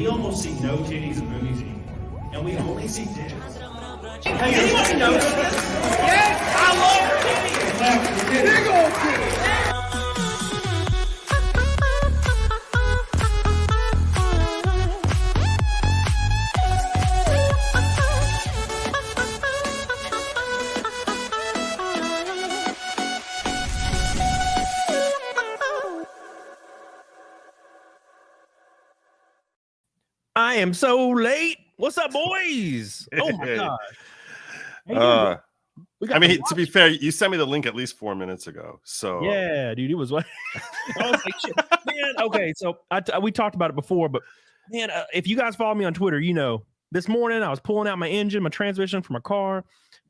we almost see no titties in movies anymore, and we only see dicks. Hey, anybody notice this? Yes, I love titties. Big old titties. I am so late. What's up, boys? Oh my gosh. I mean, to be fair, you sent me the link at least 4 minutes ago. So yeah, dude, it was what I was like, shit. Man. Okay, so we talked about it before, but man, if you guys follow me on Twitter, you know this morning I was pulling out my engine, my transmission from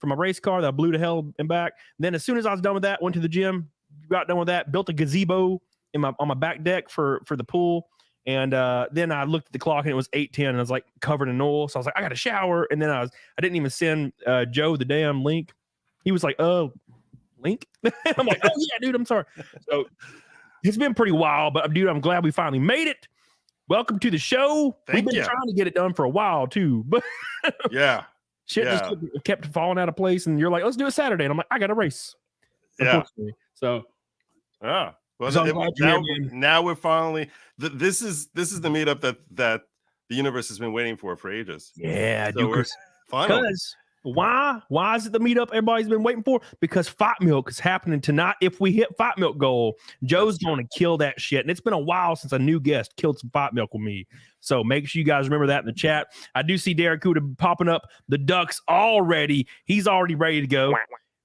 my race car that I blew to hell and back. Then as soon as I was done with that, went to the gym, got done with that, built a gazebo on my back deck for the pool. And then I looked at the clock and it was 8:10 and I was like covered in oil. So I was like, I got a shower. And then I didn't even send Joe the damn link. He was like, link? I'm like, oh yeah, dude, I'm sorry. So it's been pretty wild, but dude, I'm glad we finally made it. Welcome to the show. We've been trying to get it done for a while too, but yeah, shit just kept falling out of place. And you're like, let's do it Saturday. And I'm like, I got a race. Yeah. So yeah. Well, so now we're finally. This is the meetup that the universe has been waiting for ages. Yeah, so dude. Because why is it the meetup everybody's been waiting for? Because Fight Milk is happening tonight. If we hit Fight Milk goal, Joe's going to kill that shit. And it's been a while since a new guest killed some Fight Milk with me. So make sure you guys remember that in the chat. I do see Derek Kuda popping up the ducks already. He's already ready to go.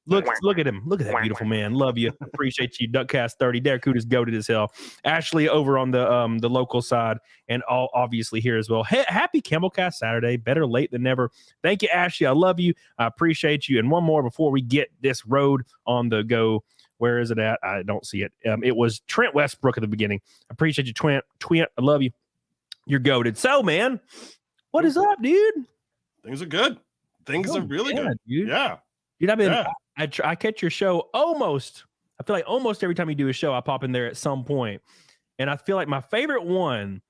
Look at him. Look at that beautiful man. Love you. Appreciate you. Duckcast 30. Derek Kuda's goated as hell. Ashley over on the local side and all obviously here as well. Happy CAMELCAST Saturday. Better late than never. Thank you, Ashley. I love you. I appreciate you. And one more before we get this road on the go. Where is it at? I don't see it. It was Trent Westbrook at the beginning. I appreciate you, Twint. I love you. You're goated. So, man, what is up, dude? Things are good. Things are really good. Dude. Yeah. Dude, I've been I catch your show almost. I feel like almost every time you do a show, I pop in there at some point. And I feel like my favorite one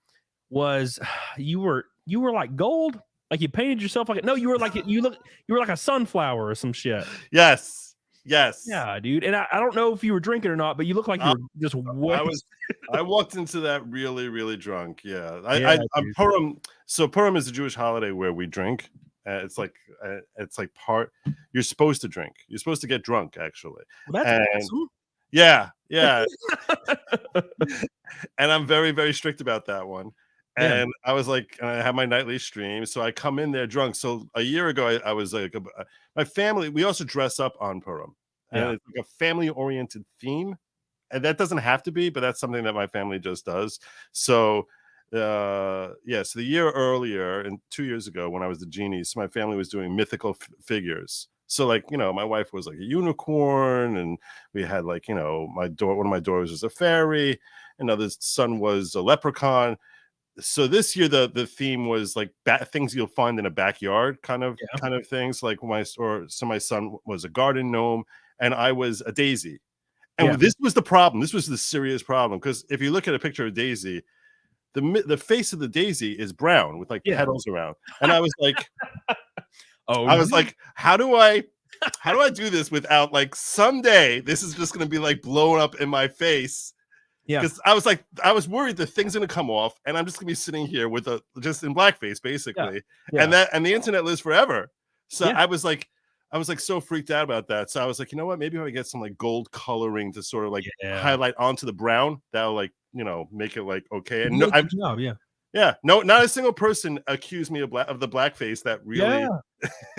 was you were like gold, like you painted yourself like you were like you were like a sunflower or some shit. Yes. Yeah, dude. And I don't know if you were drinking or not, but you look like you were just I walked into that really, really drunk. Yeah. I'm Purim. So Purim is a Jewish holiday where we drink. It's like part. You're supposed to drink. You're supposed to get drunk, actually. Well, that's awesome. Yeah. And I'm very, very strict about that one. And I was like, I have my nightly stream, so I come in there drunk. So a year ago, I was like, my family. We also dress up on Purim, and it's like a family-oriented theme, and that doesn't have to be, but that's something that my family just does. So. So the year earlier and 2 years ago when I was the genie, so my family was doing mythical figures. So like, my wife was like a unicorn, and we had like, one of my daughters was a fairy, another son was a leprechaun. So this year the theme was like things you'll find in a backyard kind of things. Like my son was a garden gnome and I was a daisy. And this was the problem. This was the serious problem, because if you look at a picture of Daisy, the face of the daisy is brown with like petals around, and I was like, how do I do this without like someday this is just going to be like blown up in my face? Yeah, because I was worried that things going to come off, and I'm just going to be sitting here with just in blackface basically, and the internet lives forever. So I was like so freaked out about that. So I was like, you know what? Maybe if I get some like gold coloring to sort of like highlight onto the brown, that'll like, make it like okay. And no, not a single person accused me of the blackface that really.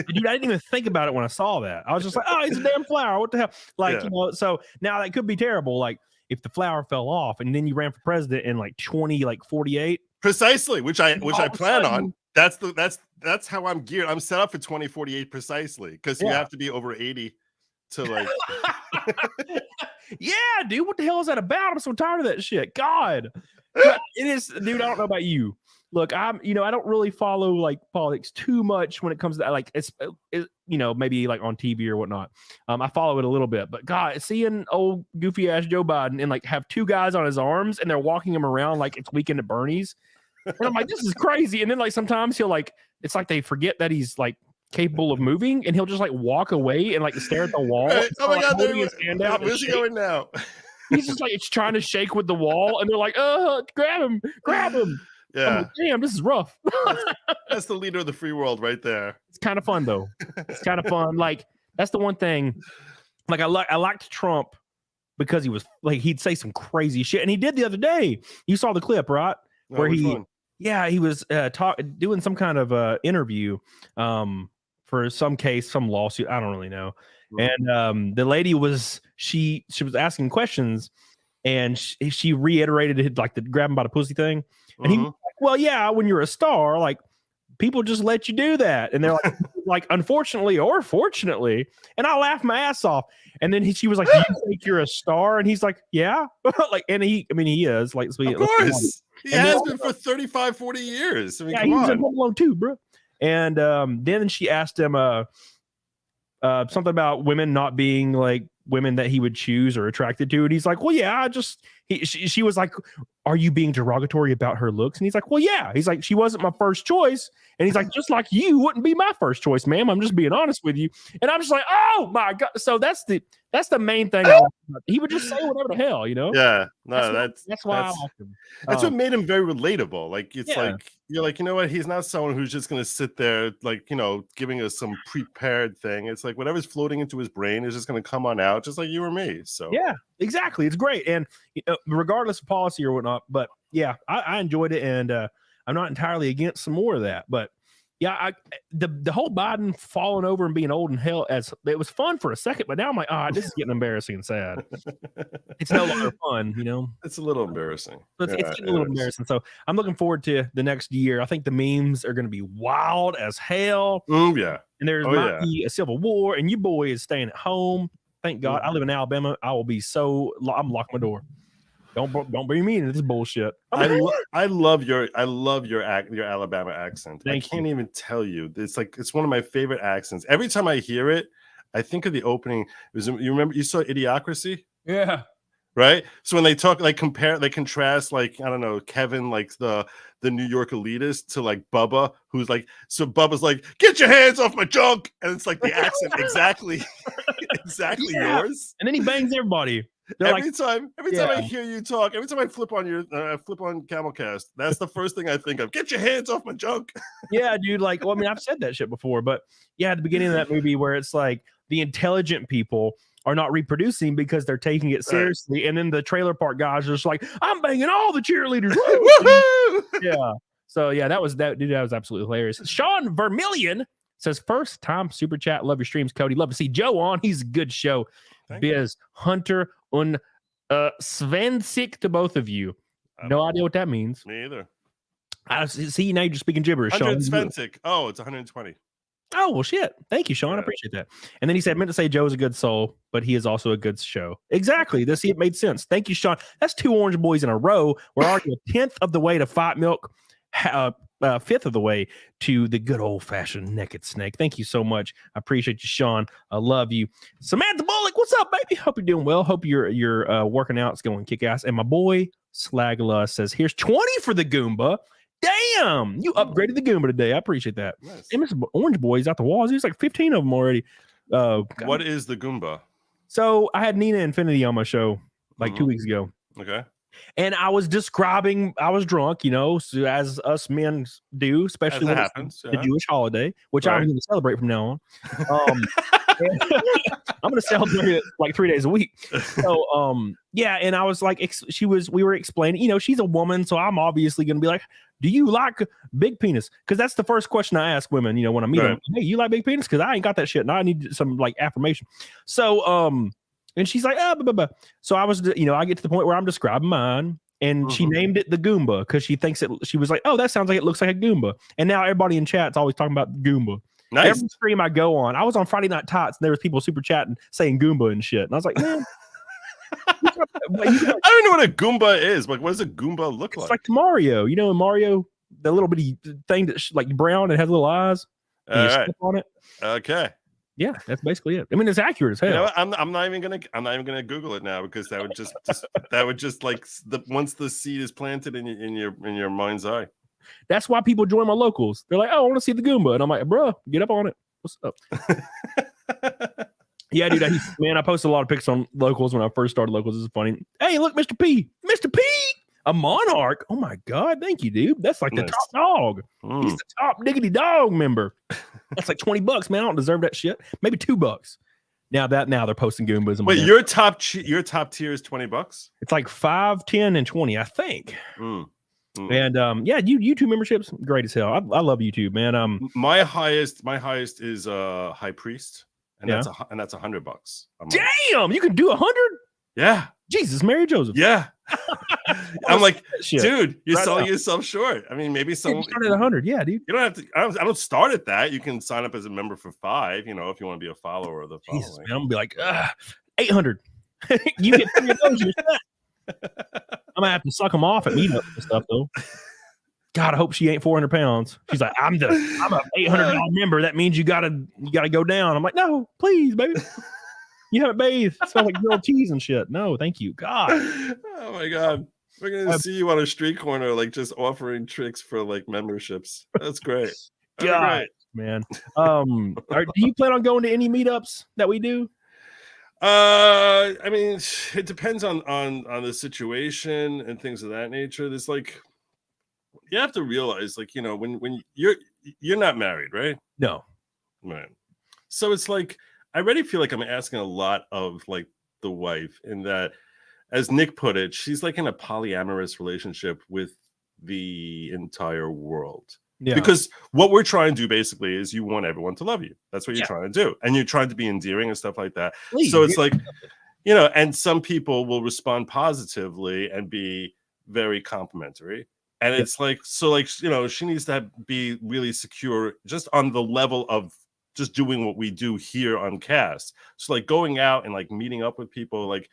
Dude, I didn't even think about it when I saw that. I was just like, oh, it's a damn flower. What the hell? Like, so now that could be terrible. Like if the flower fell off and then you ran for president in like 2048. Precisely, which I plan on. That's how I'm geared. I'm set up for 2048 precisely, because you have to be over 80 to like. Yeah, dude, what the hell is that about? I'm so tired of that shit. God, it is, dude. I don't know about you. Look, I don't really follow like politics too much when it comes to that. Like it's maybe like on TV or whatnot. I follow it a little bit, but God, seeing old goofy ass Joe Biden and like have two guys on his arms and they're walking him around like it's Weekend at Bernie's. And I'm like, this is crazy. And then like sometimes he'll like, it's like they forget that he's like capable of moving, and he'll just like walk away and like stare at the wall. Right. Oh my like, God, holding his hand out. where's he going now? He's just like, it's trying to shake with the wall, and they're like, grab him. Yeah. I'm like, damn, this is rough. That's the leader of the free world right there. It's kind of fun though. It's kind of fun. Like that's the one thing. Like I liked Trump because he was like, he'd say some crazy shit, and he did the other day. You saw the clip, right? Where he was doing some kind of interview for some case, some lawsuit. I don't really know. And the lady was she was asking questions, and she reiterated it, like the grab him by the pussy thing. And he was like, well, yeah, when you're a star, like people just let you do that. And they're like, like unfortunately or fortunately. And I laughed my ass off. And then she was like, do you think you're a star? And he's like, yeah. Like, and he is like, of course. He has been for 35, 40 years. I mean, come was on. in Home Alone too, bro. And then she asked him something about women not being like women that he would choose or attracted to. And he's like, well, yeah, she was like, are you being derogatory about her looks? And he's like, well, yeah. He's like, she wasn't my first choice. And he's like, just like you wouldn't be my first choice, ma'am. I'm just being honest with you. And I'm just like, oh my God. So that's the main thing. He would just say whatever the hell, you know? Yeah. No, that's why I like him. That's what made him very relatable. Like it's Yeah. like you're like, you know what? He's not someone who's just gonna sit there, like, you know, giving us some prepared thing. It's like whatever's floating into his brain is just gonna come on out, just like you or me. So yeah, exactly. It's great. And regardless of policy or whatnot, but yeah, I enjoyed it, and I'm not entirely against some more of that. But yeah, the whole Biden falling over and being old and hell, it was fun for a second, but now I'm like, this is getting embarrassing and sad. It's no longer fun, you know. It's a little embarrassing. It's getting a little embarrassing. So I'm looking forward to the next year. I think the memes are going to be wild as hell. Yeah. And there might be a civil war, and your boy is staying at home. Thank God. I live in Alabama. I will be I'm locking my door. Don't bring me into this bullshit. I love your Alabama accent. I can't even tell you. It's one of my favorite accents. Every time I hear it, I think of the opening. You remember you saw Idiocracy? Yeah. Right. So when they talk, like they contrast, like, I don't know, Kevin, like the New York elitist, to like Bubba, who's like, so Bubba's like, get your hands off my junk, and it's like the accent exactly yours. And then he bangs everybody. Every time I hear you talk, every time I flip on CAMELCAST, that's the first thing I think of. Get your hands off my junk. Yeah, dude. Like, well, I mean, I've said that shit before, but yeah, at the beginning of that movie where it's like the intelligent people are not reproducing because they're taking it seriously, and then the trailer park guys are just like, I'm banging all the cheerleaders. Yeah. So yeah, that was absolutely hilarious. Sean Vermillion says, first time super chat. Love your streams, Cody. Love to see Joe on. He's a good show. Biz Hunter und Svensik to both of you. No idea what that means. Me either. I see, now you're just speaking gibberish, Sean. Svensik. Oh, it's 120. Oh, well, shit. Thank you, Sean. I appreciate that. And then he said, meant to say Joe's a good soul, but he is also a good show. Exactly. It made sense. Thank you, Sean. That's 2 Orange Boys in a row. We're already a 10th of the way to Fight Milk, 5th of the way to the good old-fashioned Naked Snake. Thank you so much. I appreciate you, Sean. I love you. Samantha Bullock, what's up, baby? Hope you're doing well. Hope you're working out. It's going kick-ass. And my boy, Slagla, says, here's 20 for the Goomba. Damn, you upgraded the Goomba today. I appreciate that. Nice. And Mr. Orange Boy's out the walls. There's like 15 of them already. What is the Goomba? So I had Nina Infinity on my show like 2 weeks ago. Okay. And I was describing, I was drunk, you know, so as us men do, especially when it's the Jewish holiday, which I'm going to celebrate from now on. I'm going to celebrate it like 3 days a week. So, yeah. And I was like, we were explaining, you know, she's a woman. So I'm obviously going to be like, do you like big penis? Because that's the first question I ask women, you know, when I meet them. Hey, you like big penis? Because I ain't got that shit. And I need some like affirmation. So, and she's like, blah, blah, blah. So I was, you know, I get to the point where I'm describing mine, and she named it the Goomba because she thinks she was like, oh, that sounds like it looks like a Goomba. And now everybody in chat's always talking about Goomba. Nice. Every stream I go on, I was on Friday Night Tots, and there was people super chatting saying Goomba and shit. And I was like, man. I don't know what a Goomba is. Like, what does a Goomba look like? It's like Mario. You know, in Mario, the little bitty thing that's like brown and has little eyes. And you step on it. Okay. Yeah, that's basically it. I mean, it's accurate as hell. You know, I'm not even gonna Google it now, because that would just like once the seed is planted in your mind's eye. That's why people join my locals. They're like, oh, I want to see the Goomba. And I'm like, bro, get up on it. What's up? Yeah, dude. I posted a lot of pics on locals when I first started locals. This is funny. Hey, look, Mr. P. Mr. P. A monarch. Oh my God. Thank you, dude. That's like the top dog. He's the top diggity dog member. That's like $20, man. I don't deserve that shit. Maybe $2. Now they're posting Goombas. Wait, your top tier is $20? It's like 5, 10, and 20, I think. And YouTube memberships, great as hell. I love YouTube, man. My highest is High Priest, and that's $100. Damn, you can do 100? Yeah. Jesus, Mary Joseph. Yeah. I'm like, dude, you're right selling now. yourself short. I mean, maybe someone start at 100. Yeah, dude. You don't have to. I don't start at that. You can sign up as a member for $5. You know, if you want to be a follower of the following. Jesus, man, I'm gonna be like 800. You get 3 of those, you're set. I'm gonna have to suck them off at Meetup and stuff though. God, I hope she ain't 400 pounds. She's like, I'm a $800 member. That means you gotta go down. I'm like, no, please, baby. You haven't bathed. It smells like grilled cheese and shit. No, thank you. God. Oh my God. We're gonna see you on a street corner, like just offering tricks for like memberships. That's great. God, man. Do you plan on going to any meetups that we do? I mean, it depends on the situation and things of that nature. There's like, you have to realize, like, you know, when you're not married, right? No. Right. So it's like, I already feel like I'm asking a lot of like the wife, in that, as Nick put it, she's like in a polyamorous relationship with the entire world. Yeah. Because what we're trying to do basically is you want everyone to love you. That's what you're trying to do. And you're trying to be endearing and stuff like that. Please, so it's like, you know, and some people will respond positively and be very complimentary. And it's like, so like, you know, she needs to be really secure just on the level of just doing what we do here on cast. So like going out and like meeting up with people, like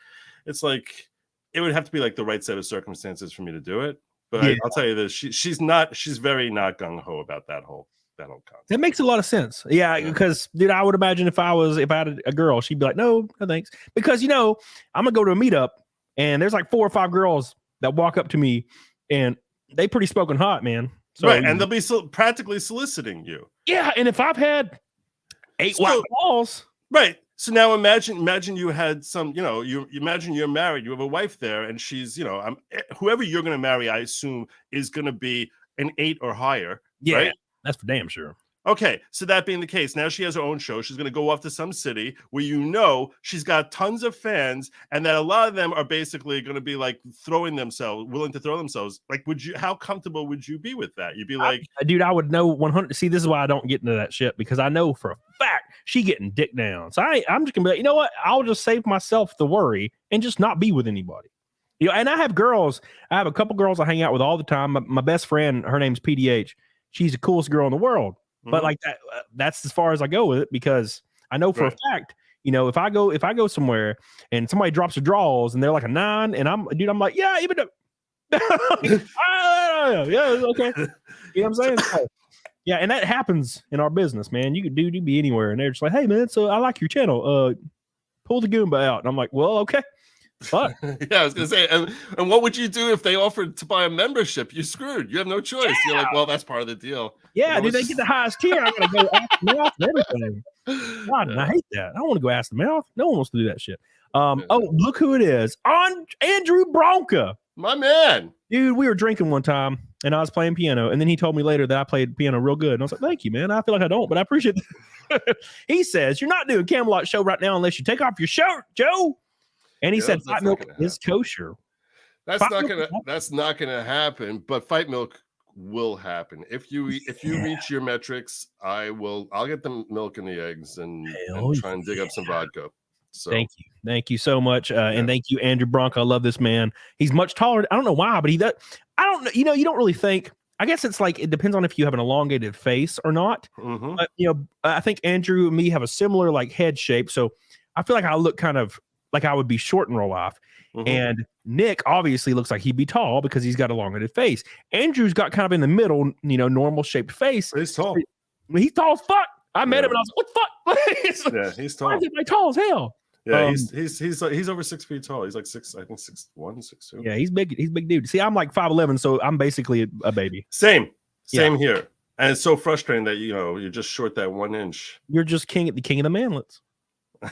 it's like it would have to be like the right set of circumstances for me to do it. But I'll tell you this, she's very not gung-ho about that whole concept. That makes a lot of sense. Yeah, because dude, I would imagine if I had a girl, she'd be like, no thanks. Because you know, I'm gonna go to a meetup and there's like 4 or 5 girls that walk up to me and they pretty spoken hot, man. So, right, and they'll be practically soliciting you. Yeah, and if I've had 8 white balls, right. So now imagine you had some, you know, you imagine you're married, you have a wife there, and she's, you know, whoever you're going to marry, I assume is going to be an 8 or higher. Yeah, right? That's for damn sure. Okay, so that being the case, now she has her own show. She's going to go off to some city where, you know, she's got tons of fans, and that a lot of them are basically going to be like willing to throw themselves. Like, how comfortable would you be with that? You'd be like, dude, I would know 100. See, this is why I don't get into that shit, because I know for a fact she getting dick down. So I'm just gonna be like, you know what? I'll just save myself the worry and just not be with anybody. You know, and I have a couple girls I hang out with all the time. My best friend, her name's PDH. She's the coolest girl in the world. But like that's as far as I go with it, because I know for a fact, you know, if I go somewhere and somebody drops a draws and they're like a 9, and I'm like, yeah, even though, yeah, okay, you know what I'm saying? So, yeah, and that happens in our business, man. You be anywhere, and they're just like, hey, man, so I like your channel. Pull the Goomba out, and I'm like, well, okay. Fuck. Yeah, I was gonna say, and what would you do if they offered to buy a membership? You're screwed. You have no choice. Yeah. You're like, well, that's part of the deal. Yeah, dude, they get the highest tier. I gotta go ask the mouth and everything. God, and I hate that. I don't want to go ask the mouth. No one wants to do that shit. Oh, look who it is. Andrew Bronca. My man. Dude, we were drinking one time and I was playing piano, and then he told me later that I played piano real good. And I was like, thank you, man. I feel like I don't, but I appreciate it. He says, you're not doing Camelot show right now unless you take off your shirt, Joe. And he said, Fight Milk is kosher. That's not gonna happen, but Fight Milk will happen. If you reach your metrics, I'll get the milk and the eggs and try and dig up some vodka. So thank you so much. And thank you, Andrew Bronco. I love this man. He's much taller. I don't know why, but he does. I don't know. You know, you don't really think. I guess it's like, it depends on if you have an elongated face or not. Mm-hmm. But, you know, I think Andrew and me have a similar like head shape. So I feel like I look kind of like I would be short in real life. Mm-hmm. And Nick obviously looks like he'd be tall because he's got a elongated face. Andrew's got kind of in the middle, you know, normal shaped face. He's tall. He's tall as fuck. I met him and I was like, what the fuck? Yeah, he's tall. Why is he like tall as hell? Yeah, he's over 6 feet tall. He's like 6, I think 6'1", 6'2". Yeah, he's big. He's a big dude. See, I'm like 5'11", so I'm basically a baby. Same here. And it's so frustrating that you're just short that 1 inch. You're just the king of the manlets.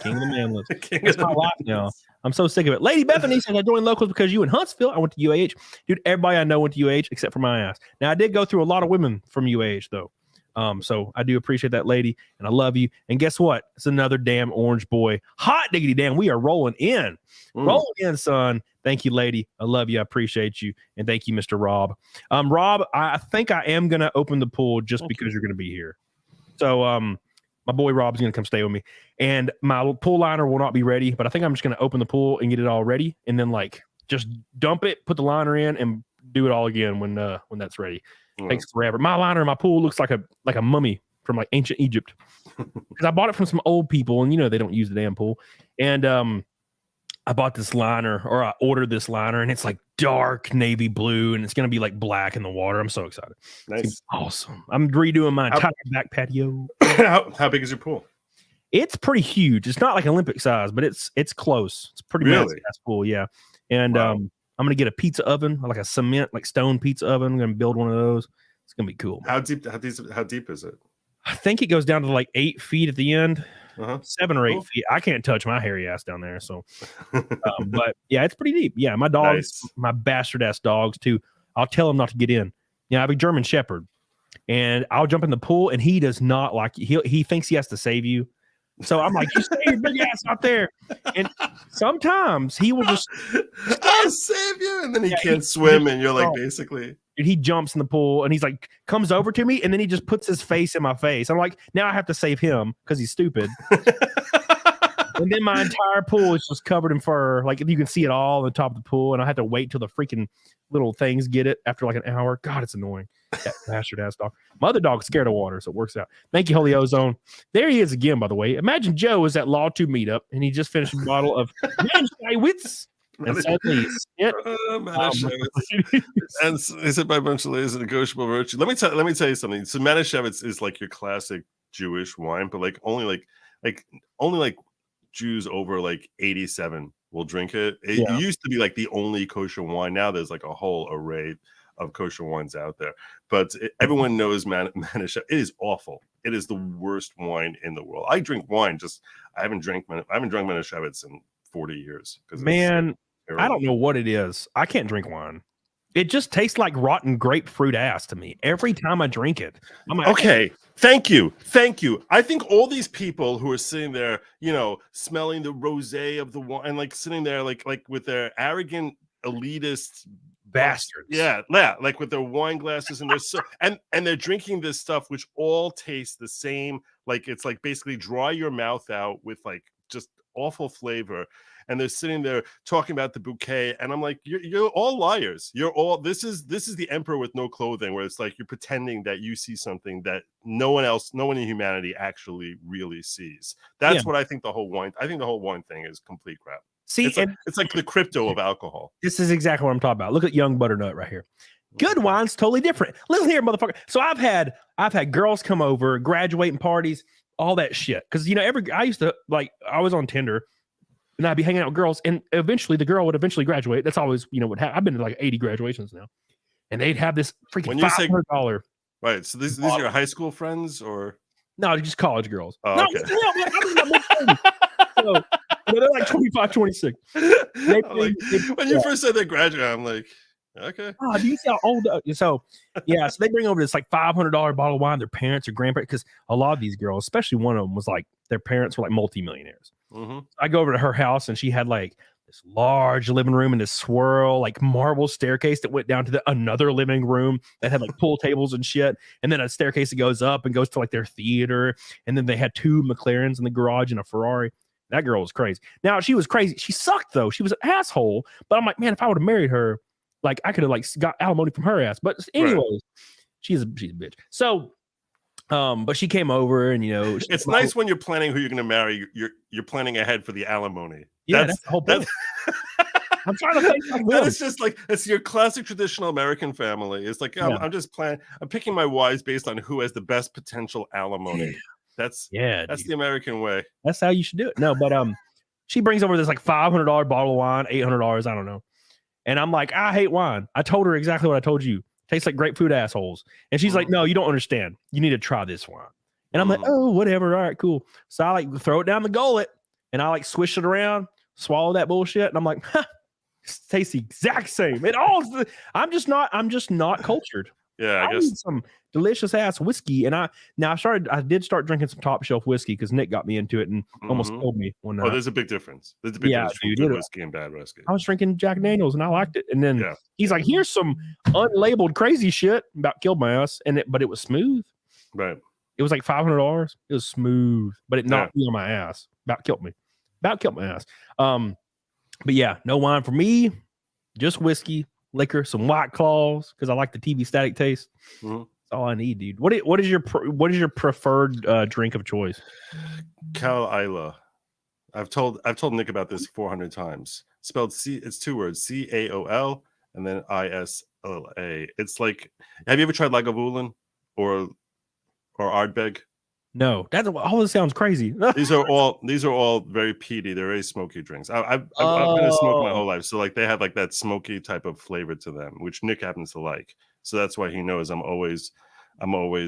King of the manlets. That's my life now. I'm so sick of it. Lady Bethany says, I joined locals because you in Huntsville. I went to UAH. Dude, everybody I know went to UAH except for my ass. Now, I did go through a lot of women from UAH, though. So I do appreciate that, lady, and I love you. And guess what? It's another damn orange boy. Hot diggity damn. We are rolling in. Rolling in, son. Thank you, lady. I love you. I appreciate you. And thank you, Mr. Rob. Rob, I think I am going to open the pool just because you're going to be here. So, my boy Rob's going to come stay with me. And my pool liner will not be ready, but I think I'm just going to open the pool and get it all ready. And then, just dump it, put the liner in, and do it all again when that's ready. Takes forever. My liner in my pool looks like a mummy from ancient Egypt because I bought it from some old people, and they don't use the damn pool. And I bought this liner, or I ordered this liner, and it's dark navy blue, and it's gonna be black in the water. I'm so excited. Nice, awesome. I'm redoing my entire back patio. How big is your pool? It's pretty huge. It's not Olympic size, but it's close. It's pretty massive pool, yeah. And I'm gonna get a pizza oven, like a cement, stone pizza oven. I'm gonna build one of those. It's gonna be cool. How deep is it? I think it goes down to 8 feet at the end, 7 or 8 feet. I can't touch my hairy ass down there. So, but yeah, it's pretty deep. Yeah, my dogs, my bastard ass dogs too. I'll tell them not to get in. Yeah, I have a German Shepherd, and I'll jump in the pool, and he does not like you. He thinks he has to save you. So I'm like, you stay your big ass out there. And sometimes he will just I'll save you, and then he can't swim, and you're basically. And he jumps in the pool, and he's comes over to me, and then he just puts his face in my face. I'm like, now I have to save him because he's stupid. And then my entire pool is just covered in fur. You can see it all on the top of the pool, and I have to wait till the freaking little things get it after an hour. God, it's annoying. That bastard ass dog. My other dog's scared of water, so it works out. Thank you, Holy Ozone. There he is again, by the way. Imagine Joe was at Law 2 Meetup, and he just finished a bottle of Witz. And suddenly and is it by a bunch of ladies a negotiable virtue? Let me tell you something. So Manischewitz is your classic Jewish wine, but only Jews over 87 will drink it. It used to be the only kosher wine. Now there's a whole array of kosher wines out there, but everyone knows Manischewitz. It is awful. It is the worst wine in the world. I drink wine, I haven't drunk Manischewitz in 40 years. Man, I don't know what it is. I can't drink wine. It just tastes like rotten grapefruit ass to me every time I drink it. I'm like, okay, thank you. I think all these people who are sitting there, smelling the rosé of the wine, and sitting there with their arrogant elitist bastards. Yeah, with their wine glasses and they're drinking this stuff which all tastes the same. It's basically dry your mouth out with just awful flavor. And they're sitting there talking about the bouquet, and I'm like, you're all liars. You're all this is the emperor with no clothing, where it's you're pretending that you see something that no one in humanity actually really sees. That's what I think the whole wine. I think the whole wine thing is complete crap. See, it's like the crypto of alcohol. This is exactly what I'm talking about. Look at young butternut right here. Good wine's totally different. Listen here, motherfucker. So I've had girls come over, graduating parties, all that shit. Because I used to I was on Tinder. And I'd be hanging out with girls, and eventually the girl would graduate. That's always, what happened. I've been to 80 graduations now, and they'd have this freaking $500. Right. So these are your high school friends, or no, just college girls. Oh, no, okay. So, they're 25, 26. When you first said they graduate, I'm like, okay. Oh, do you see how old? So they bring over this $500 bottle of wine. Their parents or grandparents, because a lot of these girls, especially one of them, was their parents were multimillionaires. Mm-hmm. I go over to her house, and she had this large living room and this swirl marble staircase that went down to another living room that had pool tables and shit, and then a staircase that goes up and goes to their theater, and then they had 2 McLarens in the garage and a Ferrari. That girl was crazy. Now, she was crazy. She sucked though. She was an asshole. But I'm like, man, if I would have married her, I could have got alimony from her ass. But anyways, right. she's a bitch. So. But she came over, and it's nice when you're planning who you're going to marry. You're planning ahead for the alimony. Yeah, that's the whole point. I'm trying to think that is just it's your classic traditional American family. It's I'm just planning. I'm picking my wives based on who has the best potential alimony. That's the American way. That's how you should do it. No, but She brings over this like $500 bottle of wine, $800, I don't know. And I'm like, I hate wine. I told her exactly what I told you. Tastes like grapefruit assholes. And she's like, no, you don't understand. You need to try this wine. And I'm like, oh, whatever. All right, cool. So I like throw it down the gullet and I like swish it around, swallow that bullshit. And I'm like, it tastes the exact same. I'm just not cultured. Yeah, I need some delicious ass whiskey. And I did start drinking some top shelf whiskey because Nick got me into it and almost killed me one night. Oh, there's a big difference. There's a big difference between good whiskey and bad whiskey. I was drinking Jack Daniels and I liked it. And then he's like, here's some unlabeled crazy shit. About killed my ass. But it was smooth. Right. It was like $500. It was smooth, but it knocked me on my ass. About killed me. About killed my ass. But yeah, no wine for me. Just whiskey, liquor, some White Claws because I like the TV static taste. That's all I need, dude. What is your preferred drink of choice? Cal Isla. I've told Nick about this 400 times. Spelled C. It's 2 words: CAOL and then ISLA. It's like, have you ever tried Lagavulin or Ardbeg? No, that's all. This sounds crazy. These are all very peaty. They're very smoky drinks. I've been a smoker my whole life, so like they have like that smoky type of flavor to them, which Nick happens to like. So that's why he knows I'm always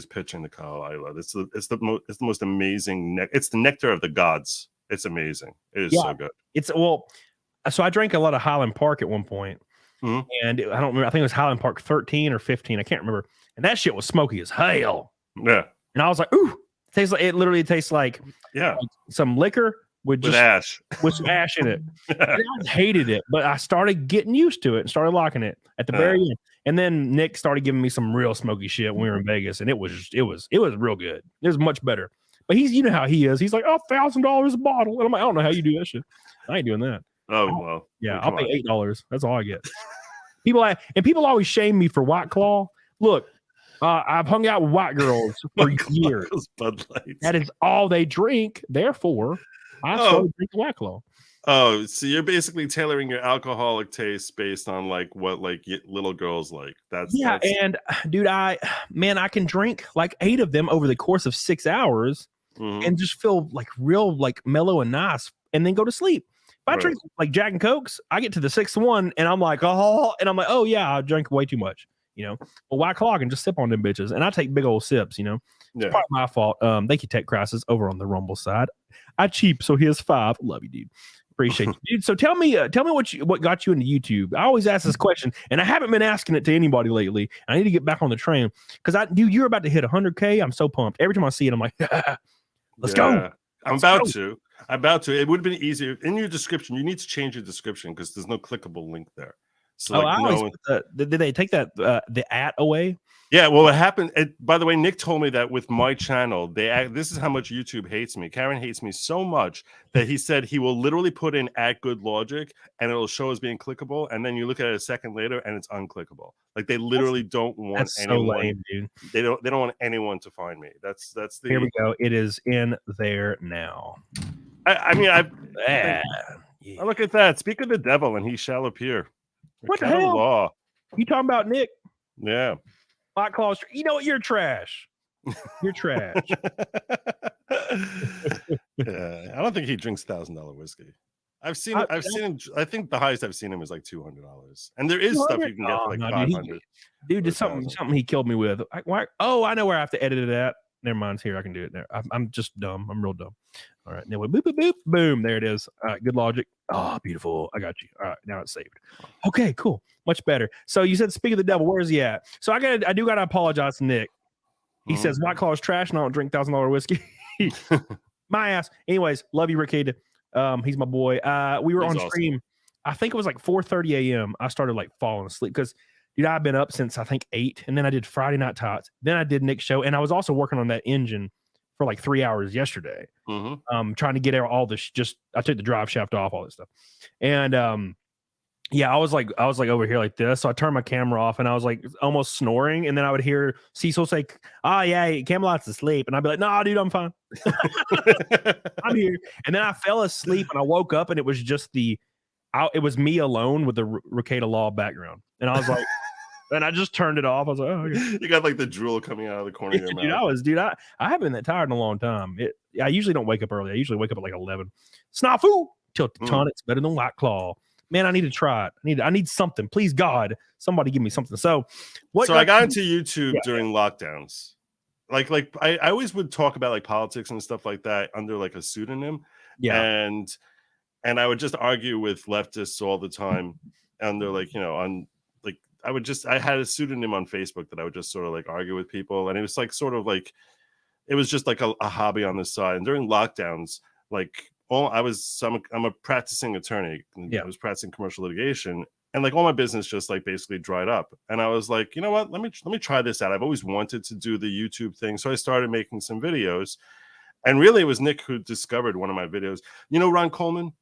pitching the Cal Isla. It's the most amazing. It's the nectar of the gods. It's amazing. It is so good. So I drank a lot of Highland Park at one point, and I don't remember. I think it was Highland Park 13 or 15. I can't remember. And that shit was smoky as hell. Yeah. And I was like, ooh. It literally tastes like some liquor with ash with some ash in it. I hated it, but I started getting used to it and started liking it at the very end. And then Nick started giving me some real smoky shit when we were in Vegas, and it was real good. It was much better. But you know how he is. He's like, $1,000 a bottle, and I'm like, I don't know how you do that shit. I ain't doing that. Oh well, yeah, I'll pay $8. That's all I get. People always shame me for White Claw. Look. I've hung out with white girls for years. Bud Lights. That is all they drink. Therefore, I started drinking White Claw. Oh, so you're basically tailoring your alcoholic taste based on like what like little girls like. That's and dude, I can drink like 8 of them over the course of 6 hours and just feel like real like mellow and nice, and then go to sleep. If I drink like Jack and Cokes, I get to the 6th one and I'm like, oh yeah, I drank way too much. You know, well, White Claw can just sip on them bitches, and I take big old sips. You know, it's part of my fault. Thank you, Tech Crisis, over on the Rumble side. I cheap, so here's 5. Love you, dude. Appreciate you, dude. So tell me what got you into YouTube. I always ask this question, and I haven't been asking it to anybody lately. I need to get back on the train because you're about to hit 100K. I'm so pumped. Every time I see it, I'm like, let's go. I'm about to. It would have been easier in your description. You need to change your description because there's no clickable link there. So did they take that the @ away? Yeah, well, it happened. By the way, Nick told me that with my channel, this is how much YouTube hates me. Karen hates me so much that he said he will literally put in @GoodLogic and it'll show as being clickable, and then you look at it a second later and it's unclickable. Like they literally don't want anyone. So lame, dude. They don't want anyone to find me. That's the. Here we go. It is in there now. I look at that. Speak of the devil, and he shall appear. What the hell? Law. You talking about Nick? Yeah. White Claw. You know what? You're trash. You're trash. Yeah, I don't think he drinks $1,000 whiskey. I've seen him. I think the highest I've seen him is like $200, and there is stuff you can get for like 500. Dude, it's something he killed me with. I know where I have to edit it at. Never mind. It's here. I can do it there. I'm just dumb. I'm real dumb. All right. Now, boop, boop, boop, boom. There it is. All right. Good logic. Oh, beautiful. I got you. All right. Now it's saved. Okay, cool. Much better. So you said, speak of the devil. Where is he at? So I do got to apologize to Nick. He says, White Claw is trash and I don't drink $1,000 whiskey. My ass. Anyways, love you, Rick Hayden. He's my boy. We were on stream. Awesome. I think it was like 4:30 a.m. I started like falling asleep because dude, I've been up since I think 8, and then I did Friday Night Tots. Then I did Nick's show, and I was also working on that engine for like 3 hours yesterday. Trying to get all this. I took the drive shaft off, all this stuff, and I was like over here like this. So I turned my camera off, and I was like almost snoring, and then I would hear Cecil say, "Oh yeah, Camelot's asleep," and I'd be like, "Nah, dude, I'm fine. I'm here." And then I fell asleep, and I woke up, and it was just it was me alone with the Ricada Law background, and I was like. And I just turned it off. I was like, oh, okay. You got like the drool coming out of the corner of your mouth. I haven't been that tired in a long time. I usually don't wake up early. I usually wake up at like 11. Snafu. Tilted tonic's better than White Claw. Man, I need to try it. I need something. Please, God, somebody give me something. So I got into YouTube during lockdowns. Like I always would talk about like politics and stuff like that under like a pseudonym. Yeah. And I would just argue with leftists all the time under like, on like I had a pseudonym on Facebook that I would just sort of like argue with people. And it was like sort of like it was just like a hobby on the side. And during lockdowns, like I'm a practicing attorney. Yeah. I was practicing commercial litigation, and like all my business just like basically dried up. And I was like, you know what? Let me try this out. I've always wanted to do the YouTube thing, so I started making some videos. And really, it was Nick who discovered one of my videos. You know Ron Coleman?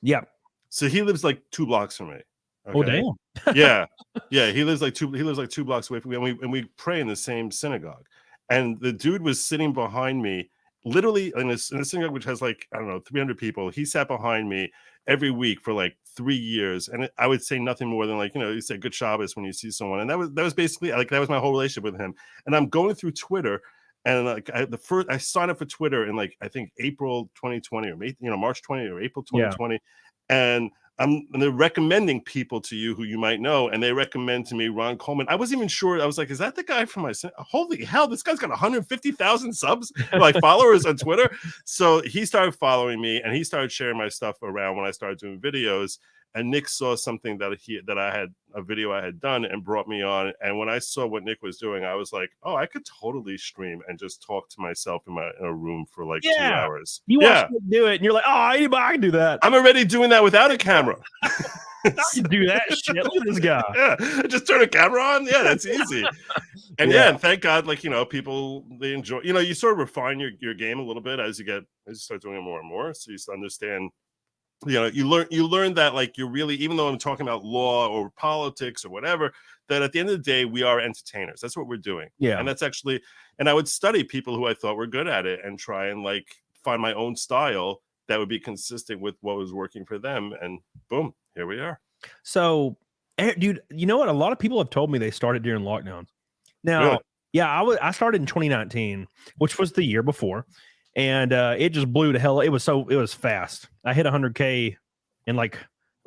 Yeah. So he lives like 2 blocks from me. Okay? Oh damn. Yeah. He lives like 2 blocks away from me, and we pray in the same synagogue. And the dude was sitting behind me, literally in a synagogue which has like, I don't know, 300 people. He sat behind me every week for like 3 years, and I would say nothing more than like, you say good Shabbos when you see someone, and that was basically like that was my whole relationship with him. And I'm going through Twitter, and like I signed up for Twitter in like I think April 2020 or March 20 or April 2020, and they're recommending people to you who you might know, and they recommend to me Ron Coleman. I wasn't even sure. I was like, is that the guy from my? Holy hell, this guy's got 150,000 subs, like followers on Twitter. So he started following me, and he started sharing my stuff around when I started doing videos. And Nick saw something that I had a video I had done and brought me on. And when I saw what Nick was doing, I was like, oh, I could totally stream and just talk to myself in a room for like 2 hours. You watch me do it, and you're like, oh, I can do that. I'm already doing that without a camera. I can do that shit. Look at this guy. Yeah, just turn a camera on. Yeah, that's easy. And and thank God, like people they enjoy. You sort of refine your game a little bit as you start doing it more and more, so you understand. You learn that like you're really, even though I'm talking about law or politics or whatever, that at the end of the day we are entertainers. That's what we're doing. Yeah, and that's actually, and I would study people who I thought were good at it and try and like find my own style that would be consistent with what was working for them. And boom, here we are. So, dude, you know what? A lot of people have told me they started during lockdowns. Now, really? Yeah, I started in 2019, which was the year before. And it just blew to hell. It was fast. I hit 100K in like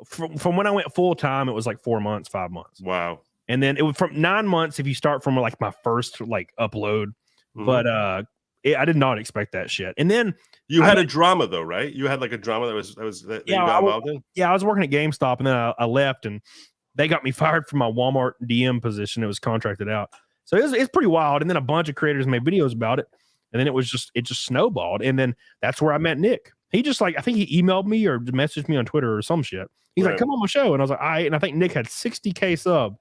from when I went full time, it was like 4 months, 5 months. Wow. And then it was from 9 months if you start from like my first like upload. But I did not expect that shit. And then you had a drama though, right? You had like a drama that you got involved in. Yeah, I was working at GameStop, and then I left, and they got me fired from my Walmart DM position. It was contracted out, so it's pretty wild. And then a bunch of creators made videos about it. And then it just snowballed. And then that's where I met Nick. He just like, I think he emailed me or messaged me on Twitter or some shit. He's like, come on my show. And I was like, all right. And I think Nick had 60K subs.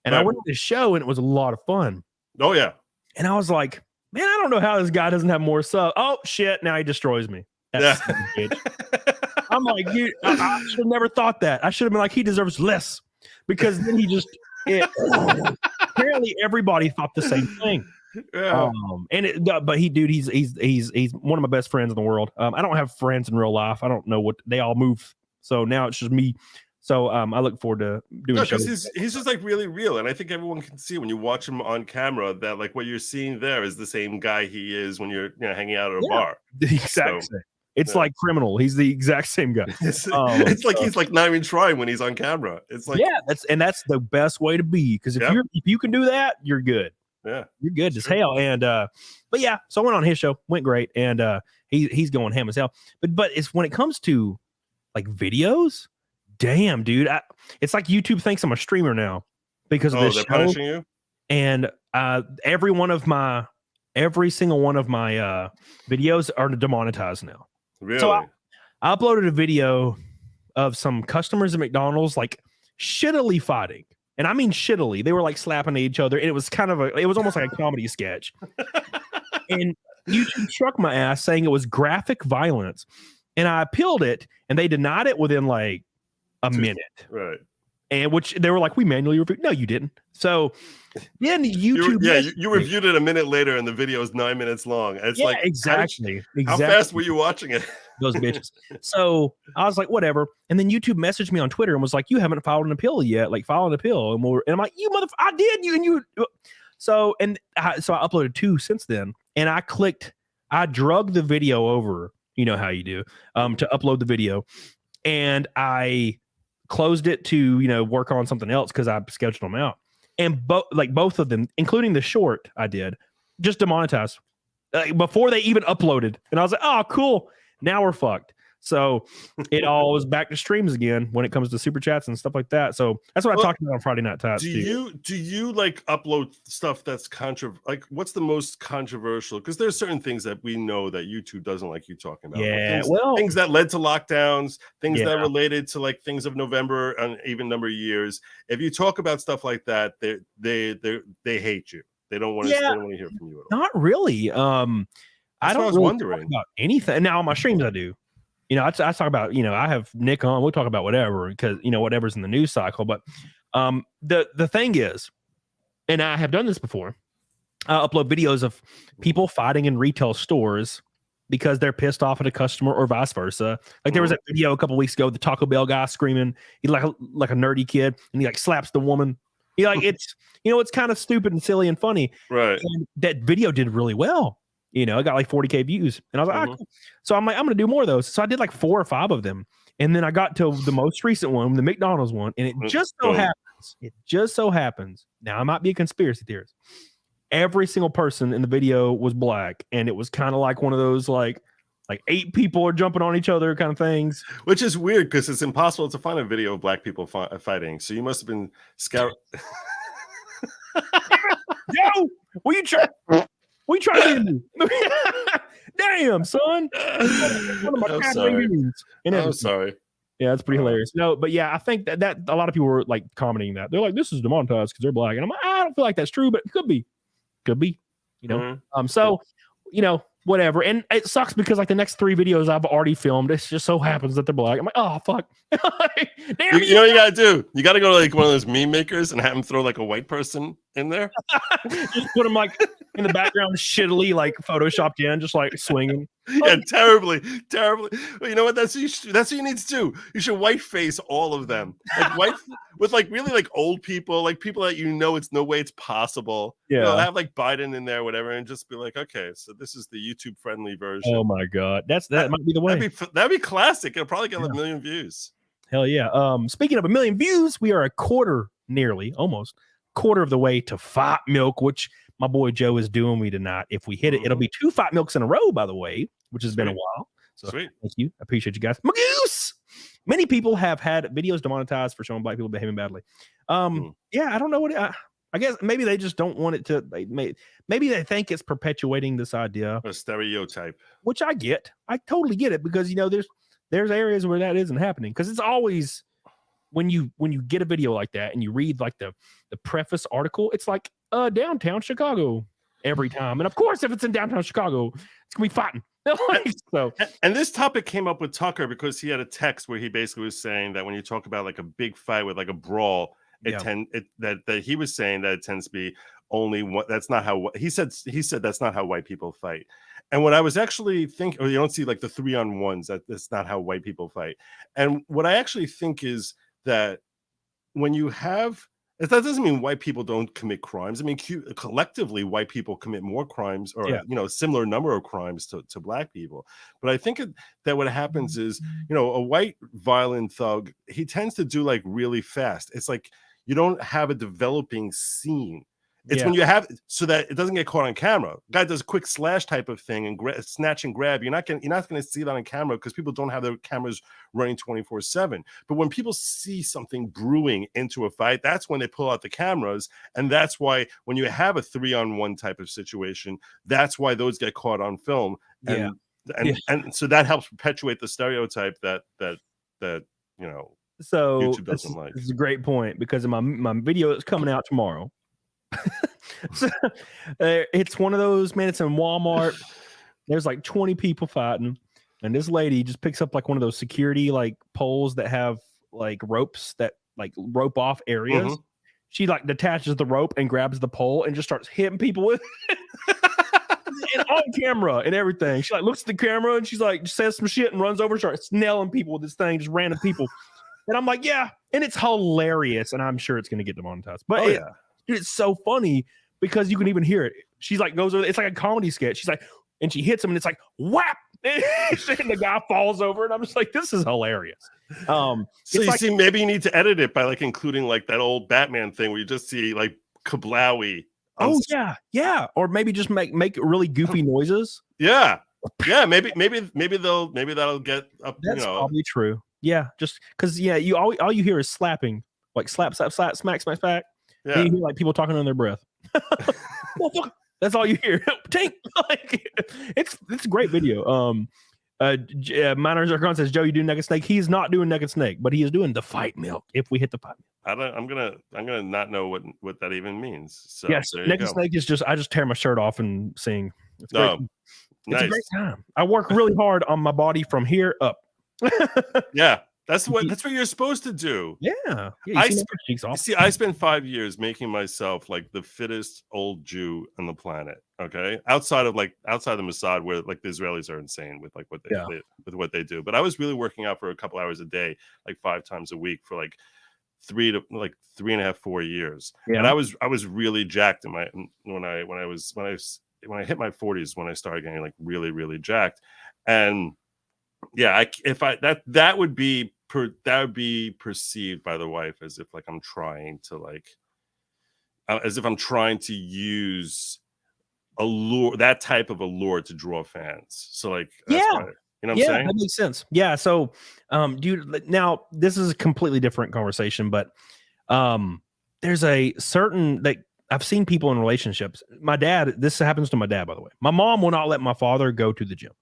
And I went to the show, and it was a lot of fun. Oh, yeah. And I was like, man, I don't know how this guy doesn't have more subs. Oh, shit. Now he destroys me. That's I'm like, dude, I should have never thought that. I should have been like, he deserves less. Because then apparently everybody thought the same thing. Yeah. But he's one of my best friends in the world. I don't have friends in real life. I don't know what they all move. So now it's just me. So I look forward to doing shows. He's just like really real, and I think everyone can see when you watch him on camera that like what you're seeing there is the same guy he is when you're hanging out at a bar. Exactly. So, it's like Criminal. He's the exact same guy. It's like he's like not even trying when he's on camera. It's like that's the best way to be, because if you can do that, you're good. Yeah, you're good as hell. And but yeah, so I went on his show, went great, and he's going ham as hell. But it's when it comes to like videos, damn, dude, it's like YouTube thinks I'm a streamer now because of this show. Punishing you. And every single one of my videos are demonetized now. Really? So I uploaded a video of some customers at McDonald's like shittily fighting. And I mean shittily. They were like slapping at each other. And it was it was almost like a comedy sketch. And YouTube struck my ass saying it was graphic violence. And I appealed it, and they denied it within like a minute. Right. And which they were like, we manually reviewed. No, you didn't. So then YouTube. You reviewed it a minute later, and the video is 9 minutes long. And it's like exactly. How fast were you watching it? Those bitches. So I was like, whatever. And then YouTube messaged me on Twitter and was like, you haven't filed an appeal yet. Like, file an appeal. And I'm like, you motherfucker, I did. So I uploaded 2 since then. And I drugged the video over You know how you do, to upload the video. And I closed it to, work on something else because I scheduled them out. And both of them, including the short I did, just demonetized before they even uploaded. And I was like, oh, cool. Now we're fucked. So it all is back to streams again when it comes to super chats and stuff like that. So that's what I talked about on Friday Night Tots. Do you like upload stuff that's what's the most controversial? Because there's certain things that we know that YouTube doesn't like you talking about. Yeah, things that led to lockdowns, things that related to like things of November and even number of years. If you talk about stuff like that, they hate you. They don't want to hear from you at all. Not really. I don't really wondering talk about anything. Now on my streams I do. I talk about, I have Nick on, we'll talk about whatever, because, whatever's in the news cycle. But the thing is, and I have done this before, I upload videos of people fighting in retail stores because they're pissed off at a customer or vice versa. Like there was a video a couple weeks ago, the Taco Bell guy screaming, he's like a nerdy kid, and he like slaps the woman. It's kind of stupid and silly and funny. Right. And that video did really well. It got like 40K views. And I was like, cool. So I'm like, I'm going to do more of those. So I did like 4 or 5 of them. And then I got to the most recent one, the McDonald's one. And it just so happens. Now I might be a conspiracy theorist. Every single person in the video was black. And it was kind of like one of those like 8 people are jumping on each other kind of things. Which is weird because it's impossible to find a video of black people fighting. So you must have been scout. Yo, what you trying to do? Damn, son. One of my I'm sorry. Yeah, that's pretty hilarious. No, but yeah, I think that a lot of people were like commenting that. They're like, this is demonetized because they're black. And I'm like, I don't feel like that's true, but it could be. So, whatever. And it sucks because like the next 3 videos I've already filmed, it just so happens that they're black. I'm like, oh fuck. Damn, you know what you gotta do? You gotta go to like one of those meme makers and have them throw like a white person in there. Just put them like in the background, shittily like photoshopped in, just like swinging. Yeah, terribly. Well, you know what? That's what you need to do. You should white face all of them, like white with like really like old people, like people that it's no way it's possible. Yeah, have like Biden in there, whatever, and just be like, okay, so this is the YouTube friendly version. Oh my god, that might be the way. That'd be classic. It'll probably get 1 million views. Hell yeah. Speaking of 1 million views, we are almost quarter of the way to Fight Milk, which my boy Joe is doing me tonight. If we hit it, it'll be 2 Fight Milks in a row, by the way, which has been a while. So sweet. Thank you. I appreciate you guys. Magoose! Many people have had videos demonetized for showing black people behaving badly. Yeah, I don't know what I guess maybe they just don't want it to. Maybe they think it's perpetuating this idea, a stereotype, which I get. I totally get it because there's areas where that isn't happening because it's always when you get a video like that and you read like the preface article, it's like downtown Chicago every time, and of course if it's in downtown Chicago, it's gonna be fighting. So, and this topic came up with Tucker because he had a text where he basically was saying that when you talk about like a big fight with like a brawl, that he was saying that it tends to be only one. That's not how he said that's not how white people fight. And what I was actually thinking, or you don't see like the 3-on-1s, that's not how white people fight. And what I actually think is that when you have, that doesn't mean white people don't commit crimes. I mean, collectively, white people commit more crimes or, a similar number of crimes to black people. But I think that what happens is, a white violent thug, he tends to do like really fast. It's like you don't have a developing scene. It's when you have, so that it doesn't get caught on camera. Guy does a quick slash type of thing and snatch and grab. You're not going to see that on camera because people don't have their cameras running 24/7. But when people see something brewing into a fight, that's when they pull out the cameras, and that's why when you have a 3-on-1 type of situation, that's why those get caught on film. And so that helps perpetuate the stereotype that So YouTube doesn't like. This is a great point because in my video that's coming out tomorrow. So, it's one of those, man, it's in Walmart. There's like 20 people fighting, and this lady just picks up like one of those security like poles that have like ropes that like rope off areas. She like detaches the rope and grabs the pole and just starts hitting people with it. And on camera and everything. She like looks at the camera and she's like says some shit and runs over and starts nailing people with this thing, just random people. And I'm like, yeah, and it's hilarious, and I'm sure it's gonna get demonetized. But dude, it's so funny because you can even hear it. She's like goes over, it's like a comedy sketch. She's like, and she hits him, and it's like whap, And the guy falls over, and I'm just like, this is hilarious. So you see, maybe you need to edit it by like including like that old Batman thing where you just see like kablowy. Oh yeah, or maybe just make really goofy noises. Yeah, maybe that'll get up. That's probably true. Yeah, just because you all you hear is slapping, like slap, smack. Yeah, and you hear like people talking under their breath. That's all you hear. Tank, like it's a great video. Minor Zircon says, Joe, you do naked snake. He's not doing naked snake, but he is doing the fight milk. If we hit the fight milk. I'm gonna not know what that even means. So yes, naked snake is just I just tear my shirt off and sing. It's great. It's a great time. I work really hard on my body from here up. Yeah, that's what you're supposed to do. Yeah. I spent 5 years making myself like the fittest old Jew on the planet. Okay, outside of the Mossad, where like the Israelis are insane with like what they do. But I was really working out for a couple hours a day, like 5 times a week for like 3.5, 4 years. Yeah. And I was really jacked in when I hit my 40s, when I started getting like really, really jacked. And yeah, that would be perceived by the wife as if like I'm trying to use that type of allure to draw fans. So like that's why, you know what I'm saying? That makes sense. Yeah. So dude, now this is a completely different conversation, but there's a certain that I've seen people in relationships. My dad, this happens to my dad, by the way. My mom will not let my father go to the gym.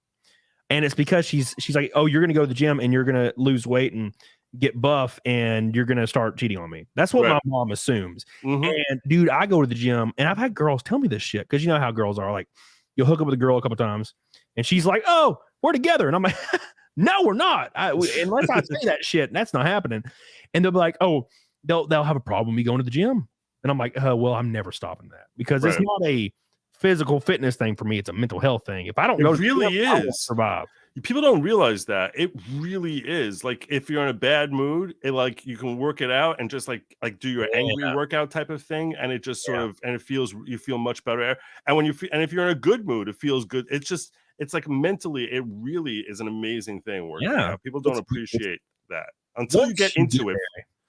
And it's because she's like, oh, you're going to go to the gym and you're going to lose weight and get buff and you're going to start cheating on me. That's what my mom assumes. Mm-hmm. And dude, I go to the gym and I've had girls tell me this shit. Cause you know how girls are, like you'll hook up with a girl a couple times and she's like, oh, we're together. And I'm like, no, we're not. Unless I say that shit, that's not happening. And they'll be like, oh, they'll have a problem with me going to the gym. And I'm like, well, I'm never stopping that because it's not a physical fitness thing for me. It's a mental health thing. If I don't go to the gym, I won't survive. People don't realize that it really is. Like if you're in a bad mood, it like you can work it out and just like do your angry workout type of thing, and it just sort of you feel much better. And if you're in a good mood, it feels good. It's like mentally, it really is an amazing thing working out. People don't appreciate that until you get into it.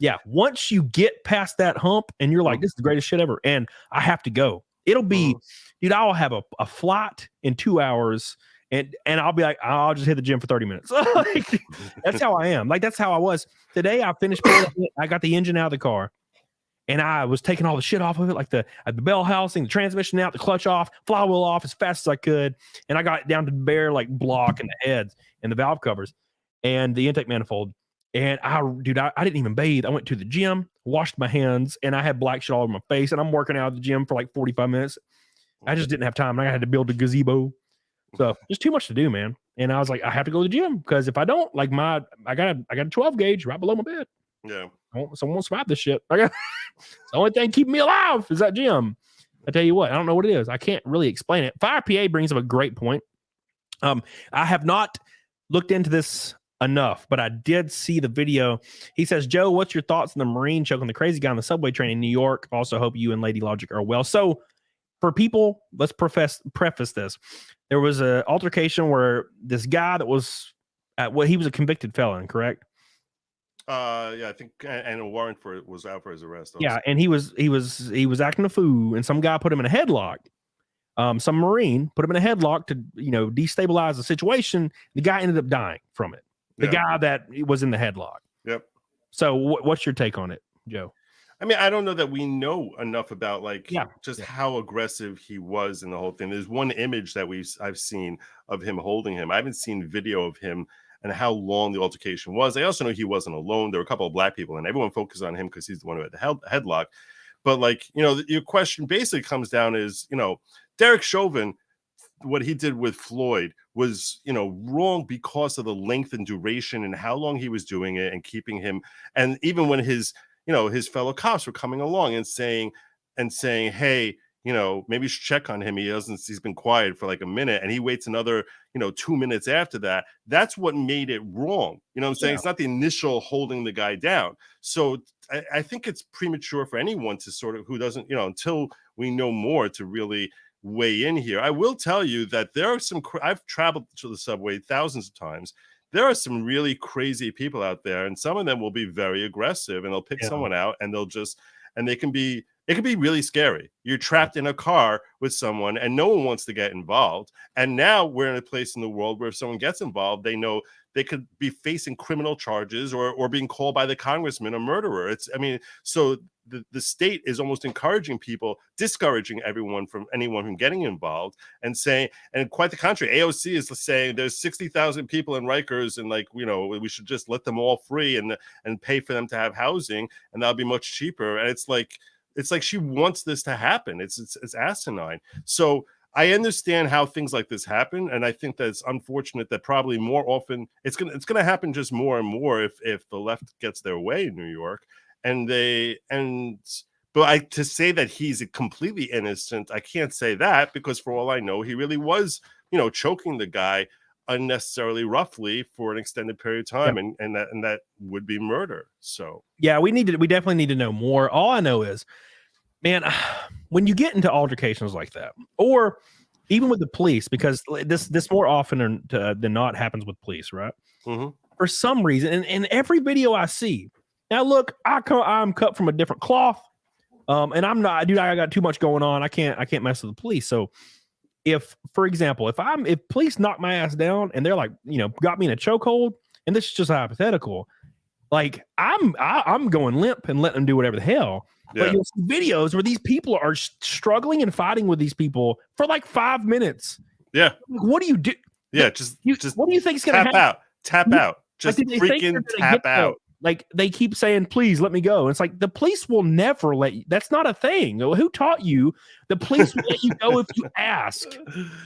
Yeah, once you get past that hump and you're like, this is the greatest shit ever, and I have to go. It'll be, dude, I'll have a flight in 2 hours and I'll be like, I'll just hit the gym for 30 minutes. Like, that's how I am. Like, that's how I was. Today I finished, I got the engine out of the car and I was taking all the shit off of it, like the bell housing, the transmission out, the clutch off, flywheel off as fast as I could. And I got it down to the bare like block and the heads and the valve covers and the intake manifold. And I didn't even bathe. I went to the gym, washed my hands, and I had black shit all over my face. And I'm working out at the gym for like 45 minutes. I just didn't have time. I had to build a gazebo. So there's too much to do, man. And I was like, I have to go to the gym because if I don't, like I got a 12 gauge right below my bed. Yeah. Someone won't survive this shit. It's the only thing keeping me alive is that gym. I tell you what, I don't know what it is. I can't really explain it. Fire PA brings up a great point. I have not looked into this enough, but I did see the video. He says, Joe, what's your thoughts on the Marine choking the crazy guy on the subway train in New York? Also hope you and Lady LAWGIC are well. So for people, let's preface this. There was an altercation where this guy that was he was a convicted felon, correct? Yeah, I think, and a warrant was out for his arrest. Yeah, and he was acting a fool, and some guy put him in a headlock. Some Marine put him in a headlock to destabilize the situation. The guy ended up dying from it. The guy that was in the headlock. Yep. So what's your take on it, Joe? I mean, I don't know that we know enough about how aggressive he was in the whole thing. There's one image that I've seen of him holding him. I haven't seen video of him and how long the altercation was. I also know he wasn't alone. There were a couple of black people, and everyone focused on him because he's the one who had the headlock. But your question basically comes down is, Derek Chauvin, what he did with Floyd was, wrong because of the length and duration and how long he was doing it and keeping him. And even when his fellow cops were coming along and saying, hey, maybe you should check on him. He's been quiet for like a minute, and he waits another, 2 minutes after that. That's what made it wrong. You know what I'm saying? Yeah. It's not the initial holding the guy down. So I think it's premature for anyone to sort of, who doesn't, until we know more, to really weigh in here. I will tell you that there are some, I've traveled to the subway thousands of times. There are some really crazy people out there, and some of them will be very aggressive, and they'll pick someone out, and they can be, it can be really scary. You're trapped in a car with someone and no one wants to get involved. And now we're in a place in the world where if someone gets involved, they know they could be facing criminal charges or being called by the congressman a murderer. So the state is almost encouraging people, discouraging anyone from getting involved, and saying, and quite the contrary, AOC is saying there's 60,000 people in Rikers, and we should just let them all free and pay for them to have housing, and that'll be much cheaper. And it's like she wants this to happen. It's asinine. So I understand how things like this happen, and I think that it's unfortunate that probably more often it's gonna happen just more and more if the left gets their way in New York. But to say that he's completely innocent, I can't say that, because for all I know, he really was, choking the guy unnecessarily roughly for an extended period of time, and that would be murder. So yeah, we definitely need to know more. All I know is, man, when you get into altercations like that, or even with the police, because this more often than not happens with police, right? Mm-hmm. For some reason, and in every video I see, now look, I'm cut from a different cloth, and I'm not, dude. I got too much going on. I can't mess with the police. So if, for example, if police knock my ass down and they're like, got me in a chokehold, and this is just hypothetical, like I'm going limp and letting them do whatever the hell. Yeah. But you'll see videos where these people are struggling and fighting with these people for like 5 minutes. Yeah. What do you do? Yeah. Just what do you think is going to happen? Tap out. Just freaking tap out. Like they keep saying, please let me go. It's like the police will never let you. That's not a thing. Who taught you? The police will let you go if you ask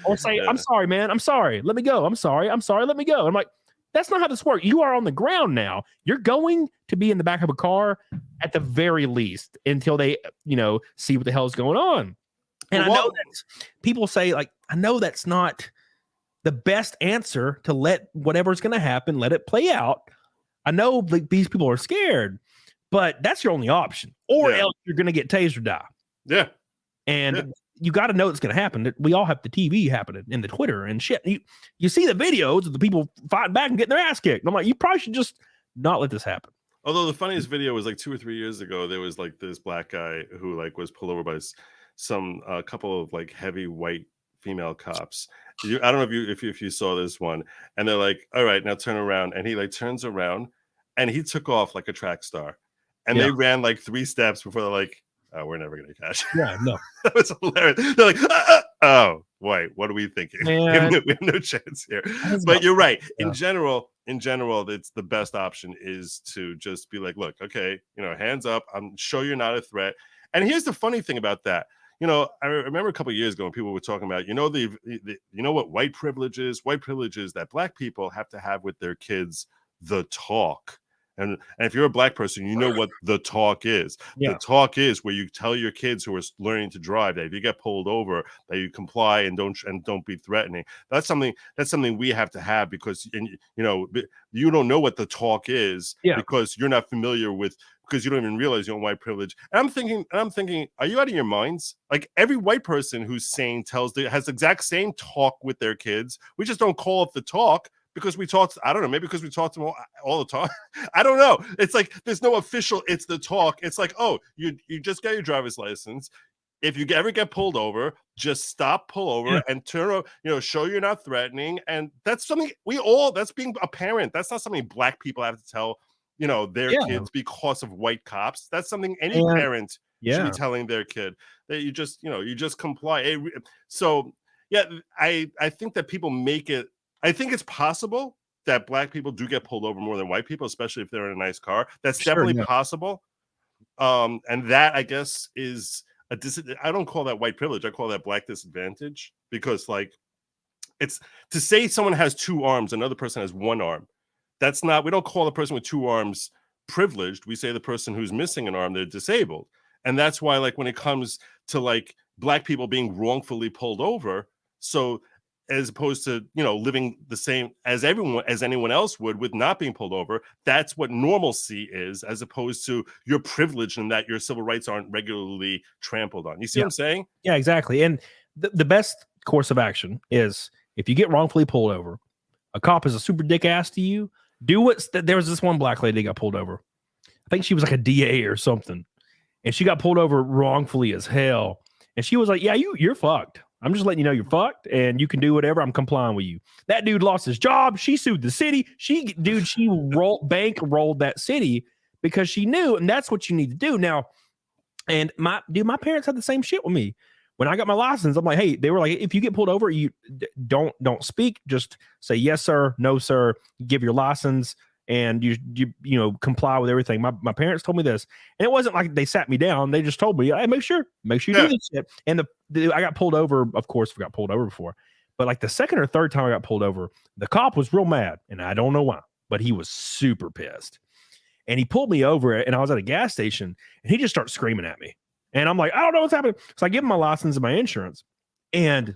or say, I'm sorry, man. I'm sorry. Let me go. I'm sorry. Let me go. I'm like, that's not how this works. You are on the ground now. You're going to be in the back of a car at the very least until they, see what the hell is going on. And I know that people say, like, I know that's not the best answer to let whatever's going to happen, let it play out. I know these people are scared, but that's your only option, or else you're going to get tased or die. Yeah. And you got to know it's going to happen. We all have the TV happening and the Twitter and shit. You see the videos of the people fighting back and getting their ass kicked. And I'm like, you probably should just not let this happen. Although the funniest video was like 2 or 3 years ago, there was like this black guy who was pulled over by a couple of like heavy white female cops. I don't know if you saw this one, and they're like, all right, now turn around. And he like turns around and he took off like a track star, and they ran like 3 steps before they're like, oh, we're never going to catch. Yeah, no. That was hilarious. They're like, oh, wait, what are we thinking? We have no chance here. But you're right. Yeah. In general, it's the best option is to just be like, look, okay, hands up. I'm sure you're not a threat. And here's the funny thing about that. I remember a couple of years ago when people were talking about, what white privilege is? White privilege is that black people have to have with their kids the talk. And if you're a black person, you know what the talk is. Yeah. The talk is where you tell your kids who are learning to drive that if you get pulled over, that you comply and don't be threatening. That's something we have to have, because you don't know what the talk is because you're not familiar with, because you don't even realize you're on white privilege. And I'm thinking, are you out of your minds? Like every white person who's sane has the exact same talk with their kids. We just don't call it the talk. Because we talked, I don't know, maybe because we talked to them all the time. I don't know. It's like there's no official, it's the talk. It's like, oh, you just got your driver's license. If you ever get pulled over, just stop, pull over, and turn, show you're not threatening. And that's something that's being a parent. That's not something black people have to tell, their kids because of white cops. That's something any parent should be telling their kid, that you just comply. So, I think that people make it. I think it's possible that black people do get pulled over more than white people, especially if they're in a nice car. That's definitely possible. And that, I guess, is I don't call that white privilege. I call that black disadvantage, because it's to say someone has 2 arms, another person has 1 arm. That's not, we don't call the person with 2 arms privileged. We say the person who's missing an arm, they're disabled. And that's why, when it comes to black people being wrongfully pulled over, so as opposed to living the same as anyone else would with not being pulled over, that's what normalcy is, as opposed to your privilege and that your civil rights aren't regularly trampled on. You see what I'm saying? Yeah, exactly. And the best course of action is if you get wrongfully pulled over, a cop is a super dick ass to you. There was this one black lady that got pulled over. I think she was like a DA or something, and she got pulled over wrongfully as hell. And she was like, "Yeah, you're fucked. I'm just letting you know you're fucked, and you can do whatever. I'm complying with you." That dude lost his job. She sued the city. She bankrolled that city because she knew, and that's what you need to do now. And my parents had the same shit with me. When I got my license, I'm like, hey, they were like, if you get pulled over, you don't speak, just say yes sir, no sir, give your license, and you comply with everything. My parents told me this, and it wasn't like they sat me down. They just told me, hey, make sure you do this shit. And I got pulled over. Of course, I got pulled over before, but like the second or third time I got pulled over, the cop was real mad, and I don't know why, but he was super pissed. And he pulled me over, and I was at a gas station, and he just starts screaming at me. And I'm like, I don't know what's happening. So I give him my license and my insurance. And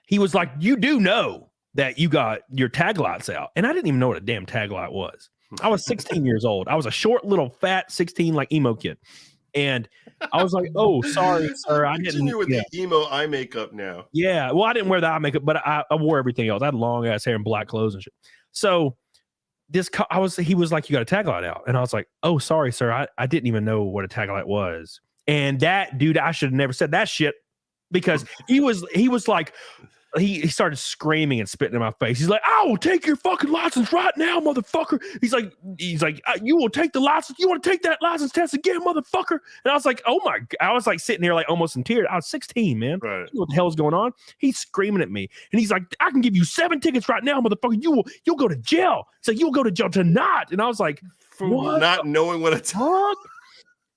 he was like, you do know that you got your tag lights out. And I didn't even know what a damn tag light was. I was 16 years old. I was a short, little, fat 16, like emo kid. And I was like, oh, sorry, sir. I didn't. You with the emo eye makeup now. Yeah. Well, I didn't wear the eye makeup, but I wore everything else. I had long ass hair and black clothes and shit. So he was like, you got a tag light out. And I was like, oh, sorry, sir. I didn't even know what a tag light was. And that dude, I should have never said that shit, because he was like, he started screaming and spitting in my face. He's like, I will take your fucking license right now, motherfucker. He's like, you will take the license. You want to take that license test again, motherfucker? And I was like, oh my, I was like sitting there like almost in tears. I was 16, man. Right. You know what the hell's going on? He's screaming at me. And he's like, I can give you 7 tickets right now, motherfucker. You'll go to jail. He's like, you'll go to jail tonight. And I was like, from not knowing what it's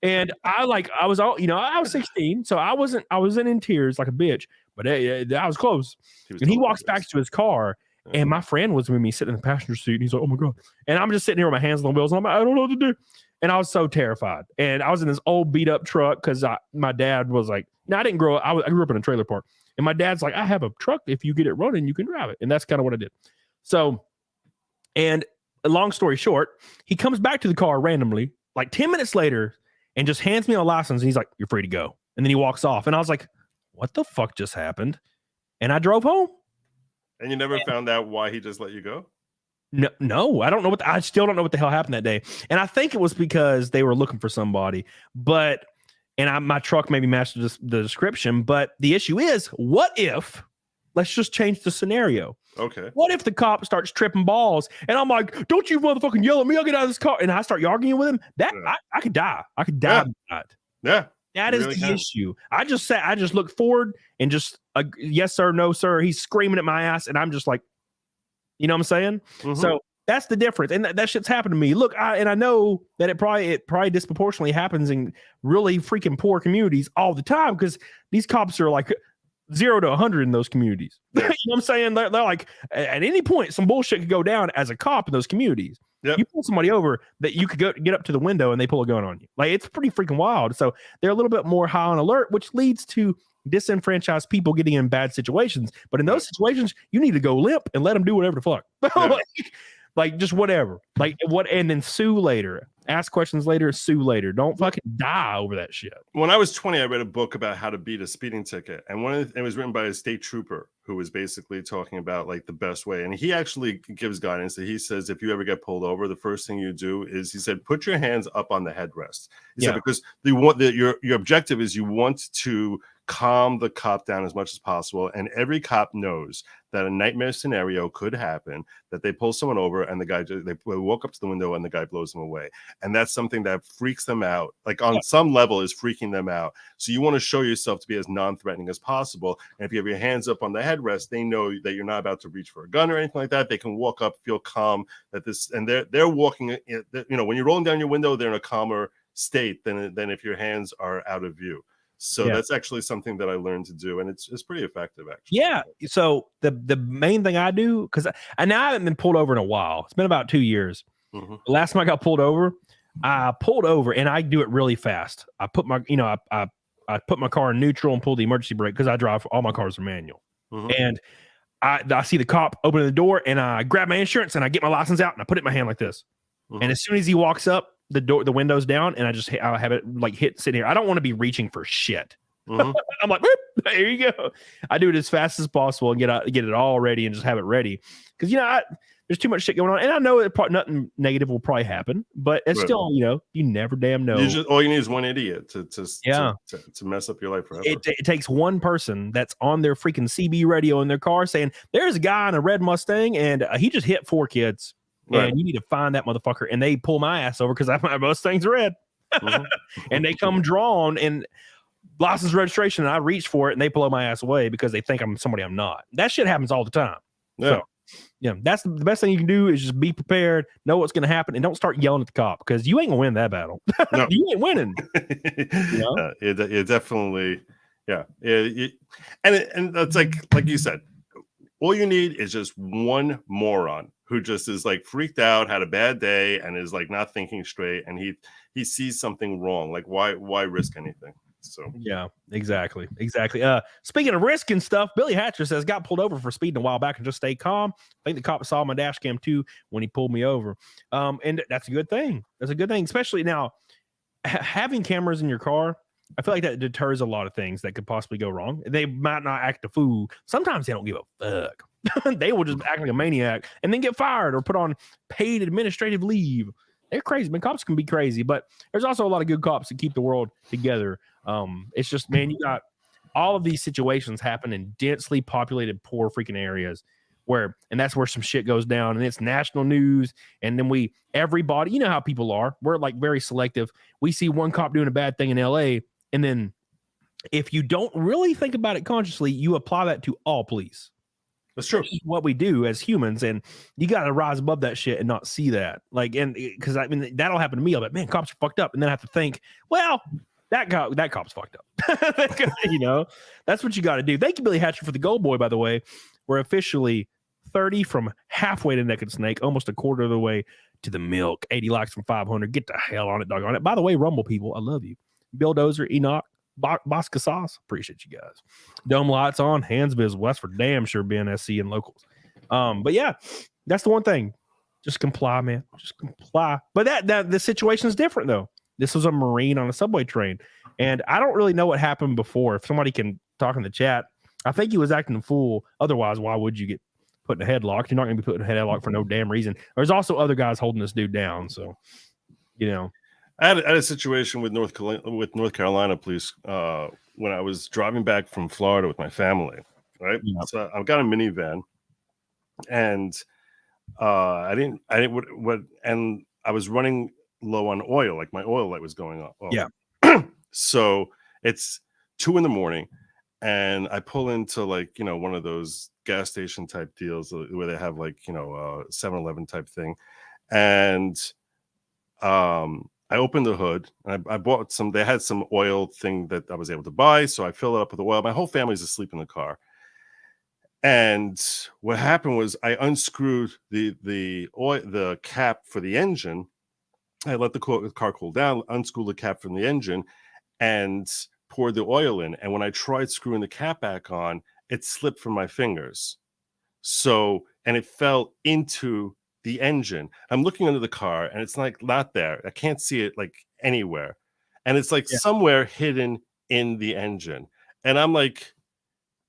and I was 16, so I wasn't in tears like a bitch, but I was close. He walks back to his car, and my friend was with me sitting in the passenger seat, and he's like, oh my God. And I'm just sitting here with my hands on the wheels, and I'm like, I don't know what to do. And I was so terrified. And I was in this old beat up truck because my dad was like, no, I didn't grow up. I grew up in a trailer park. And my dad's like, I have a truck. If you get it running, you can drive it. And that's kind of what I did. So, and long story short, he comes back to the car randomly, like 10 minutes later, and just hands me a license. And he's like, you're free to go. And then he walks off. And I was like, what the fuck just happened? And I drove home. And you never found out why he just let you go? No, I don't know I still don't know what the hell happened that day. And I think it was because they were looking for somebody, my truck maybe matched the description. But the issue is, let's just change the scenario. Okay. What if the cop starts tripping balls and I'm like, don't you motherfucking yell at me, I'll get out of this car. And I start arguing with him. I could die. I could die. Yeah. That is the issue. I just look forward and just yes, sir, no, sir. He's screaming at my ass. And I'm just like, you know what I'm saying? Mm-hmm. So that's the difference. And that shit's happened to me. Look, I know that it probably disproportionately happens in really freaking poor communities all the time, because these cops are like 0 to 100 in those communities. You know what I'm saying? They're like, at any point, some bullshit could go down as a cop in those communities. Yep. You pull somebody over that you could get up to the window and they pull a gun on you. Like, it's pretty freaking wild. So they're a little bit more high on alert, which leads to disenfranchised people getting in bad situations. But in those situations, you need to go limp and let them do whatever the fuck. Yeah. like just whatever. And then sue later. Ask questions later, sue later. Don't fucking die over that shit. When I was 20, I read a book about how to beat a speeding ticket. And it was written by a state trooper who was basically talking about like the best way. And he actually gives guidance that he says, if you ever get pulled over, the first thing you do is, he said, put your hands up on the headrest. He said, because your objective is you want to calm the cop down as much as possible. And every cop knows that a nightmare scenario could happen, that they pull someone over and they walk up to the window and the guy blows them away. And that's something that freaks them out. Like on some level is freaking them out. So you want to show yourself to be as non-threatening as possible. And if you have your hands up on the headrest, they know that you're not about to reach for a gun or anything like that. They can walk up, feel calm and they're walking, when you're rolling down your window, they're in a calmer state than if your hands are out of view. So that's actually something that I learned to do, and it's pretty effective, actually. Yeah. So the main thing I do, because I haven't been pulled over in a while. It's been about 2 years. Mm-hmm. The last time I got pulled over, and I do it really fast. I put my I put my car in neutral and pull the emergency brake, because I drive all my cars are manual. Mm-hmm. And I see the cop opening the door, and I grab my insurance and I get my license out and I put it in my hand like this. Mm-hmm. And as soon as he walks up, the window's down, and I have it like sitting here. I don't want to be reaching for shit. Mhm. I'm like, "Whoop, there you go." I do it as fast as possible and get it all ready and just have it ready. Because there's too much shit going on, and I know that nothing negative will probably happen, but it's Right. still, you never damn know. All you need is one idiot to Yeah. to mess up your life forever. It takes one person that's on their freaking CB radio in their car saying, "There's a guy in a red Mustang and he just hit 4 kids, Right. and you need to find that motherfucker." And they pull my ass over because my Mustang's red, Mhm. and they come drawn and license registration, and I reach for it, and they blow my ass away because they think I'm somebody I'm not. That shit happens all the time. Yeah. So, that's the best thing you can do is just be prepared, know what's going to happen, and don't start yelling at the cop because you ain't gonna win that battle. No. You ain't winning. It definitely, yeah. And that's like you said, all you need is just one moron who just is like freaked out, had a bad day, and is like not thinking straight, and he sees something wrong. Like why risk anything? So yeah, exactly. Speaking of risk and stuff, Billy Hatcher says got pulled over for speeding a while back and just stayed calm. I think the cop saw my dash cam too when he pulled me over. And that's a good thing. That's a good thing, especially now having cameras in your car. I feel like that deters a lot of things that could possibly go wrong. They might not act a fool. Sometimes they don't give a fuck. They will just act like a maniac and then get fired or put on paid administrative leave. They're crazy. Man, cops can be crazy, but there's also a lot of good cops that keep the world together. It's just, man, you got all of these situations happen in densely populated, poor freaking areas and that's where some shit goes down, and it's national news. And then everybody, you know how people are. We're like very selective. We see one cop doing a bad thing in LA, and then if you don't really think about it consciously, you apply that to all police. that's true. This is what we do as humans, and you got to rise above that shit and not see that. Like, and because that'll happen to me. I'm like, man, cops are fucked up, and then I have to think, well, that cop's fucked up. That's what you got to do. Thank you, Billy Hatcher, for the gold boy. By the way, we're officially 30 from halfway to Naked Snake, almost a quarter of the way to the milk. 80 likes from 500. Get the hell on it, dog on it. By the way, Rumble people, I love you. Bill Dozer, Enoch, Bosca Sauce, appreciate you guys. Dome lights on, hands visible. That's for damn sure being SC and locals. But yeah, that's the one thing. Just comply, man. Just comply. But that the situation is different though. This was a Marine on a subway train, and I don't really know what happened before. If somebody can talk in the chat, I think he was acting a fool. Otherwise, why would you get put in a headlock? You're not going to be put in a headlock for no damn reason. There's also other guys holding this dude down, so I had a situation with North Carolina police when I was driving back from Florida with my family. Right, so I've got a minivan, and and I was running low on oil, like my oil light was going off. So it's 2 a.m, and I pull into one of those gas station type deals where they have 7-Eleven type thing, and I opened the hood and I bought they had some oil thing that I was able to buy, so I fill it up with oil. My whole family's asleep in the car. And what happened was I unscrewed the cap for the engine. I let the car cool down, unscrewed the cap from the engine, and poured the oil in. And when I tried screwing the cap back on, it slipped from my fingers. And it fell into the engine. I'm looking under the car, and it's not there. I can't see it anywhere. And it's somewhere hidden in the engine. And I'm like,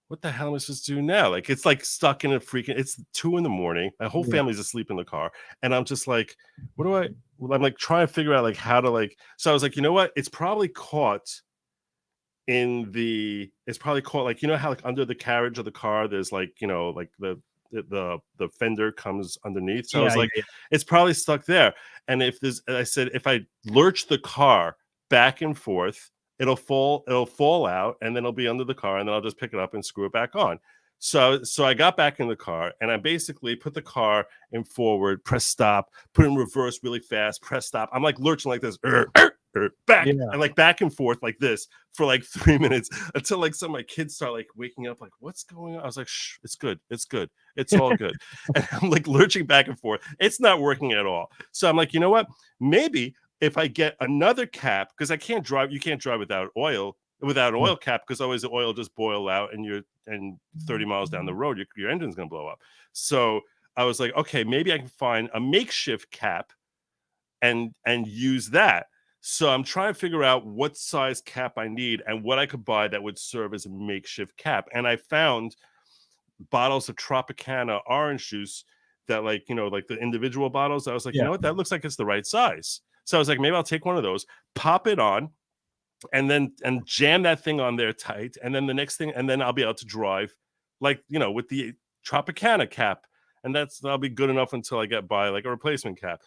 what the hell am I supposed to do now? It's stuck in it's 2 a.m. My whole family's asleep in the car. And I'm just like, I'm trying to figure out how to so I was like, you know what? It's probably caught how under the carriage of the car, there's the fender comes underneath. So I was it's probably stuck there. And I said, if I lurch the car back and forth, it'll fall out, and then it'll be under the car, and then I'll just pick it up and screw it back on. So I got back in the car, and I basically put the car in forward, press stop, put it in reverse really fast, press stop. I'm lurching like this, back and back and forth like this for 3 minutes until some of my kids start waking up, what's going on? I was like, shh, it's good, it's all good. And I'm lurching back and forth. It's not working at all. So I'm you know what? Maybe if I get another cap, because you can't drive without an oil cap, because always the oil just boil out, and 30 miles down the road, your engine's going to blow up. So I was like, okay, maybe I can find a makeshift cap and use that. So I'm trying to figure out what size cap I need and what I could buy that would serve as a makeshift cap. And I found bottles of Tropicana orange juice that, like, you know, like the individual bottles. I was like, you know what, that looks like it's the right size. So I was like, maybe I'll take one of those, pop it on, and jam that thing on there tight. And then the next thing, and then I'll be able to drive, like, you know, with the Tropicana cap. And that'll be good enough until I get by like a replacement cap.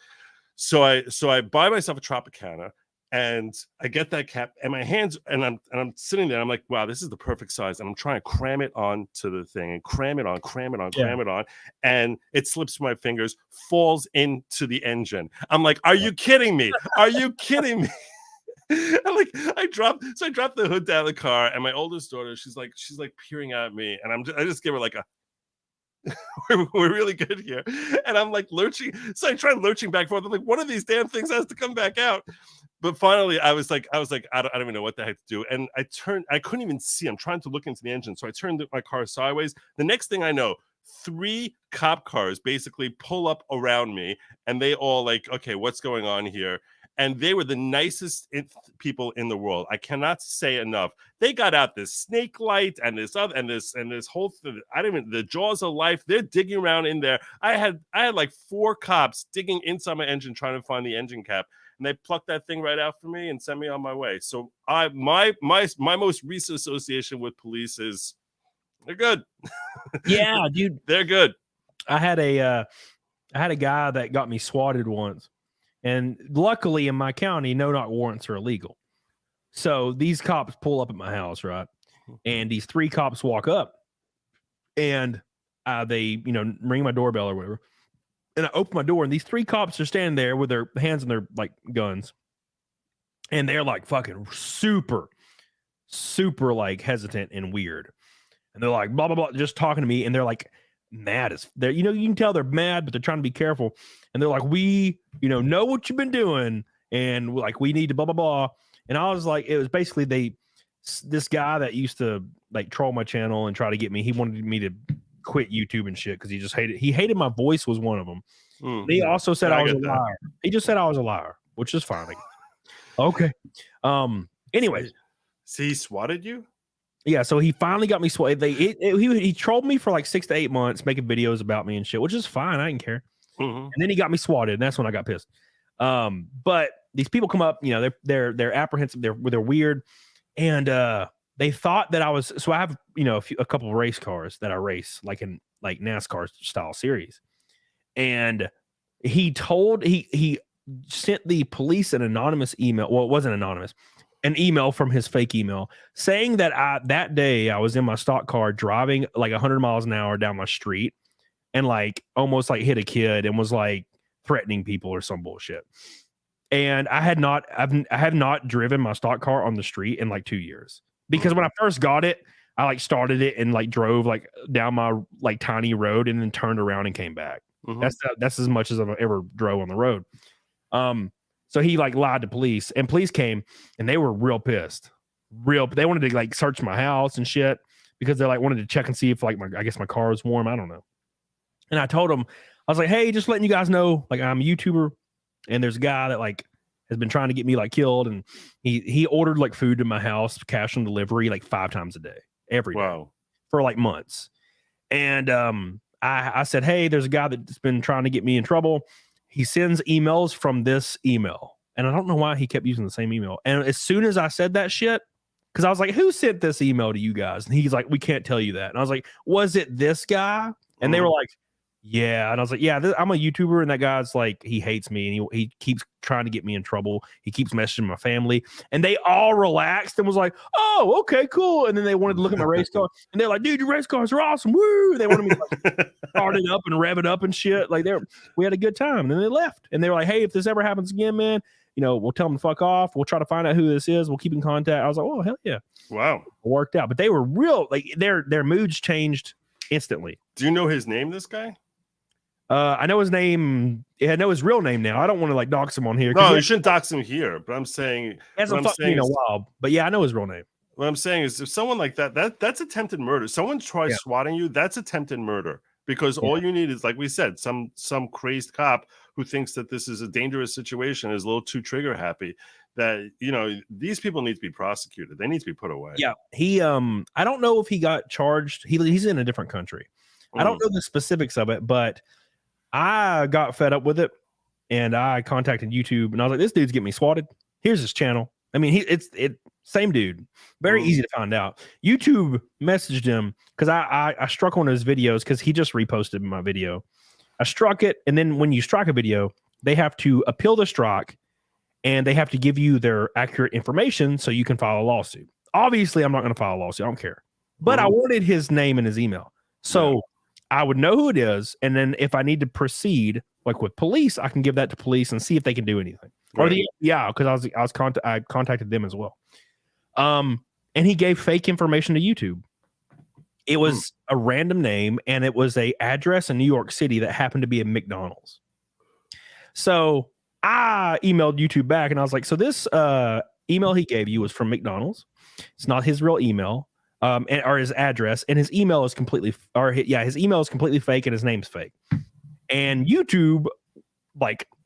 So I buy myself a Tropicana, and I get that cap, and my hands, and I'm sitting there. I'm like, wow, this is the perfect size. And I'm trying to cram it onto the thing and cram it on, and it slips through my fingers, falls into the engine. I'm like, are you kidding me? Are you kidding me? And I dropped the hood down the car, and my oldest daughter, she's like peering at me, and I just give her like a we're really good here. And I'm like lurching. So I tried lurching back and forth. I'm like, one of these damn things has to come back out. But finally, I was like, I don't even know what the heck to do. And I couldn't even see. I'm trying to look into the engine. So I turned my car sideways. The next thing I know, 3 cop cars basically pull up around me, and they all like, okay, what's going on here? And they were the nicest people in the world. I cannot say enough. They got out this snake light and this other and this whole thing. I don't even, the jaws of life. They're digging around in there. I had like 4 cops digging inside my engine trying to find the engine cap, and they plucked that thing right out for me and sent me on my way. So my most recent association with police is they're good. Yeah, dude, they're good. I had a guy that got me swatted once. And luckily in my county, no knock warrants are illegal. So these cops pull up at my house, right? And these 3 cops walk up, and they, you know, ring my doorbell or whatever. And I open my door, and these 3 cops are standing there with their hands on their like guns. And they're like fucking super like hesitant and weird. And they're like blah blah blah, just talking to me, and they're like mad as they're, you know, you can tell they're mad, but they're trying to be careful. And they're like, we, you know what you've been doing, and like we need to blah blah blah. And I was like, it was basically this guy that used to like troll my channel and try to get me, he wanted me to quit YouTube and shit because he hated my voice was one of them. He also said I was a liar. He just said I was a liar, which is fine. Okay. Anyways, so he swatted you? Yeah, so he finally got me swatted. He trolled me for like 6 to 8 months, making videos about me and shit, which is fine. I didn't care. And then he got me swatted, and that's when I got pissed. But these people come up, you know, they're apprehensive, they're weird, and they thought that I was. So I have, you know, a couple of race cars that I race, like in like NASCAR style series, and he sent the police an anonymous email. Well, it wasn't anonymous. An email from his fake email saying that that day I was in my stock car driving like 100 miles an hour down my street and like almost like hit a kid and was like threatening people or some bullshit. And I have not driven my stock car on the street in like 2 years, because when I first got it, I like started it and like drove like down my like tiny road and then turned around and came back. That's as much as I've ever drove on the road. So he like lied to police, and police came, and they were real pissed. They wanted to like search my house and shit because they like wanted to check and see if like I guess my car was warm. I don't know. And I told them, I was like, hey, just letting you guys know, like I'm a YouTuber, and there's a guy that like has been trying to get me like killed, and he ordered like food to my house, cash on delivery, like 5 times a day, every day for like months. And I said, hey, there's a guy that's been trying to get me in trouble. He sends emails from this email, and I don't know why he kept using the same email. And as soon as I said that shit, because I was like, who sent this email to you guys? And he's like, we can't tell you that. And I was like, was it this guy? And they were like, yeah. And I was like, yeah, I'm a YouTuber, and that guy's like, he hates me, and he keeps trying to get me in trouble. He keeps messaging my family. And they all relaxed and was like, oh, okay, cool. And then they wanted to look at my race car, and they're like, dude, your race cars are awesome. Woo! They wanted me to like, start it up and rev it up and shit. Like we had a good time. And then they left, and they were like, hey, if this ever happens again, man, you know, we'll tell them to fuck off. We'll try to find out who this is. We'll keep in contact. I was like, oh, hell yeah. Wow. It worked out. But they were real, like their moods changed instantly. Do you know his name, this guy? I know his name. I know his real name now. I don't want to like dox him on here. No, you shouldn't dox him here. But I'm saying, he hasn't fucked me in a while. But yeah, I know his real name. What I'm saying is, if someone like that's attempted murder. Someone tries swatting you, that's attempted murder. Because all you need is, like we said, some crazed cop who thinks that this is a dangerous situation, is a little too trigger happy. that, these people need to be prosecuted. They need to be put away. Yeah. He, I don't know if he got charged. He's in a different country. I don't know the specifics of it, but I got fed up with it and I contacted YouTube and I was like, this dude's getting me swatted. Here's his channel. I mean, same dude, very easy to find out. YouTube messaged him because I struck one of his videos because he just reposted my video. I struck it, and then when you strike a video, they have to appeal the strike, and they have to give you their accurate information so you can file a lawsuit. Obviously, I'm not going to file a lawsuit. I don't care, but I wanted his name and his email, so I would know who it is, and then if I need to proceed, like with police, I can give that to police and see if they can do anything. Or the FBI, because I contacted them as well. And he gave fake information to YouTube. It was a random name, and it was a address in New York City that happened to be a McDonald's. So I emailed YouTube back, and I was like, so this email he gave you was from McDonald's. It's not his real email, or his address, and his email is completely fake, and his name's fake. And YouTube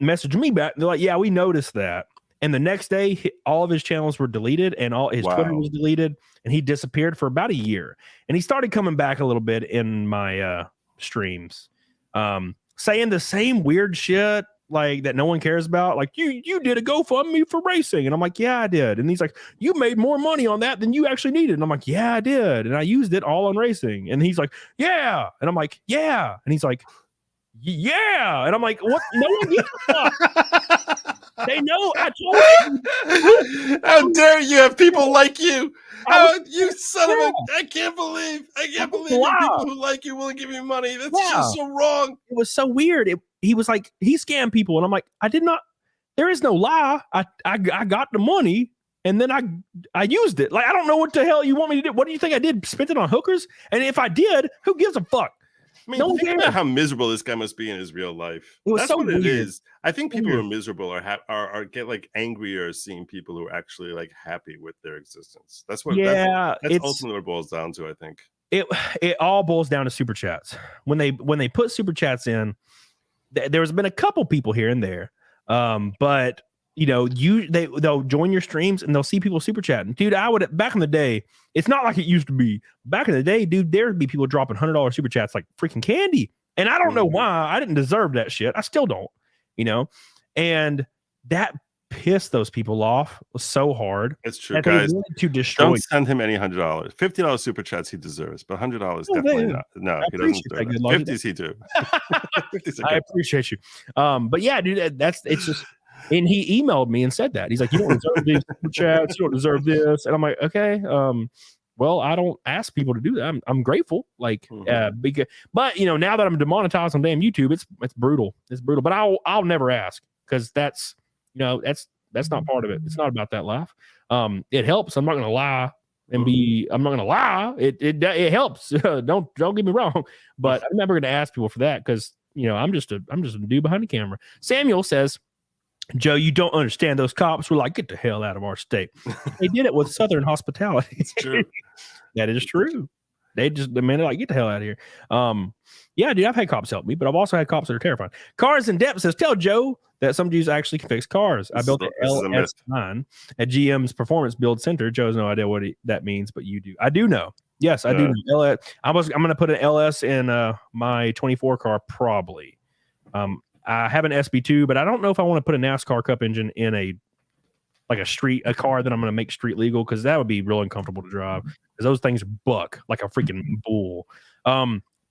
messaged me back. They're like, yeah, we noticed that. And the next day, all of his channels were deleted and all his Twitter was deleted, and he disappeared for about a year. And he started coming back a little bit in my streams, saying the same weird shit like that no one cares about. Like, you did a GoFundMe for racing. And I'm like, yeah, I did. And he's like, you made more money on that than you actually needed. And I'm like, yeah, I did. And I used it all on racing. And he's like, yeah. And I'm like, yeah. And he's like, yeah, and I'm like, what? No one gives a fuck. They know. I told you. How dare you have people like you? You son of a! I can't believe people who like you will give you money. That's just so wrong. It was so weird. He was like, he scammed people, and I'm like, I did not. There is no lie. I got the money, and then I used it. Like, I don't know what the hell you want me to do. What do you think I did? Spent it on hookers? And if I did, who gives a fuck? I mean, think about how miserable this guy must be in his real life. That's so what weird. It is. I think people who are miserable are get like angrier seeing people who are actually like happy with their existence. That's what. Yeah, that's ultimately what it boils down to. I think it all boils down to super chats. When they put super chats in, there's been a couple people here and there, but they'll join your streams and they'll see people super chatting. Dude, back in the day, it's not like it used to be. Back in the day, dude, there'd be people dropping $100 super chats like freaking candy. And I don't know why. I didn't deserve that shit. I still don't, and that pissed those people off so hard. It's true, guys. To destroy. Don't send him any $100. $50 super chats he deserves, but $100 definitely not. No, he doesn't deserve it. 50s he do. 50s I appreciate you. But yeah, dude, it's just. And he emailed me and said that. He's like, you don't deserve these super chats. You don't deserve this. And I'm like, okay. Well, I don't ask people to do that. I'm grateful. Like, because, but now that I'm demonetized on damn YouTube, it's brutal. It's brutal. But I'll never ask because that's not part of it. It's not about that life. It helps. I'm not going to lie and I'm not going to lie. It helps. Don't get me wrong. But I'm never going to ask people for that because I'm just a dude behind the camera. Samuel says, Joe, you don't understand. Those cops were like, get the hell out of our state. They did it with Southern hospitality. It's true. That is true. They demanded, like, get the hell out of here. Yeah, dude, I've had cops help me, but I've also had cops that are terrifying. Cars in Depth says, tell Joe that some Jews actually can fix cars. I built an LS9 at GM's Performance Build Center. Joe has no idea what that means, but you do. I do know. Yes, I do know. LS, I'm going to put an LS in my 24 car, probably. I have an SB2, but I don't know if I want to put a NASCAR Cup engine in a car that I'm going to make street legal, because that would be real uncomfortable to drive, because those things buck like a freaking bull.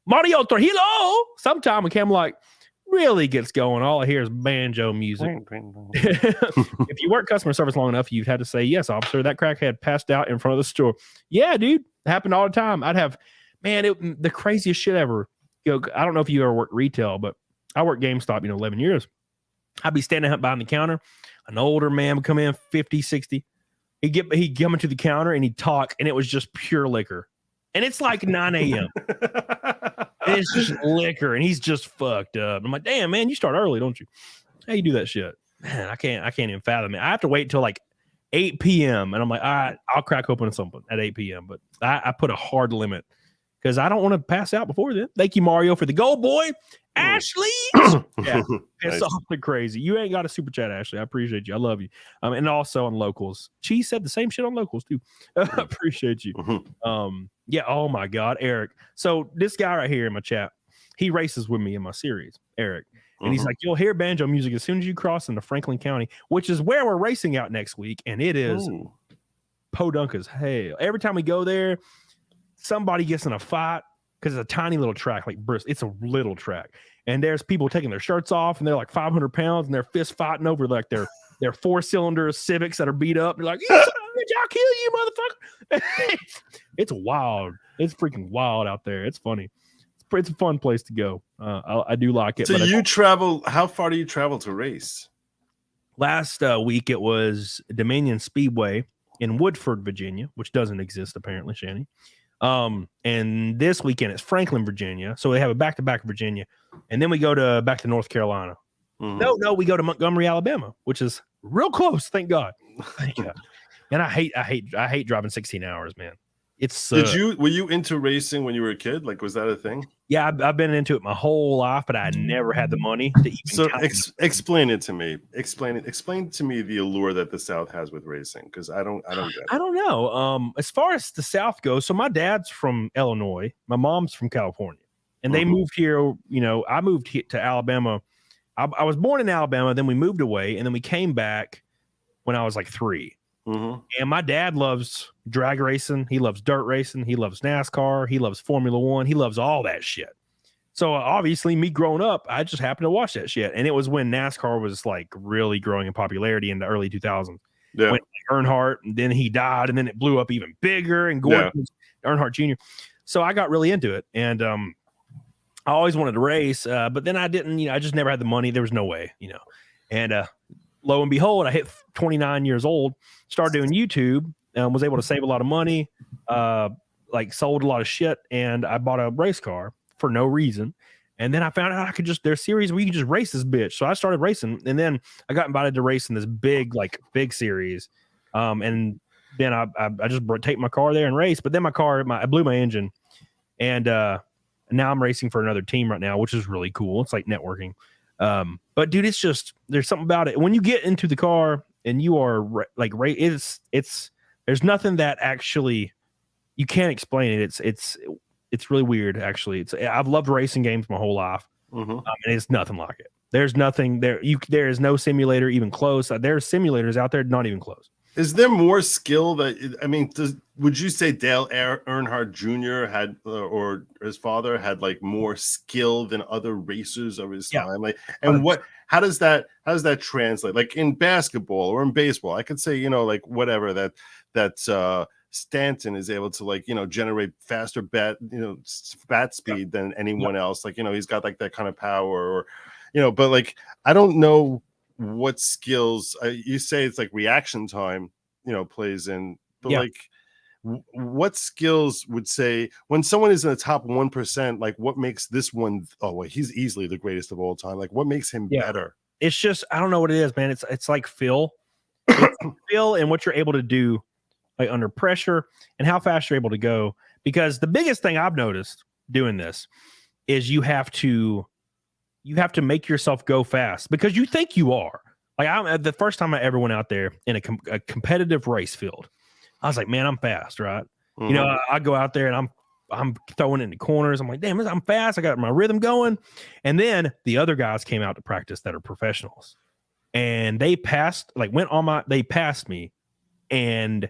Mario Trujillo, sometime when Camelot really gets going, all I hear is banjo music. If you work customer service long enough, you've had to say, yes, officer, that crackhead passed out in front of the store. Yeah, dude, it happened all the time. I'd have, the craziest shit ever. I don't know if you ever worked retail, but I worked GameStop, 11 years. I'd be standing up behind the counter. An older man would come in, 50, 60. He'd come into the counter and he'd talk, and it was just pure liquor. And it's like 9 a.m. And it's just liquor, and he's just fucked up. I'm like, damn, man, you start early, don't you? How you do that shit? Man, I can't even fathom it. I have to wait until like 8 p.m. And I'm like, all right, I'll crack open something at 8 p.m. But I put a hard limit. because I don't want to pass out before then. Thank you, Mario, for the goal, boy. Ashley, yeah, it's awfully crazy. You ain't got a super chat, Ashley. I appreciate you. I love you. And also on locals, she said the same shit on locals too. Appreciate you. Yeah. Oh my God, Eric. So this guy right here in my chat, he races with me in my series, Eric. And he's like, you'll hear banjo music as soon as you cross into Franklin County, which is where we're racing out next week. And it is podunk as hell. Every time we go there, somebody gets in a fight because it's a tiny little track, like Bristol. It's a little track. And there's people taking their shirts off and they're like 500 pounds and they're fist fighting over like their 4-cylinder Civics that are beat up. They're like, I'll kill you, motherfucker. It's wild. It's freaking wild out there. It's funny. It's a fun place to go. I do like it. So you travel, how far do you travel to race? Last week it was Dominion Speedway in Woodford, Virginia, which doesn't exist apparently, Shanny. And this weekend it's Franklin, Virginia. So they have a back-to-back Virginia. And then we go back to North Carolina. No, we go to Montgomery, Alabama, which is real close. Thank God. Thank God. And I hate driving 16 hours, man. Were you into racing when you were a kid? Like, was that a thing? Yeah, I've been into it my whole life, but I never had the money to even. So explain it to me. Explain to me the allure that the South has with racing, because I don't get it. I don't know. As far as the South goes, so my dad's from Illinois, my mom's from California, and they moved here. You know, I moved here to Alabama. I was born in Alabama, then we moved away, and then we came back when I was like 3. And my dad loves drag racing. He loves dirt racing. He loves NASCAR. He loves Formula One. He loves all that shit. So obviously me growing up, I just happened to watch that shit. And it was when NASCAR was like really growing in popularity in the early 2000s. Yeah. When Earnhardt, and then he died, and then it blew up even bigger, and Gordon Earnhardt Jr. So I got really into it. And I always wanted to race, but then I didn't, I just never had the money. There was no way, And lo and behold, I hit 29 years old, started doing YouTube, was able to save a lot of money, sold a lot of shit, and I bought a race car for no reason. And then I found out there's series where you can just race this bitch. So I started racing, and then I got invited to race in this big series. And then I just take my car there and race. But then I blew my engine, and now I'm racing for another team right now, which is really cool. It's like networking. But dude, it's just, there's something about it. When you get into the car and you are there's nothing that actually, you can't explain it. It's really weird. Actually, I've loved racing games my whole life. And it's nothing like it. There's nothing there. There is no simulator even close. There's simulators out there, not even close. Is there more skill would you say Dale Earnhardt Jr. had, or his father had more skill than other racers of his time? How does that translate? Like in basketball or in baseball, I could say, whatever that Stanton is able to generate faster bat speed than anyone else. He's got that kind of power, but I don't know what skills you say it's reaction time, plays in, but what skills would say when someone is in the top 1%, what makes this one? Oh, he's easily the greatest of all time. What makes him better? It's just, I don't know what it is, man. It's like Phil, and what you're able to do under pressure and how fast you're able to go. Because the biggest thing I've noticed doing this is you have to make yourself go fast, because you think you are. The first time I ever went out there in a competitive race field, I was like, man, I'm fast, right? I go out there and I'm throwing it in the corners. I'm like, damn, I'm fast. I got my rhythm going. And then the other guys came out to practice that are professionals, and they passed me and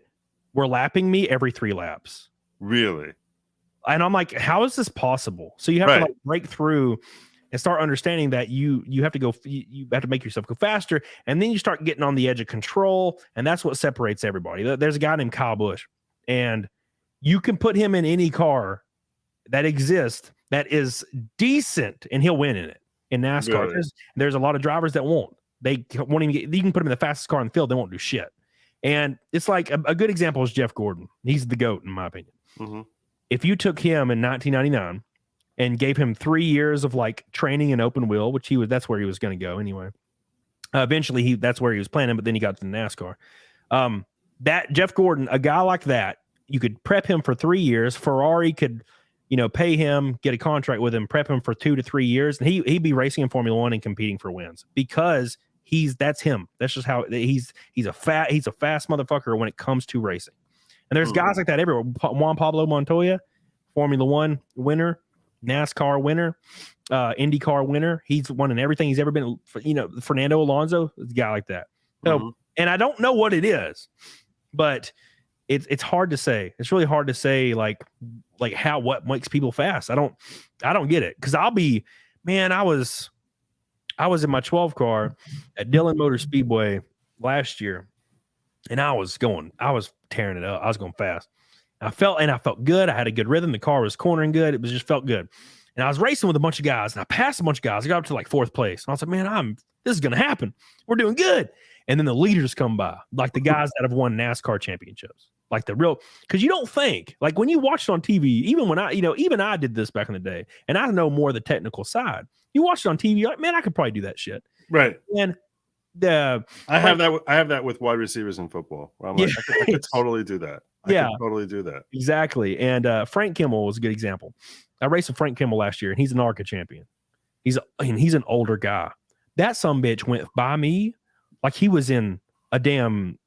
were lapping me every 3 laps. Really? And I'm like, how is this possible? So you have to break through and start understanding that you have to go, you have to make yourself go faster. And then you start getting on the edge of control. And that's what separates everybody. There's a guy named Kyle Busch, and you can put him in any car that exists that is decent, and he'll win in it. In NASCAR, really? There's a lot of drivers that won't. They won't even get, you can put him in the fastest car in the field, they won't do shit. And it's like a good example is Jeff Gordon. He's the GOAT, in my opinion. If you took him in 1999 and gave him 3 years of training in open wheel, which that's where he was going to go anyway. Eventually that's where he was planning, but then he got to the NASCAR. That Jeff Gordon, a guy like that, you could prep him for 3 years. Ferrari could pay him, get a contract with him, prep him for 2 to 3 years, and he'd be racing in Formula One and competing for wins because that's him. That's just how he's a fast motherfucker when it comes to racing. And there's guys like that everywhere. Juan Pablo Montoya, Formula One winner, NASCAR winner, IndyCar winner. He's won in everything he's ever been. Fernando Alonso is a guy like that. So, and I don't know what it is, but it's hard to say. It's really hard to say like what makes people fast. I don't get it, because I was in my 12 car at Dillon Motor Speedway last year, and I was tearing it up. I was going fast. I felt good. I had a good rhythm. The car was cornering good. It just felt good. And I was racing with a bunch of guys, and I passed a bunch of guys. I got up to like 4th place. And I was like, man, this is going to happen. We're doing good. And then the leaders come by, like the guys that have won NASCAR championships, like because you don't think, like when you watch it on TV, even when even I did this back in the day, and I know more of the technical side. You watch it on TV, you're like, man, I could probably do that shit. Right. And I have that with wide receivers in football. Where I'm like, I could totally do that. I could totally do that. Exactly. And Frank Kimmel was a good example. I raced with Frank Kimmel last year, and he's an ARCA champion. He's an older guy. That sumbitch went by me like he was in a damn,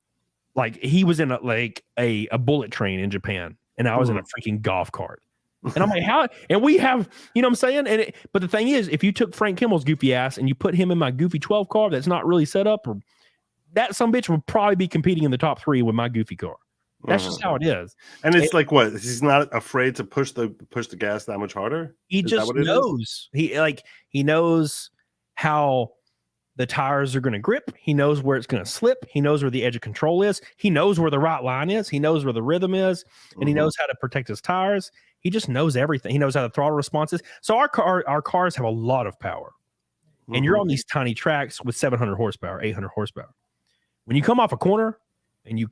like he was in a bullet train in Japan, and I was in a freaking golf cart. And I'm like, how? And we have, what I'm saying? But the thing is, if you took Frank Kimmel's goofy ass and you put him in my goofy 12 car that's not really set up, or that sumbitch would probably be competing in the top 3 with my goofy car. That's just how it is. And it's like, what? He's not afraid to push the gas that much harder? He just knows. He knows how the tires are going to grip. He knows where it's going to slip. He knows where the edge of control is. He knows where the right line is. He knows where the rhythm is, and he knows how to protect his tires. He just knows everything. He knows how the throttle response is. So our cars have a lot of power, and you're on these tiny tracks with 700 horsepower, 800 horsepower. When you come off a corner and you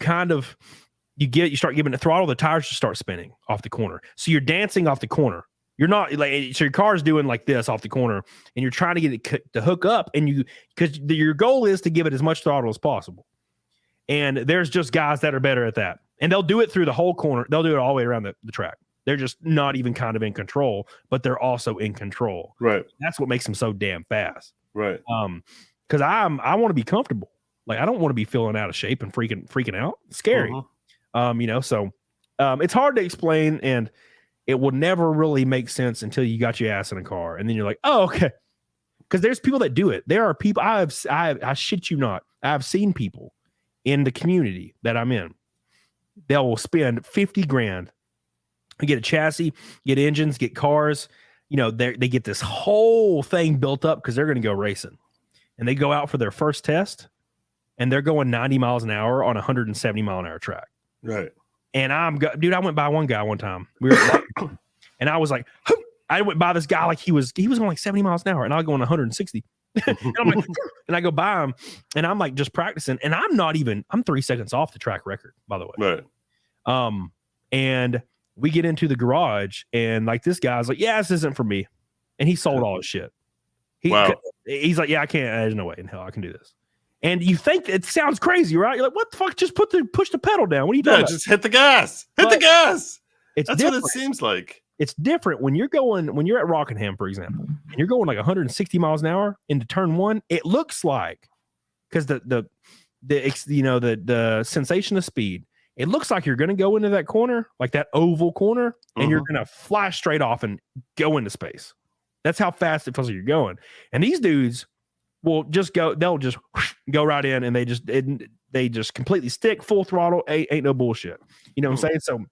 start giving the throttle, the tires just start spinning off the corner. So you're dancing off the corner. You're not like, so your car's doing like this off the corner, and you're trying to get it to hook up, and because your goal is to give it as much throttle as possible. And there's just guys that are better at that, and they'll do it through the whole corner. They'll do it all the way around the track. They're just not even kind of in control, but they're also in control. Right. That's what makes them so damn fast. Right. Because I want to be comfortable. Like, I don't want to be feeling out of shape and freaking out. It's scary. So it's hard to explain, and it will never really make sense until you got your ass in a car, and then you're like, oh, okay. Because there's people that do it. There are people I shit you not. I've seen people in the community that I'm in. They will spend $50,000 and get a chassis, get engines, get cars. They get this whole thing built up because they're going to go racing, and they go out for their first test, and they're going 90 miles an hour on a 170 mile an hour track. Right. And I went by one guy one time. We were and I was like, I went by this guy like he was going like 70 miles an hour, and I was going 160. And I'm like, and I go by him, and I'm like just practicing, and I'm 3 seconds off the track record, by the way. Right. And we get into the garage, and like this guy's like, yeah, this isn't for me. And he sold all his shit. He's like, yeah, I can't, there's no way in hell I can do this. And you think it sounds crazy, right? You're like, what the fuck? Just push the pedal down. What are you doing? Just hit the gas. Hit the gas. That's what it seems like. It's different when you're at Rockingham, for example, and you're going like 160 miles an hour into turn 1. It looks like, because the sensation of speed, it looks like you're going to go into that corner, like that oval corner, and you're going to fly straight off and go into space. That's how fast it feels like you're going. And these dudes will just go, they'll just go right in, and they just completely stick full throttle. Ain't no bullshit. You know what I'm saying? So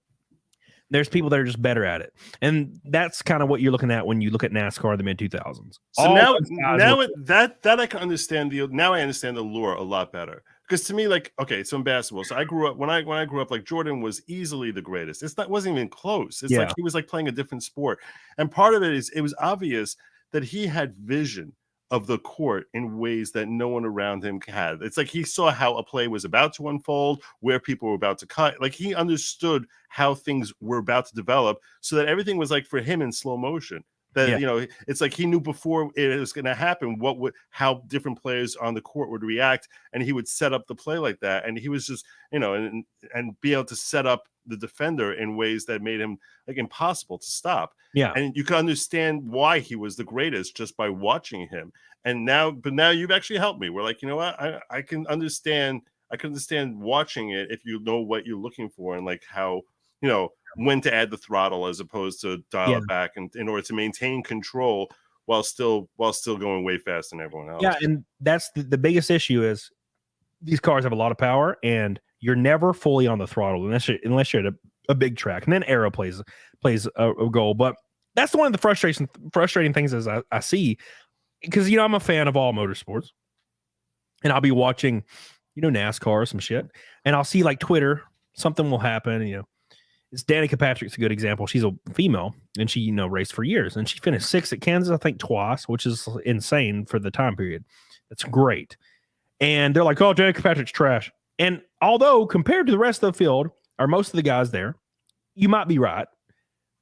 there's people that are just better at it. And that's kind of what you're looking at when you look at NASCAR in the mid 2000s. So now that I can understand now I understand the lure a lot better. Because to me, like, okay, so in basketball, so I grew up when I grew up, like, Jordan was easily the greatest. Wasn't even close. It's like he was like playing a different sport. And part of it is it was obvious that he had vision of the court in ways that no one around him had. It's like he saw how a play was about to unfold, where people were about to cut. Like, he understood how things were about to develop, so that everything was like for him in slow motion. That it's like he knew before it was going to happen how different players on the court would react, and he would set up the play like that. And he was just and be able to set up the defender in ways that made him like impossible to stop. Yeah. And you can understand why he was the greatest just by watching him. And now you've actually helped me. We're like, you know what? I can understand watching it if you know what you're looking for and like how, when to add the throttle as opposed to dial it back, and in order to maintain control while still going way faster than everyone else. Yeah, and that's the biggest issue is these cars have a lot of power, and you're never fully on the throttle unless you're at a big track, and then aero plays a goal. But that's one of the frustrating things as I see, because I'm a fan of all motorsports, and I'll be watching NASCAR or some shit, and I'll see like Twitter, something will happen. It's Danica Patrick's a good example. She's a female, and she raced for years, and she finished 6th at Kansas, I think twice, which is insane for the time period. That's great. And they're like, oh, Danica Patrick's trash. And although compared to the rest of the field, or most of the guys there, you might be right,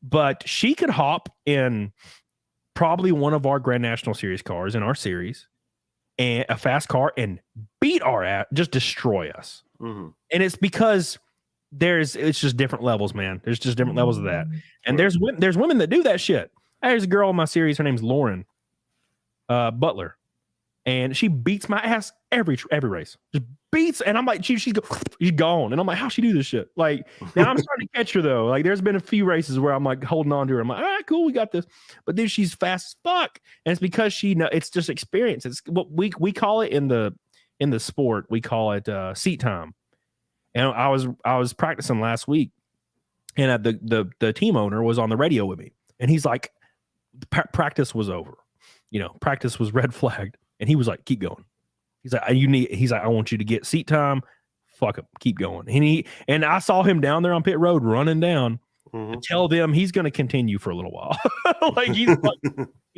but she could hop in probably one of our Grand National Series cars in our series, and a fast car, and beat our ass, just destroy us. Mm-hmm. And it's because it's just different levels, man. There's just different levels of that. And there's women that do that shit. There's a girl in my series. Her name's Lauren Butler, and she beats my ass every race. Just beats, and I'm like, she's gone. And I'm like, how'd she do this shit? Like, now I'm starting to catch her though. Like, there's been a few races where I'm like holding on to her. I'm like, all right, cool, we got this. But then she's fast as fuck, and it's because it's just experience. It's what we call it in the sport. We call it seat time. And I was practicing last week, and the team owner was on the radio with me, and he's like, practice was over, practice was red flagged, and he was like, keep going. He's like, I want you to get seat time. Fuck him, keep going. And I saw him down there on pit road running down to tell them he's going to continue for a little while. Like, he's like,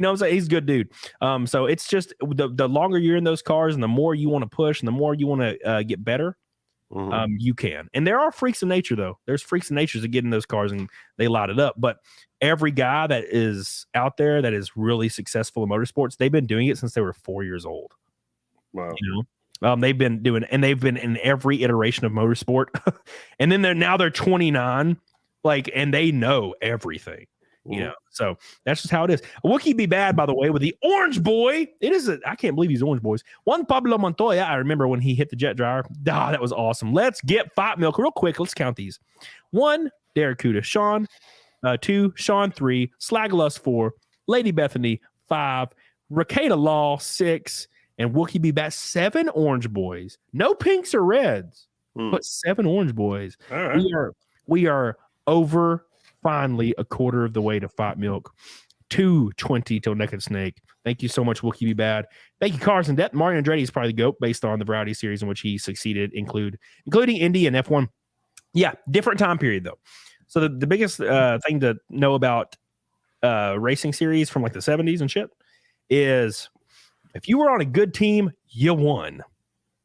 I'm saying, he's a good dude. So it's just the longer you're in those cars, and the more you want to push, and the more you want to get better. You can. And there are freaks of nature, though. There's freaks of nature that get in those cars and they light it up. But every guy that is out there that is really successful in motorsports, they've been doing it since they were 4 years old. Wow. They've been doing, and they've been in every iteration of motorsport. And then they're 29, like, and they know everything. So that's just how it is. Wookie be bad, by the way, with the orange boy. I can't believe he's orange boys. One Pablo Montoya, I remember when he hit the jet dryer. That was awesome. Let's get Fight Milk real quick. Let's count these. 1, Derek Kuda, Sean. 2, Sean. 3, Slaglus. 4, Lady Bethany. 5, Rakeda Law. 6, and Wookie be bad. 7 orange boys. No pinks or reds, but 7 orange boys. All right. We are over. Finally, a quarter of the way to Fight Milk. 220 till Naked Snake. Thank you so much, Wookie Be Bad. Thank you, Cars and Death. Mario Andretti is probably the GOAT based on the variety series in which he succeeded, including Indy and F1. Yeah, different time period, though. So the biggest thing to know about racing series from like the 70s and shit is if you were on a good team, you won.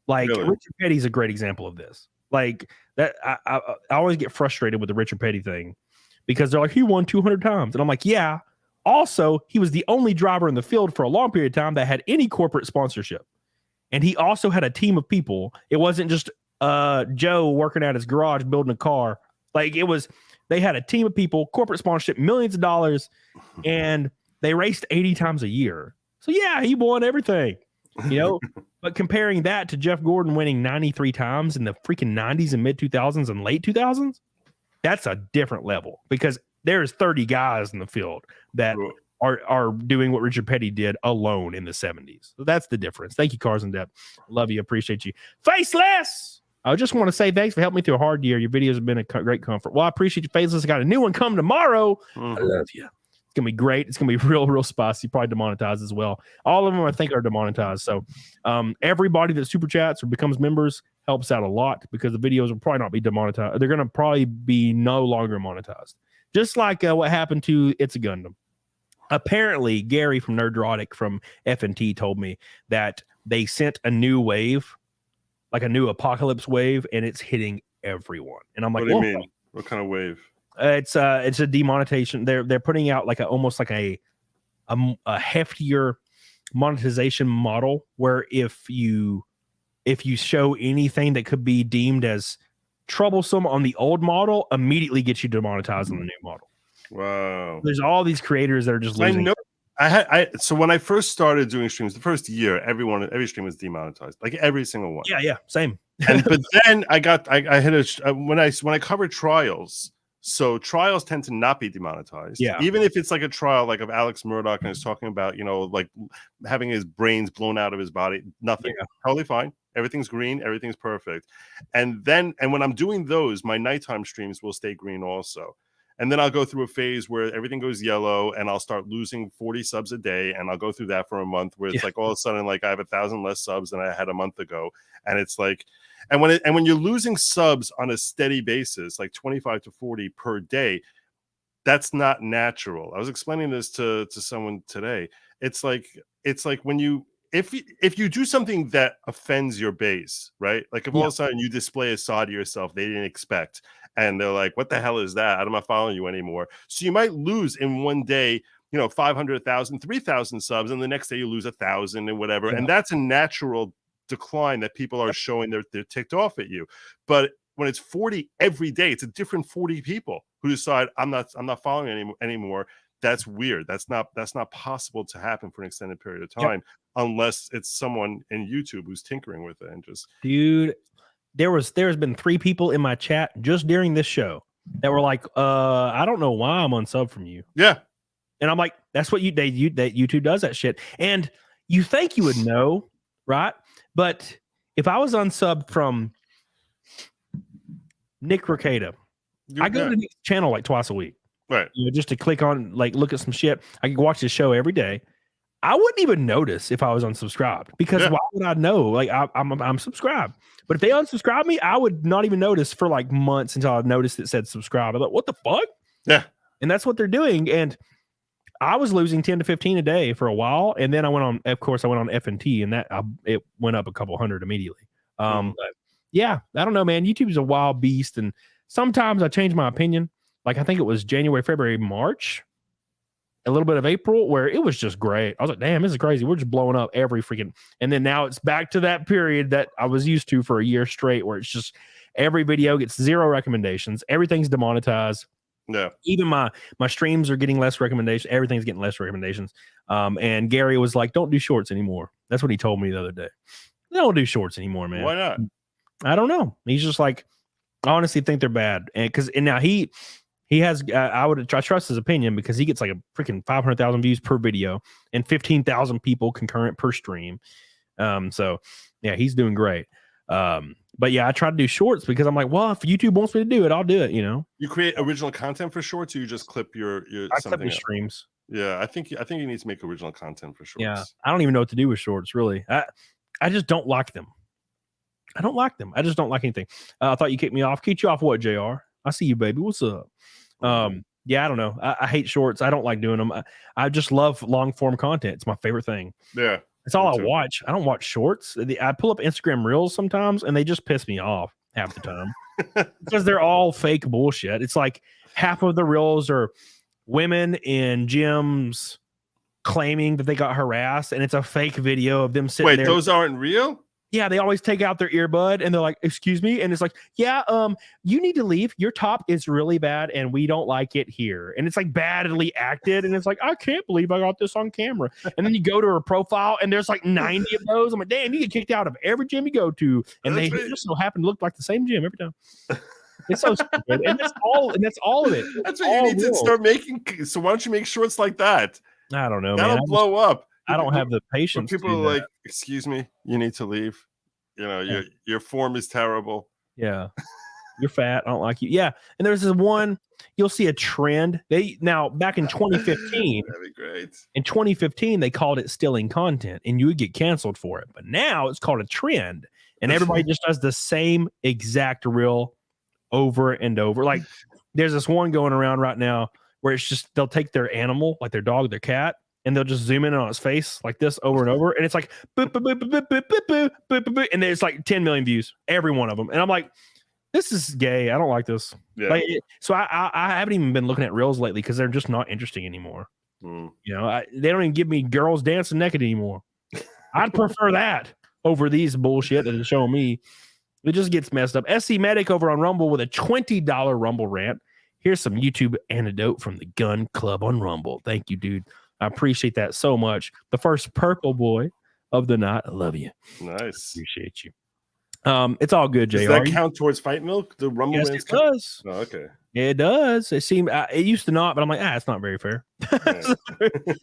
Like, really? Richard Petty's a great example of this. Like, that I always get frustrated with the Richard Petty thing, because they're like, he won 200 times. And I'm like, yeah. Also, he was the only driver in the field for a long period of time that had any corporate sponsorship. And he also had a team of people. It wasn't just Joe working at his garage building a car. Like, they had a team of people, corporate sponsorship, millions of dollars, and they raced 80 times a year. So yeah, he won everything, But comparing that to Jeff Gordon winning 93 times in the freaking 90s and mid 2000s and late 2000s, that's a different level, because there's 30 guys in the field that are doing what Richard Petty did alone in the 70s. So that's the difference. Thank you, Cars and Depth. Love you. Appreciate you. Faceless! I just want to say thanks for helping me through a hard year. Your videos have been a great comfort. Well, I appreciate you, Faceless. I got a new one coming tomorrow. I love you. It's going to be great. It's going to be real spicy. Probably demonetized as well. All of them, I think, are demonetized. So everybody that super chats or becomes members helps out a lot, because the videos will probably not be demonetized. They're going to probably be no longer monetized. Just like what happened to It's a Gundam. Apparently, Gary from Nerdrotic from F&T told me that they sent a new wave, like a new apocalypse wave, and it's hitting everyone. And I'm like, what do you mean? What kind of wave? It's a demonetization. They're putting out like almost like a heftier monetization model, where if you show anything that could be deemed as troublesome on the old model immediately gets you demonetized on the new model. Wow. There's all these creators that are just losing. I know. So when I first started doing streams, the first year, every stream was demonetized, like every single one. Yeah, same. But then I hit when I covered trials. So trials tend to not be demonetized. Yeah. Even if it's like a trial like of Alex Murdoch and is talking about, like having his brains blown out of his body, nothing. Yeah. Totally fine. Everything's green, everything's perfect. And when I'm doing those, my nighttime streams will stay green also. And then I'll go through a phase where everything goes yellow and I'll start losing 40 subs a day. And I'll go through that for a month where it's like all of a sudden, like I have 1,000 less subs than I had a month ago. And it's like, and when you're losing subs on a steady basis, like 25 to 40 per day, that's not natural. I was explaining this to someone today. It's like when if you do something that offends your base, right? Like if all of a sudden you display a saw to yourself they didn't expect, and they're like, what the hell is that? I'm not following you anymore. So you might lose in one day, 500,000, 3,000 subs, and the next day you lose 1,000 and whatever. Yeah. And that's a natural decline that people are showing they're ticked off at you. But when it's 40 every day, it's a different 40 people who decide I'm not following anymore. That's weird. That's not possible to happen for an extended period of time unless it's someone in YouTube who's tinkering with it and just dude. There's been 3 people in my chat just during this show that were like, I don't know why I'm unsubbed from you. Yeah. And I'm like, that's what that YouTube does that shit. And you think you would know, right? But if I was unsubbed from Nick Ricada, I go to Nick's channel like twice a week. Right. Just to click on, like, look at some shit. I could watch his show every day. I wouldn't even notice if I was unsubscribed because why would I know? Like I'm subscribed. But if they unsubscribe me, I would not even notice for like months until I noticed it said subscribe. I thought, what the fuck? Yeah. And that's what they're doing. And I was losing 10 to 15 a day for a while. And then I went on FNT and that it went up a couple hundred immediately. But yeah, I don't know, man. YouTube is a wild beast. And sometimes I change my opinion. Like I think it was January, February, March, a little bit of April where it was just great. I was like, damn, this is crazy. We're just blowing up every freaking, and then now it's back to that period that I was used to for a year straight where it's just every video gets 0 recommendations. Everything's demonetized. Yeah. Even my streams are getting less recommendations. Everything's getting less recommendations. And Gary was like, don't do shorts anymore. That's what he told me the other day. Don't do shorts anymore, man. Why not? I don't know. He's just like, I honestly think they're bad. And now he has, I trust his opinion because he gets like a freaking 500,000 views per video and 15,000 people concurrent per stream. So yeah, he's doing great. But yeah, I try to do shorts because I'm like, well, if YouTube wants me to do it, I'll do it. You create original content for shorts, or you just clip your I clip the streams. Yeah, I think you need to make original content for shorts. Yeah, I don't even know what to do with shorts. Really, I just don't like them. I don't like them. I just don't like anything. I thought you kicked me off. Kicked you off what, JR? I see you, baby. What's up? Yeah, I don't know. I hate shorts. I don't like doing them. I just love long form content. It's my favorite thing. Yeah. It's all I watch. I don't watch shorts. I pull up Instagram Reels sometimes, and they just piss me off half the time because they're all fake bullshit. It's like half of the Reels are women in gyms claiming that they got harassed, and it's a fake video of them sitting there. Wait, those aren't real? Yeah, they always take out their earbud and they're like, excuse me. And it's like, yeah, you need to leave. Your top is really bad and we don't like it here. And it's like badly acted. And it's like, I can't believe I got this on camera. And then you go to her profile and there's like 90 of those. I'm like, damn, you get kicked out of every gym you go to. And they just so happen to look like the same gym every time. It's so stupid. And that's all of it. That's what you need to start making. So why don't you make shorts like that? I don't know, That'll blow up. I don't have the patience. When people are like, excuse me, you need to leave. Your form is terrible. Yeah. You're fat. I don't like you. Yeah. And there's this one, you'll see a trend. Now back in 2015. That'd be great. In 2015, they called it stealing content and you would get canceled for it. But now it's called a trend. And everybody just does the same exact reel over and over. Like there's this one going around right now where it's just they'll take their animal, like their dog, their cat, and they'll just zoom in on his face like this over and over. And it's like, boop, boop, boop, boop, boop, boop, boop, boop, boop, and there's like 10 million views, every one of them. And I'm like, this is gay. I don't like this. Yeah. Like, so I haven't even been looking at reels lately because they're just not interesting anymore. They don't even give me girls dancing naked anymore. I'd prefer that over these bullshit that is showing me, It just gets messed up. SC Medic over on Rumble with a $20 Rumble rant. Here's some YouTube anecdote from the Gun Club on Rumble. Thank you, dude. I appreciate that so much. The first purple boy of the night. I love you. Nice. Appreciate you. It's all good, JR. Does that count towards Fight Milk? The Rumble Yes, rants it does. Oh, okay. It does. It seemed it used to not, but I'm like, it's not very fair. It's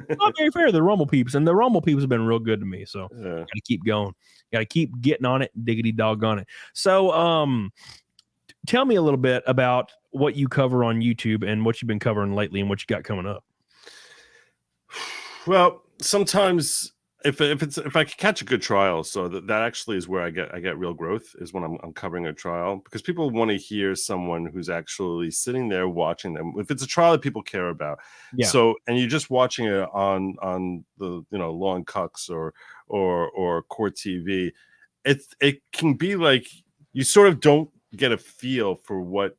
not very fair to the Rumble peeps, and the Rumble peeps have been real good to me. So gotta keep going. Gotta keep getting on it. Diggity doggone it. So tell me a little bit about what you cover on YouTube and what you've been covering lately and what you got coming up. Well, sometimes if I can catch a good trial, so that actually is where I get real growth, is when I'm covering a trial, because people want to hear someone who's actually sitting there watching them. If it's a trial that people care about, so and you're just watching it on the Law and Cucks or Court TV, it can be like you sort of don't get a feel for what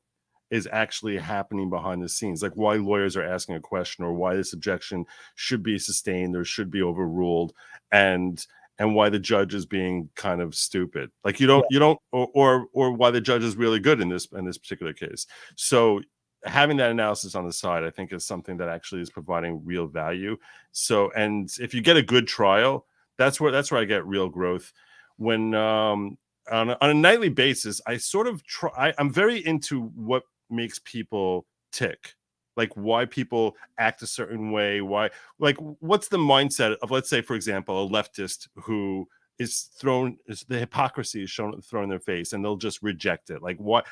is actually happening behind the scenes, like why lawyers are asking a question or why this objection should be sustained or should be overruled, and why the judge is being kind of stupid. Like you don't or why the judge is really good in this particular case. So having that analysis on the side, I think, is something that actually is providing real value. So, and if you get a good trial, that's where I get real growth. When on a nightly basis, I sort of I'm very into what makes people tick, like why people act a certain way, like what's the mindset of, let's say, for example, a leftist who is the hypocrisy is thrown in their face and they'll just reject it. Like why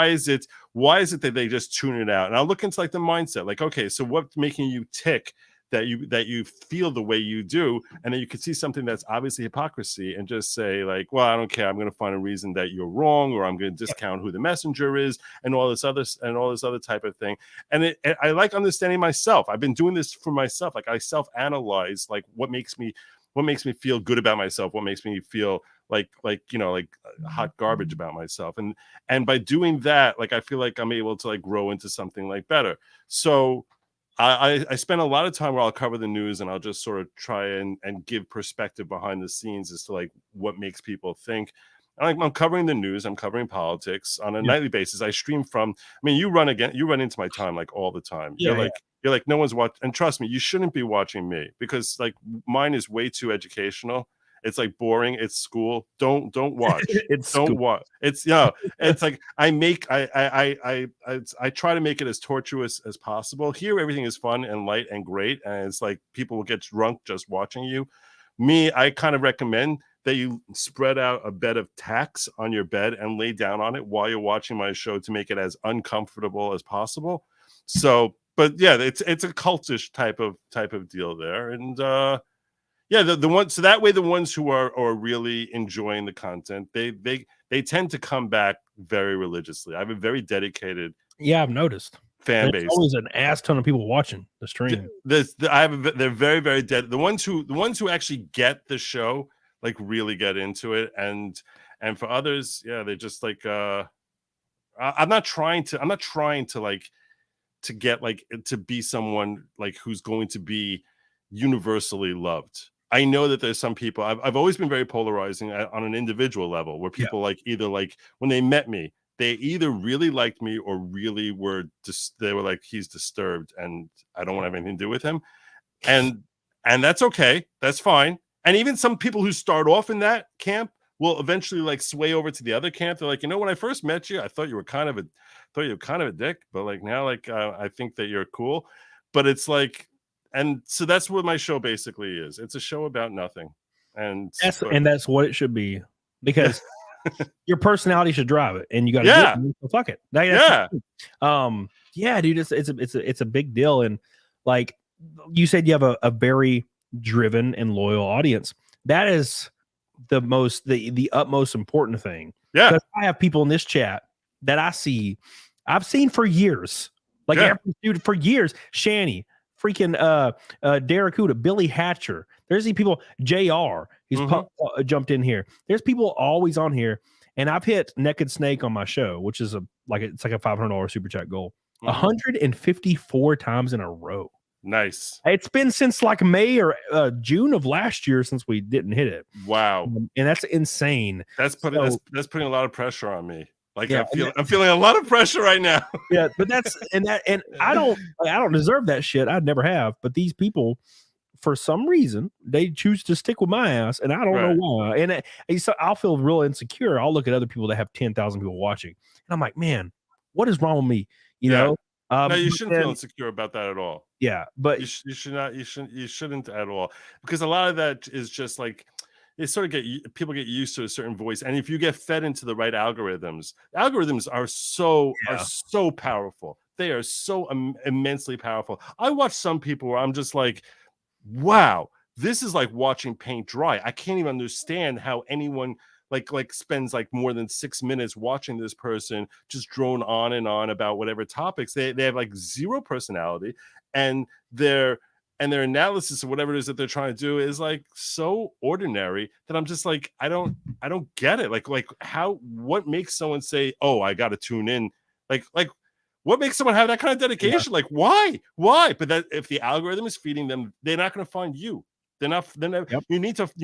is it that they just tune it out? And I'll look into like the mindset, like, okay, so what's making you tick that you feel the way you do, and then you can see something that's obviously hypocrisy and just say like, well, I don't care, I'm going to find a reason that you're wrong, or I'm going to discount who the messenger is, and all this other type of thing. And I like understanding myself. I've been doing this for myself. Like I self-analyze, like what makes me feel good about myself, what makes me feel like hot garbage about myself, and by doing that, like I feel like I'm able to like grow into something like better. So I spend a lot of time where I'll cover the news and I'll just sort of try and give perspective behind the scenes as to like what makes people think. And I'm covering the news, I'm covering politics on a nightly basis. I stream from, I mean, you run into my time like all the time. You're like, no one's watching. And trust me, you shouldn't be watching me, because like mine is way too educational. It's like boring. It's school. Don't watch. Watch. It's it's like I try to make it as tortuous as possible. Here, everything is fun and light and great, and it's like people will get drunk just watching you. Me, I kind of recommend that you spread out a bed of tacks on your bed and lay down on it while you're watching my show to make it as uncomfortable as possible. So, but yeah, it's a cultish type of deal there, and the ones, so that way the ones who are really enjoying the content, they tend to come back very religiously. I have a very dedicated I've noticed fan base. Always an ass ton of people watching the stream. They're very, very dead. The ones who actually get the show, like really get into it, and for others, they're just like I'm not trying to like to get like to be someone like who's going to be universally loved. I know that there's some people, I've always been very polarizing on an individual level, where people like either like when they met me, they either really liked me or really they were like, he's disturbed and I don't want to have anything to do with him. And that's okay. That's fine. And even some people who start off in that camp will eventually like sway over to the other camp. They're like, when I first met you, I thought you were kind of a dick, but like now, like I think that you're cool. But it's like, and so that's what my show basically is. It's a show about nothing. And that's what it should be, because your personality should drive it, and you got to fuck it. Dude, it's a big deal. And like you said, you have a very driven and loyal audience. That is the utmost important thing. Yeah. Because I have people in this chat that I've seen for years. Like every dude for years. Shanny, freaking Derek Huda, Billy Hatcher. There's these people, JR, he's jumped in here. There's people always on here, and I've hit Naked Snake on my show, which is it's like a $500 super chat goal, 154 times in a row. Nice. It's been since like May or June of last year since we didn't hit it. Wow. And that's insane. That's putting a lot of pressure on me. Like Yeah, I'm feeling a lot of pressure right now. Yeah, but and I don't deserve that shit. I'd never have. But these people, for some reason, they choose to stick with my ass, and I don't know why. And so I'll feel real insecure. I'll look at other people that have 10,000 people watching, and I'm like, man, what is wrong with me? You know? No, you shouldn't feel insecure about that at all. Yeah, but you should not. You shouldn't at all, because a lot of that is just like people get used to a certain voice, and if you get fed into the right algorithms are so powerful. They are so immensely powerful. I watch some people where I'm just like, wow, this is like watching paint dry. I can't even understand how anyone like spends like more than 6 minutes watching this person just drone on and on about whatever topics. They have like zero personality, and their analysis of whatever it is that they're trying to do is like so ordinary that I'm just like, I don't get it. Like what makes someone say, oh, I got to tune in? Like what makes someone have that kind of dedication? Like why? But that if the algorithm is feeding them, they're not going to find you. They're not. Yep. You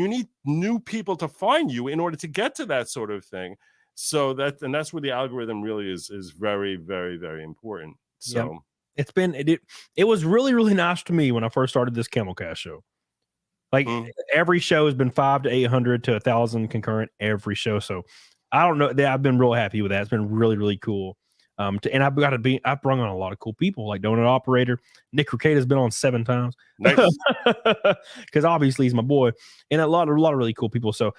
need new people to find you in order to get to that sort of thing. So that's where the algorithm really is very, very, very important. So it was really, really nice to me when I first started this CAMELCAST show. Like every show has been 500 to 800 to 1,000 concurrent every show. So I don't know. I've been real happy with that. It's been really, really cool. And I've brung on a lot of cool people, like Donut Operator. Nick Ricada has been on 7 times. Nice. Because obviously he's my boy, and a lot of really cool people. So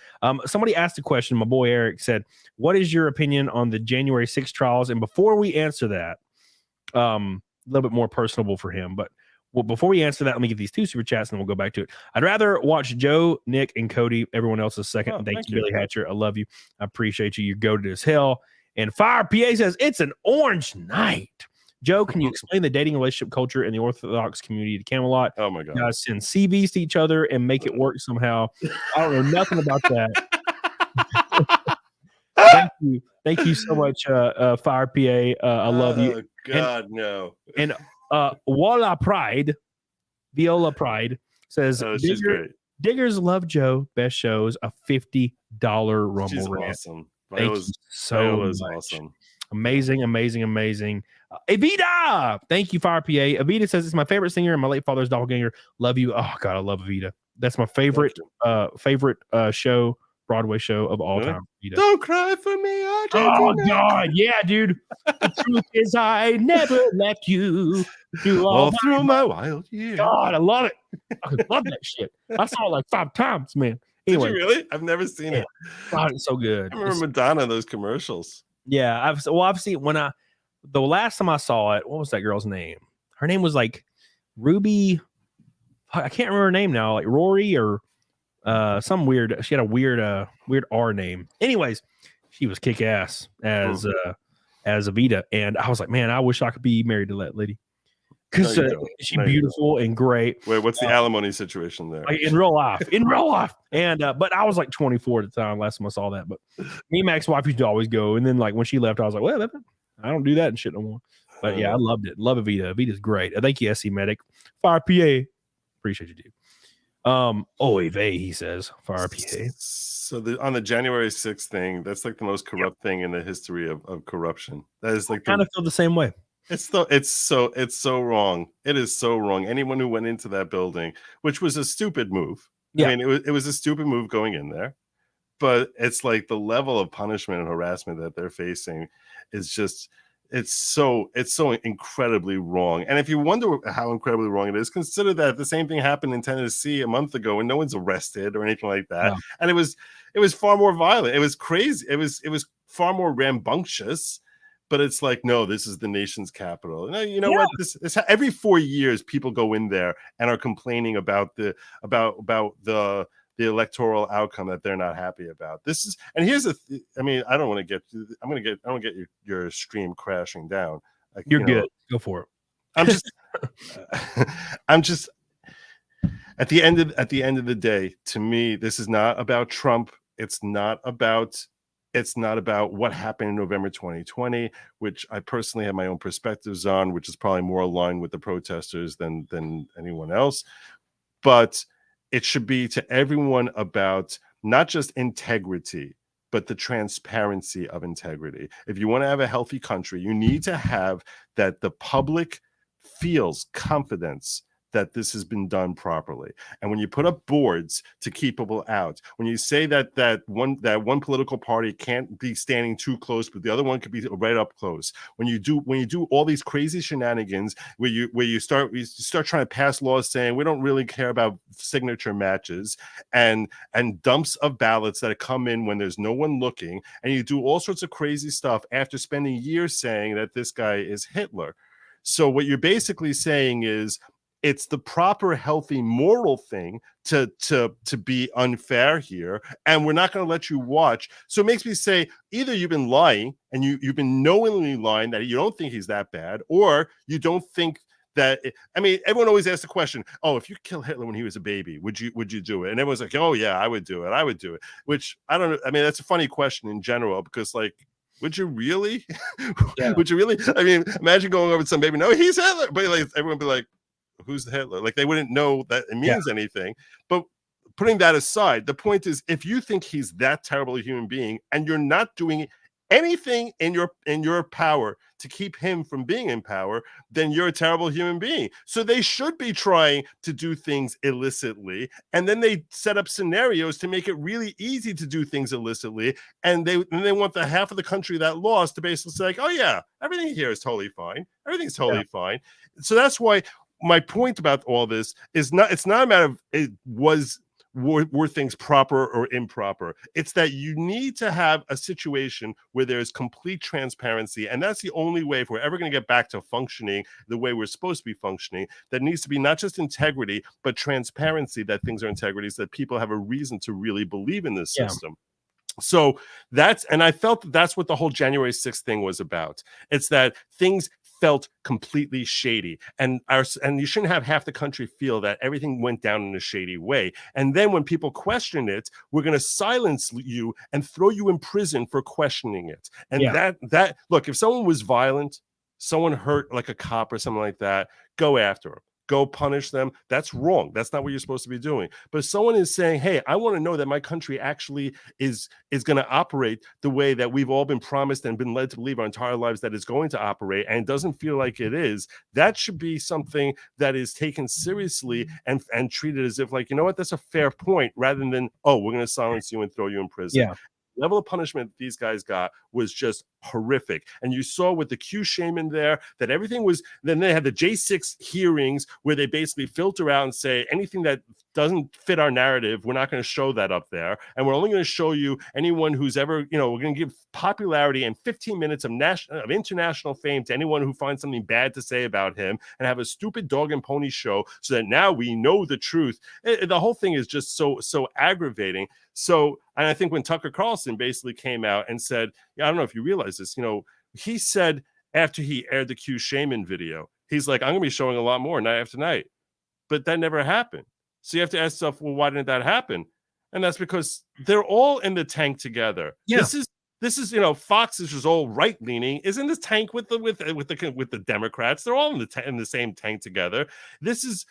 somebody asked a question. My boy Eric said, what is your opinion on the January 6th trials? And before we answer that, a little bit more personable for him, but before we answer that, let me get these 2 super chats and then we'll go back to it. I'd rather watch Joe, Nick, and Cody. Everyone else is second. Thank you, Billy Hatcher. I love you. I appreciate you. You're goated as hell. And Fire PA says, it's an orange night. Joe, can you explain the dating relationship culture in the Orthodox community to Camelot? Oh, my God. You guys send CVs to each other and make it work somehow. I don't know nothing about that. Thank you so much, Fire PA. I love you. Oh, God, no. And Viola Pride says, Diggers love Joe. Best shows, a $50 Rumble She's rant. Awesome. Thank you so much. Awesome. Amazing. Evita, thank you, Fire PA. Evita says it's my favorite singer and my late father's doppelganger. Love you. Oh God, I love Evita. That's my favorite show, Broadway show of all time. Evita. Don't cry for me. Oh God, yeah, dude. The truth is, I never left you all through my wild years. God, I love it. I love that shit. I saw it like 5 times, man. Anyway, did you really? I've never seen it. God, it's so good. I remember Madonna, those commercials. Yeah, I've seen the last time I saw it. What was that girl's name? Her name was like Ruby. I can't remember her name now. Like Rory or some weird. She had a weird R name. Anyways, she was kick ass as Evita, and I was like, man, I wish I could be married to that lady. Because she's beautiful and great. Wait, what's the alimony situation there? Like in real life. And but I was like 24 at the time last time I saw that. But me and my ex-wife used to always go. And then like when she left, I was like, well, I don't do that and shit no more. But yeah, I loved it. Love Evita. Evita's great. Thank you, SC Medic. Fire PA. Appreciate you, dude. Oy vey, he says. Fire PA. So on the January 6th thing, that's like the most corrupt thing in the history of corruption. That is like I kind of feel the same way. It's so wrong. It is so wrong. Anyone who went into that building, which was a stupid move. Yeah. I mean, it was a stupid move going in there, but it's like the level of punishment and harassment that they're facing is just it's so incredibly wrong. And if you wonder how incredibly wrong it is, consider that the same thing happened in Tennessee a month ago and no one's arrested or anything like that. No. And it was far more violent. It was crazy. It was far more rambunctious. But it's like, no, this is the nation's capital. You know what? This every 4 years, people go in there and are complaining about the electoral outcome that they're not happy about. This is, and here's I mean, I don't want to get your stream crashing down. Like, You're good. Go for it. I'm just at the end of the day, to me, this is not about Trump. It's not about It's not about what happened in November 2020, which I personally have my own perspectives on, which is probably more aligned with the protesters than anyone else. But it should be to everyone about not just integrity, but the transparency of integrity. If you want to have a healthy country, you need to have that the public feels confidence that this has been done properly. And when you put up boards to keep people out, when you say that one political party can't be standing too close, but the other one could be right up close. When you do all these crazy shenanigans where you start trying to pass laws saying we don't really care about signature matches and dumps of ballots that come in when there's no one looking, and you do all sorts of crazy stuff after spending years saying that this guy is Hitler. So what you're basically saying is it's the proper, healthy, moral thing to be unfair here, and we're not going to let you watch. So it makes me say either you've been lying and you've been knowingly lying that you don't think he's that bad, or you don't think that. I mean, everyone always asks the question, "Oh, if you kill Hitler when he was a baby, would you do it?" And everyone's like, "Oh yeah, I would do it. I would do it." Which I don't know. I mean, that's a funny question in general because like. Would you really? Yeah. Would you really? I mean, imagine going over to some baby. No, he's Hitler, but like everyone would be like, "Who's the Hitler?" Like they wouldn't know that it means anything. But putting that aside, the point is, if you think he's that terrible a human being, and you're not doing anything in your power to keep him from being in power, then you're a terrible human being. So they should be trying to do things illicitly, and then they set up scenarios to make it really easy to do things illicitly, and they want the half of the country that lost to basically say like, oh yeah, everything here is totally fine, everything's totally fine. So that's why my point about all this is it's not a matter of were things proper or improper. It's that you need to have a situation where there's complete transparency, and that's the only way if we're ever going to get back to functioning the way we're supposed to be functioning. That needs to be not just integrity, but transparency, that things are integrity, so that people have a reason to really believe in this system. So I felt that's what the whole January 6th thing was about. It's that things felt completely shady, and you shouldn't have half the country feel that everything went down in a shady way. And then when people question it, we're going to silence you and throw you in prison for questioning it. And that look, if someone was violent, someone hurt like a cop or something like that, go after them. Go punish them. That's wrong. That's not what you're supposed to be doing. But if someone is saying, hey, I want to know that my country actually is going to operate the way that we've all been promised and been led to believe our entire lives that it's going to operate, and it doesn't feel like it is, that should be something that is taken seriously and treated as if like, you know what, that's a fair point, rather than, oh, we're going to silence you and throw you in prison. Yeah. Level of punishment these guys got was just horrific. And you saw with the Q shame in there that everything was, then they had the J6 hearings where they basically filter out and say anything that doesn't fit our narrative, we're not going to show that up there. And we're only going to show you anyone who's ever, we're going to give popularity and 15 minutes of international fame to anyone who finds something bad to say about him, and have a stupid dog and pony show so that now we know the truth. The whole thing is just so aggravating. So, and I think when Tucker Carlson basically came out and said, I don't know if you realize this, he said after he aired the Q Shaman video, he's like, I'm going to be showing a lot more night after night. But that never happened. So you have to ask yourself, well, why didn't that happen? And that's because they're all in the tank together. Yeah. This is Fox is just all right leaning, is in this tank with the Democrats. They're all in the same tank together. This is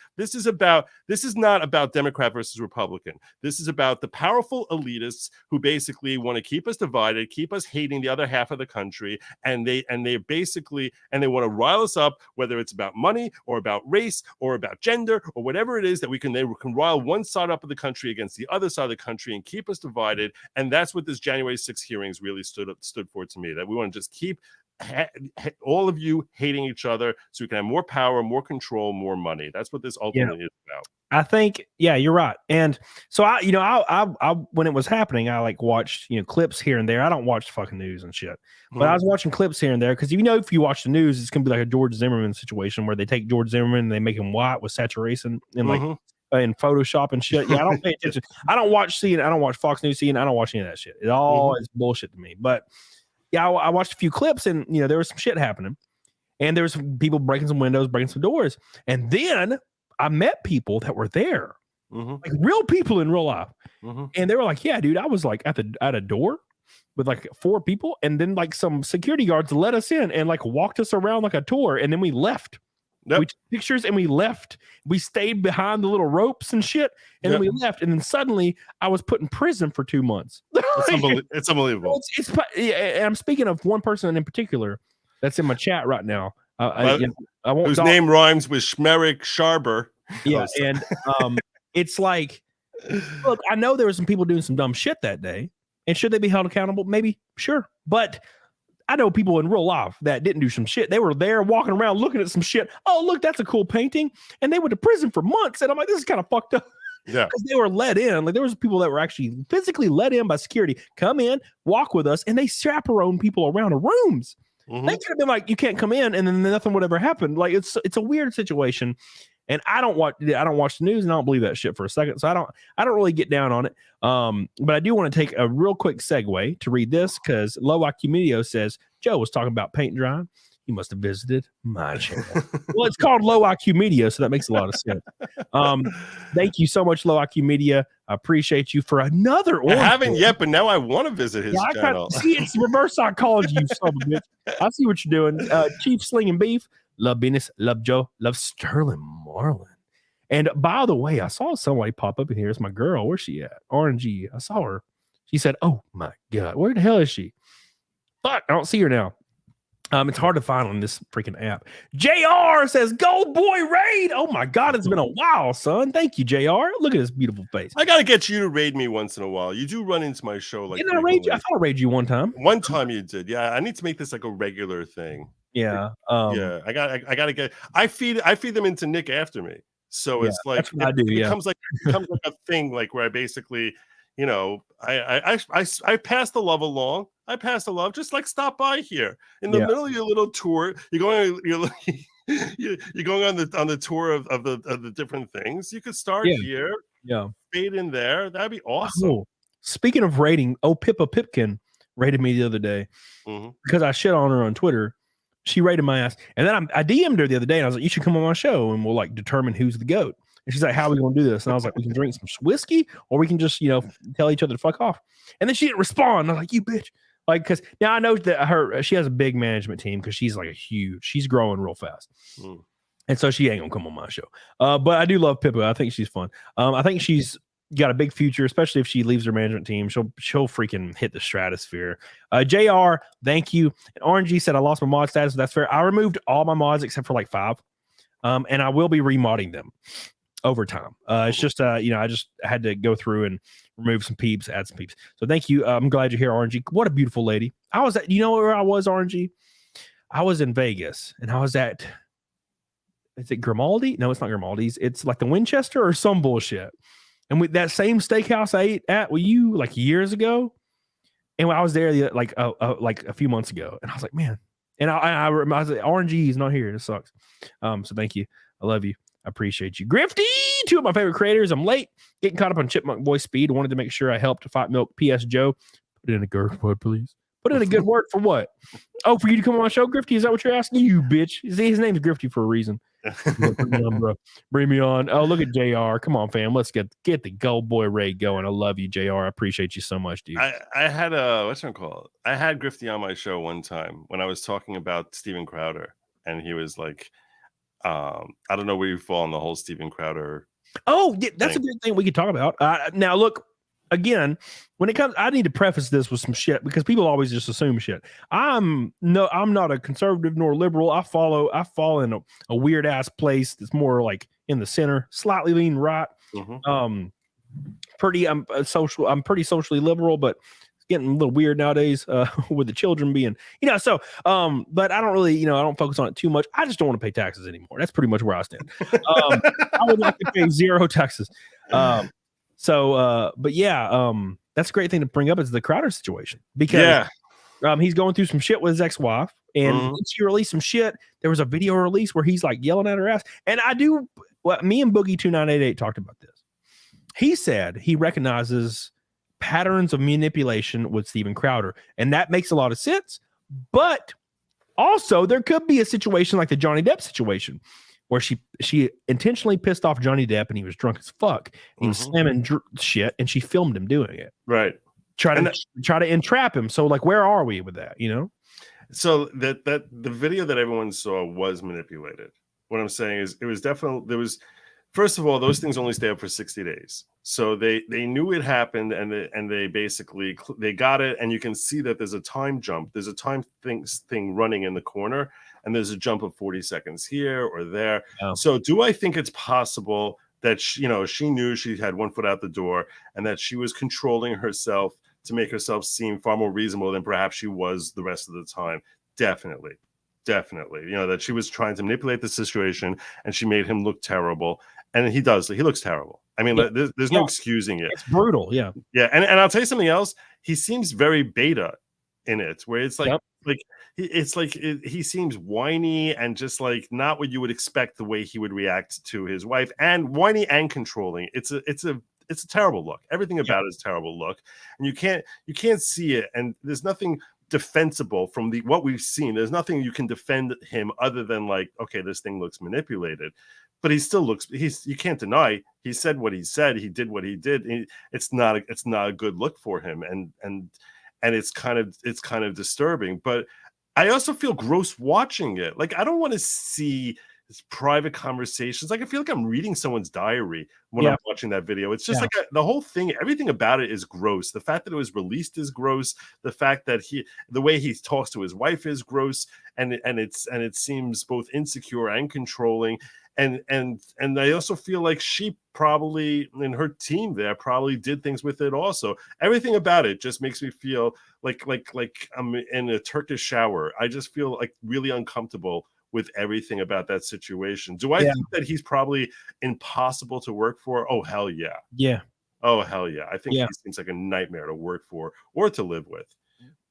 not about Democrat versus Republican. This is about the powerful elitists who basically want to keep us divided, keep us hating the other half of the country, and they want to rile us up, whether it's about money or about race or about gender or whatever it is, that they can rile one side up of the country against the other side of the country and keep us divided. And that's what this January 6th hearings really stood for to me, that we want to just keep all of you hating each other so we can have more power, more control, more money. That's what this ultimately is about. I think, you're right. And so I when it was happening, I watched, clips here and there. I don't watch the fucking news and shit, but I was watching clips here and there because if you watch the news, it's gonna be like a George Zimmerman situation where they take George Zimmerman and they make him white with saturation and in Photoshop and shit. I don't pay attention. I don't watch CNN. I don't watch Fox News, CNN. I don't watch any of that shit. It all is bullshit to me. But I watched a few clips and there was some shit happening, and there was some people breaking some windows, breaking some doors, and then I met people that were there, like real people in real life, and they were like, "Yeah, dude, I was like at a door, with like 4 people, and then like some security guards let us in and like walked us around like a tour, and then we left. Yep. We took pictures and we left. We stayed behind the little ropes and shit, and then we left. And then suddenly I was put in prison for 2 months. It's unbelievable. And I'm speaking of one person in particular that's in my chat right now. I won't whose name rhymes with Schmerick Sharber. Yeah, and it's like, look, I know there were some people doing some dumb shit that day, and should they be held accountable? Maybe, sure, but I know people in real life that didn't do some shit. They were there walking around looking at some shit. Oh, look, that's a cool painting. And they went to prison for months. And I'm like, this is kind of fucked up. Yeah. Because they were let in. Like there was people that were actually physically let in by security, come in, walk with us, and they chaperone people around the rooms. Mm-hmm. They could have been like, you can't come in, and then nothing would ever happen. Like it's a weird situation. And I don't watch the news, and I don't believe that shit for a second. So I don't really get down on it. But I do want to take a real quick segue to read this, because LAWGIC Media says Joe was talking about paint drying. You must have visited my channel. Well, it's called LAWGIC Media, so that makes a lot of sense. Thank you so much, LAWGIC Media. I appreciate you for another one. I haven't yet, but now I want to visit his channel. See, it's reverse psychology, you son of a bitch. I see what you're doing. Chief Slinging Beef. Love Venus, love Joe, love Sterling Marlin. And by the way, I saw somebody pop up in here. It's my girl. Where's she at? RNG. I saw her. She said, oh my God, where the hell is she? Fuck, I don't see her now. It's hard to find on this freaking app. JR says, Gold Boy Raid. Oh my God, it's been a while, son. Thank you, JR. Look at this beautiful face. I got to get you to raid me once in a while. You do run into my show like Didn't I raid you? I thought I raided you one time. One time you did. Yeah, I need to make this like a regular thing. Yeah. Yeah, I gotta get. I feed them into Nick after me, so it's like it becomes like a thing, like where I basically, you know, I pass the love along. I pass the love. Just like stop by here in the middle of your little tour. You're going on the tour of the different things. You could start here. Yeah, fade in there. That'd be awesome. Oh, speaking of rating, Pippa Pipkin rated me the other day because I shit on her on Twitter. She rated my ass, and then I DM'd her the other day, and I was like, "You should come on my show, and we'll like determine who's the GOAT." And she's like, "How are we going to do this?" And I was like, "We can drink some whiskey, or we can just, you know, tell each other to fuck off." And then she didn't respond. I was like, "You bitch!" Like, because now I know that she has a big management team because she's like she's growing real fast, and so she ain't gonna come on my show. But I do love Pippa. I think she's fun. I think she's got a big future, especially if she leaves her management team. She'll freaking hit the stratosphere. JR, thank you. And RNG said I lost my mod status. That's fair. I removed all my mods except for like 5. And I will be remodding them over time. It's just you know, I just had to go through and remove some peeps, add some peeps. So thank you. I'm glad you're here, RNG. What a beautiful lady. I was at, you know where I was, RNG? I was in Vegas, and I was at, is it Grimaldi? No, it's not Grimaldi's. It's like the Winchester or some bullshit. And with that same steakhouse I ate at with you like years ago, and I was there like a few months ago, and I was like, man, and I was like, RNG is not here. This sucks. So thank you. I love you. I appreciate you. Grifty, 2 of my favorite creators. I'm late, getting caught up on Chipmunk Boy speed. Wanted to make sure I helped Fight Milk. P.S. Joe, put in a good word, please. Put in a good word for what? Oh, for you to come on my show, Grifty? Is that what you're asking? You bitch. See, his name's Grifty for a reason. Bring me on, bro. Bring me on. Oh, look at JR. Come on, fam. Let's get the Gold Boy raid going. I love you, JR. I appreciate you so much, dude. I had what's it called? I had Grifty on my show one time when I was talking about Steven Crowder, and he was like, I don't know where you fall on the whole Steven Crowder. Oh, yeah, that's a good thing we could talk about. Now, look, again, when it comes, I need to preface this with some shit because people always just assume shit. I'm not a conservative nor liberal. I fall in a weird ass place that's more like in the center, slightly lean right. I'm pretty socially liberal, but it's getting a little weird nowadays with the children being, you know, so but I don't really, you know, I don't focus on it too much. I just don't want to pay taxes anymore. That's pretty much where I stand. I would like to pay 0 taxes. But yeah, that's a great thing to bring up is the Crowder situation because he's going through some shit with his ex-wife, and once he released some shit, there was a video release where he's like yelling at her ass. And me and Boogie 2988 talked about this. He said he recognizes patterns of manipulation with Steven Crowder, and that makes a lot of sense. But also, there could be a situation like the Johnny Depp situation, where she intentionally pissed off Johnny Depp, and he was drunk as fuck, and he was slamming shit, and she filmed him doing it. Right. try to entrap him. So like, where are we with that? You know? So that the video that everyone saw was manipulated. What I'm saying is it was definitely, there was, first of all, those things only stay up for 60 days. So they knew it happened, and they basically they got it, and you can see that there's a time jump. There's a time thing running in the corner, and there's a jump of 40 seconds here or there. Oh. So do I think it's possible that she knew she had one foot out the door, and that she was controlling herself to make herself seem far more reasonable than perhaps she was the rest of the time? Definitely. That she was trying to manipulate the situation, and she made him look terrible. And he looks terrible. I mean, there's no excusing it. It's brutal. Yeah. And I'll tell you something else. He seems very beta in it, where it's like, he seems whiny and just like not what you would expect the way he would react to his wife, and whiny and controlling. It's a terrible look. Everything about it is a terrible look, and you can't see it. And there's nothing defensible from what we've seen. There's nothing you can defend him other than like, okay, this thing looks manipulated, but he still looks. You can't deny he said what he said. He did what he did. It's not a good look for him, and it's kind of disturbing. But I also feel gross watching it. Like, I don't want to see his private conversations. Like, I feel like I'm reading someone's diary when I'm watching that video. It's just like the whole thing, everything about it is gross. The fact that it was released is gross. The fact that the way he talks to his wife is gross, and it seems both insecure and controlling. And I also feel like she probably, and her team there probably did things with it also. Everything about it just makes me feel like I'm in a Turkish shower. I just feel like really uncomfortable with everything about that situation. Do I think that he's probably impossible to work for? Oh, hell yeah. Yeah. Oh, hell yeah. I think he seems like a nightmare to work for or to live with.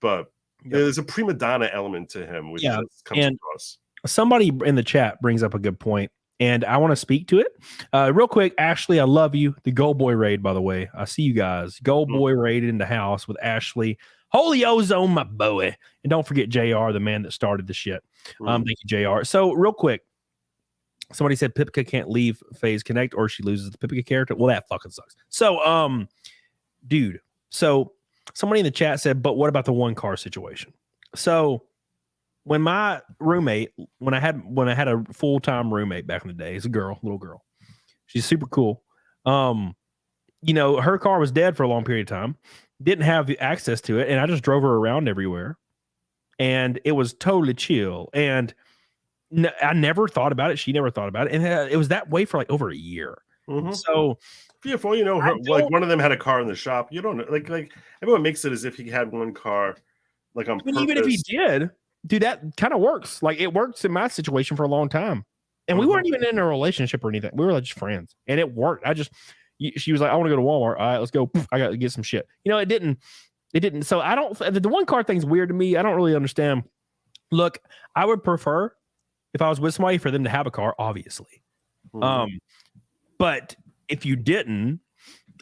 But there's a prima donna element to him, which just comes across. Somebody in the chat brings up a good point, and I want to speak to it. Real quick, Ashley, I love you. The Gold Boy raid, by the way. I see you guys. Gold Boy raid in the house with Ashley. Holy ozone, my boy. And don't forget JR, the man that started the shit. Thank you, JR. So real quick, somebody said Pipka can't leave Phase Connect or she loses the Pipka character. Well, that fucking sucks. So, dude, so somebody in the chat said, but what about the one car situation? So when my roommate, when I had a full-time roommate back in the day, it's a little girl. She's super cool. Her car was dead for a long period of time. Didn't have access to it, and I just drove her around everywhere, and it was totally chill. And I never thought about it. She never thought about it, and it was that way for like over a year. So, for all you know, like one of them had a car in the shop. You don't know, like everyone makes it as if he had one car, like on purpose. Even if he did, dude, that kind of works. Like, it works in my situation for a long time, and we weren't even in a relationship or anything. We were like just friends, and it worked. She was like, I want to go to Walmart. All right, let's go. I got to get some shit. It didn't. So I don't, the one car thing's weird to me. I don't really understand. Look, I would prefer if I was with somebody for them to have a car, obviously. But if you didn't,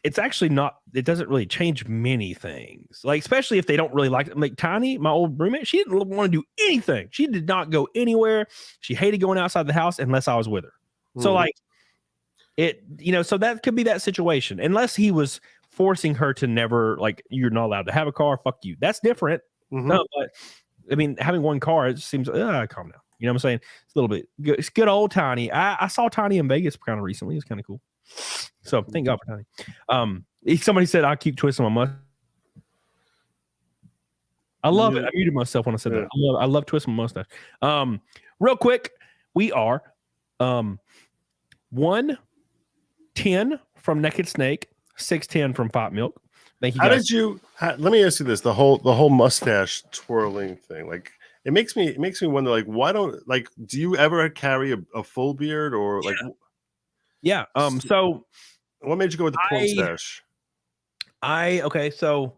it's actually not, it doesn't really change many things. Like, especially if they don't really like Tiny, my old roommate, she didn't want to do anything. She did not go anywhere. She hated going outside the house unless I was with her. So like, so that could be that situation, unless he was forcing her to never, like, you're not allowed to have a car. Fuck you. That's different. No, but I mean, having one car, it seems, calm down. You know what I'm saying? It's a little bit good. It's good old Tiny. I saw Tiny in Vegas kind of recently. It's kind of cool. So thank God for Tiny. Somebody said I keep twisting my mustache. I love it. I muted myself when I said that. I love twisting my mustache. Real quick, we are 110 from Naked Snake, 610 from Pot Milk. Thank you guys. Let me ask you this: the whole mustache twirling thing, like, it makes me wonder, like, why don't, like, do you ever carry a full beard, or like? Yeah. So what made you go with the porn stash? So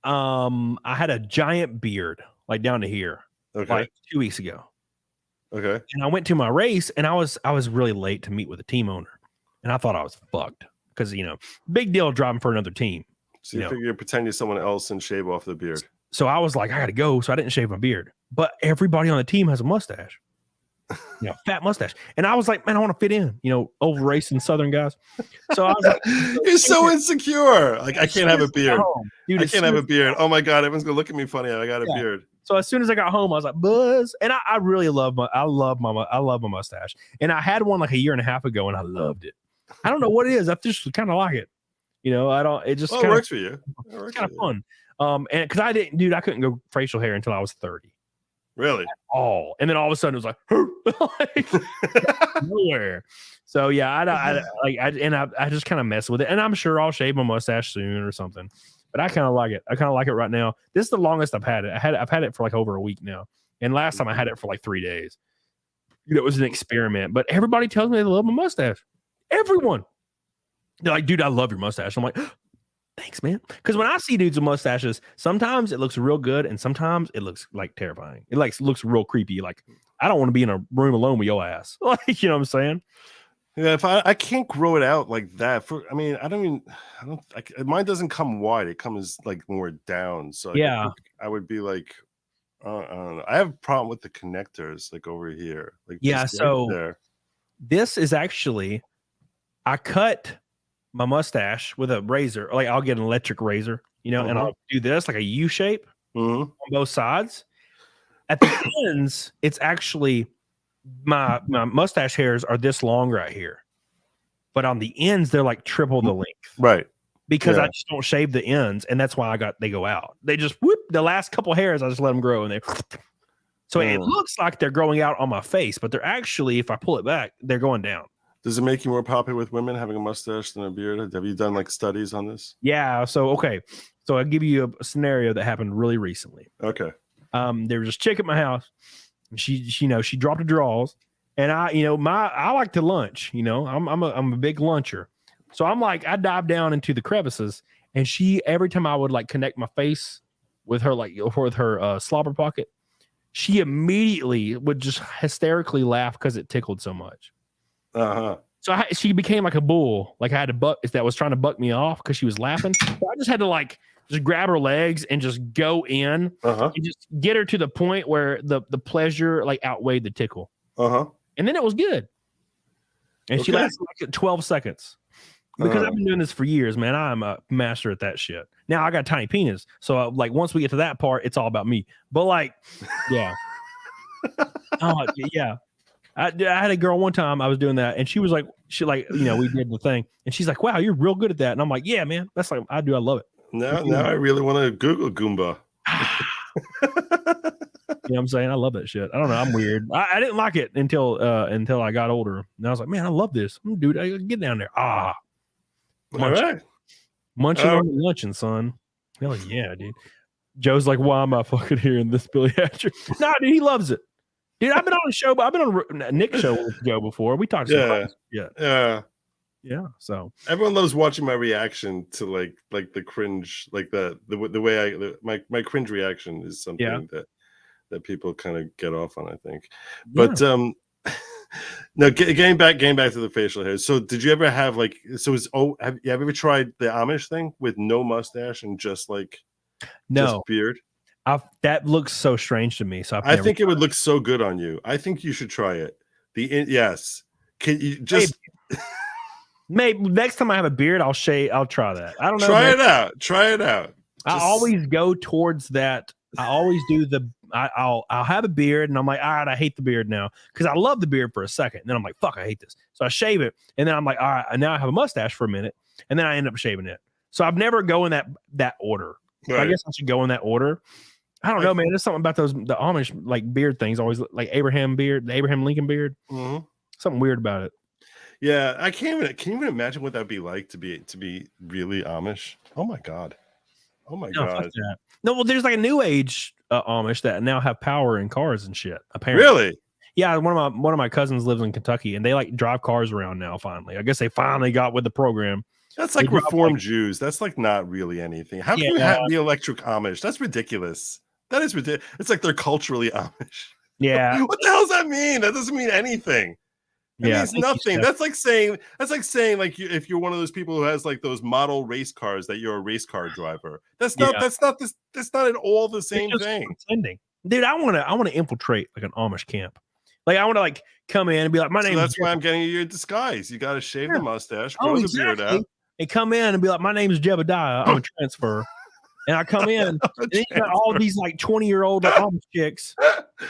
I had a giant beard, like down to here, like 2 weeks ago. Okay. And I went to my race, and I was really late to meet with the team owner, and I thought I was fucked because big deal driving for another team. So you figure pretend you're someone else and shave off the beard. So I was like, I got to go. So I didn't shave my beard, but everybody on the team has a mustache. fat mustache. And I was like, man, I want to fit in, old racing Southern guys. So I was like, you're so insecure. Like, I can't have a beard. Dude, I can't have a beard. Oh my God, everyone's gonna look at me funny. I got a beard. So as soon as I got home, I was like, buzz. And I really love my mustache. And I had one like a year and a half ago and I loved it. I don't know what it is. I just kind of like it. It just it works for you. It's kind of fun. And because I couldn't go facial hair until I was 30. Really? And then all of a sudden it was like, nowhere. So yeah, I just kind of mess with it, and I'm sure I'll shave my mustache soon or something. But I kind of like it. I kind of like it right now. This is the longest I've had it. I've had it for like over a week now, and last time I had it for like 3 days. It was an experiment, but everybody tells me they love my mustache. Everyone, they're like, dude, I love your mustache. I'm like, thanks, man. Because when I see dudes with mustaches, sometimes it looks real good, and sometimes it looks like terrifying. It looks real creepy. Like, I don't want to be in a room alone with your ass. Like, you know what I'm saying? Yeah, if I can't grow it out like that. Mine doesn't come wide. It comes like more down. So I would be like, I don't know. I have a problem with the connectors, like over here. Like, so there. This is actually, I cut my mustache with a razor. Like, I'll get an electric razor, and I'll do this like a U shape on both sides. At the ends, it's actually my mustache hairs are this long right here, but on the ends they're like triple the length, right? Because I just don't shave the ends, and that's why they go out. They just the last couple hairs I just let them grow, and so it looks like they're growing out on my face, but they're actually, if I pull it back, they're going down. Does it make you more popular with women having a mustache than a beard? Have you done like studies on this? Yeah. So I'll give you a scenario that happened really recently. Okay. There was this chick at my house. She dropped her drawers, and I like to lunch. I'm a big luncher, so I'm like, I dive down into the crevices, and every time I would like connect my face with her slobber pocket, she immediately would just hysterically laugh because it tickled so much. So she became like a bull. Like, I had to buck that was trying to buck me off because she was laughing. So I just had to just grab her legs and just go in and just get her to the point where the pleasure outweighed the tickle. And then it was good. And she lasted like 12 seconds. Because I've been doing this for years, man. I'm a master at that shit. Now I got a tiny penis. So once we get to that part, it's all about me. But yeah. Yeah. I had a girl one time, I was doing that, and she was like, we did the thing, and she's like, wow, you're real good at that. And I'm like, yeah, man, that's like, I love it. Now I really want to Google Goomba. You know what I'm saying? I love that shit. I don't know. I'm weird. I didn't like it until I got older. And I was like, man, I love this. Dude, I get down there. Munching on the luncheon, son. Hell yeah, dude. Joe's like, why am I fucking hearing this Billy Hatcher? Nah, dude, he loves it. Dude, I've been on a show, but I've been on Nick's show with Joe before. We talked. Yeah. So everyone loves watching my reaction to like the cringe, like the way my cringe reaction is something that people kind of get off on, I think. But no, getting back to the facial hair. So did you ever have have you ever tried the Amish thing with no mustache and just just beard? That looks so strange to me. So I think it would look so good on you. I think you should try it. Yes. Can you just maybe next time I have a beard, I'll shave. I'll try that. I don't know. Try it out. I always go towards that. I always do I'll have a beard, and I'm like, all right, I hate the beard now because I love the beard for a second. And then I'm like, fuck, I hate this. So I shave it, and then I'm like, all right, and now I have a mustache for a minute, and then I end up shaving it. So I've never go in that order. Right. I guess I should go in that order. I don't know, man. There's something about the Amish beard things always like Abraham beard, the Abraham Lincoln beard. Something weird about it. Yeah, I can't even. Can you even imagine what that'd be like to be really Amish? Oh my god. God. No, well, there's like a new age Amish that now have power in cars and shit. Apparently, really. Yeah, one of my cousins lives in Kentucky, and they drive cars around now. Finally, I guess they finally got with the program. That's like Reformed Jews. That's not really anything. How can you have the electric Amish? That's ridiculous. That is ridiculous. It's like they're culturally Amish. Yeah. What the hell does that mean? That doesn't mean anything. It means nothing. That's like saying if you're one of those people who has those model race cars that you're a race car driver. That's not at all the same thing. Pretending. Dude, I want to infiltrate an Amish camp. Like I want to like come in and be like, my name. That's why I'm getting you your disguise. You got to shave the mustache, grow the beard out, and come in and be like, my name is Jebediah. I'm a transfer. And I come in, and then you got all these like 20-year-old like Amish chicks.